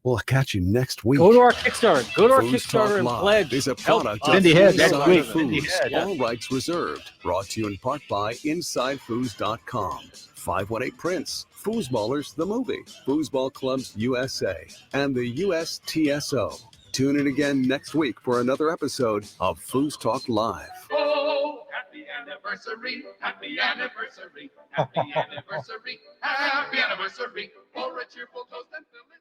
We'll catch you next week. Go to our Kickstarter. Go to our Foos Kickstarter Talk and Live pledge. is a product of Cindy Head next Inside week. Foos. All rights reserved. Brought to you in part by InsideFoos.com, 518 Prince, Foosballers the Movie, Foosball Clubs USA, and the USTSO. Tune in again next week for another episode of FoosTalk Live. Oh, happy anniversary, happy anniversary, happy anniversary, happy anniversary, for a cheerful toast and fill it.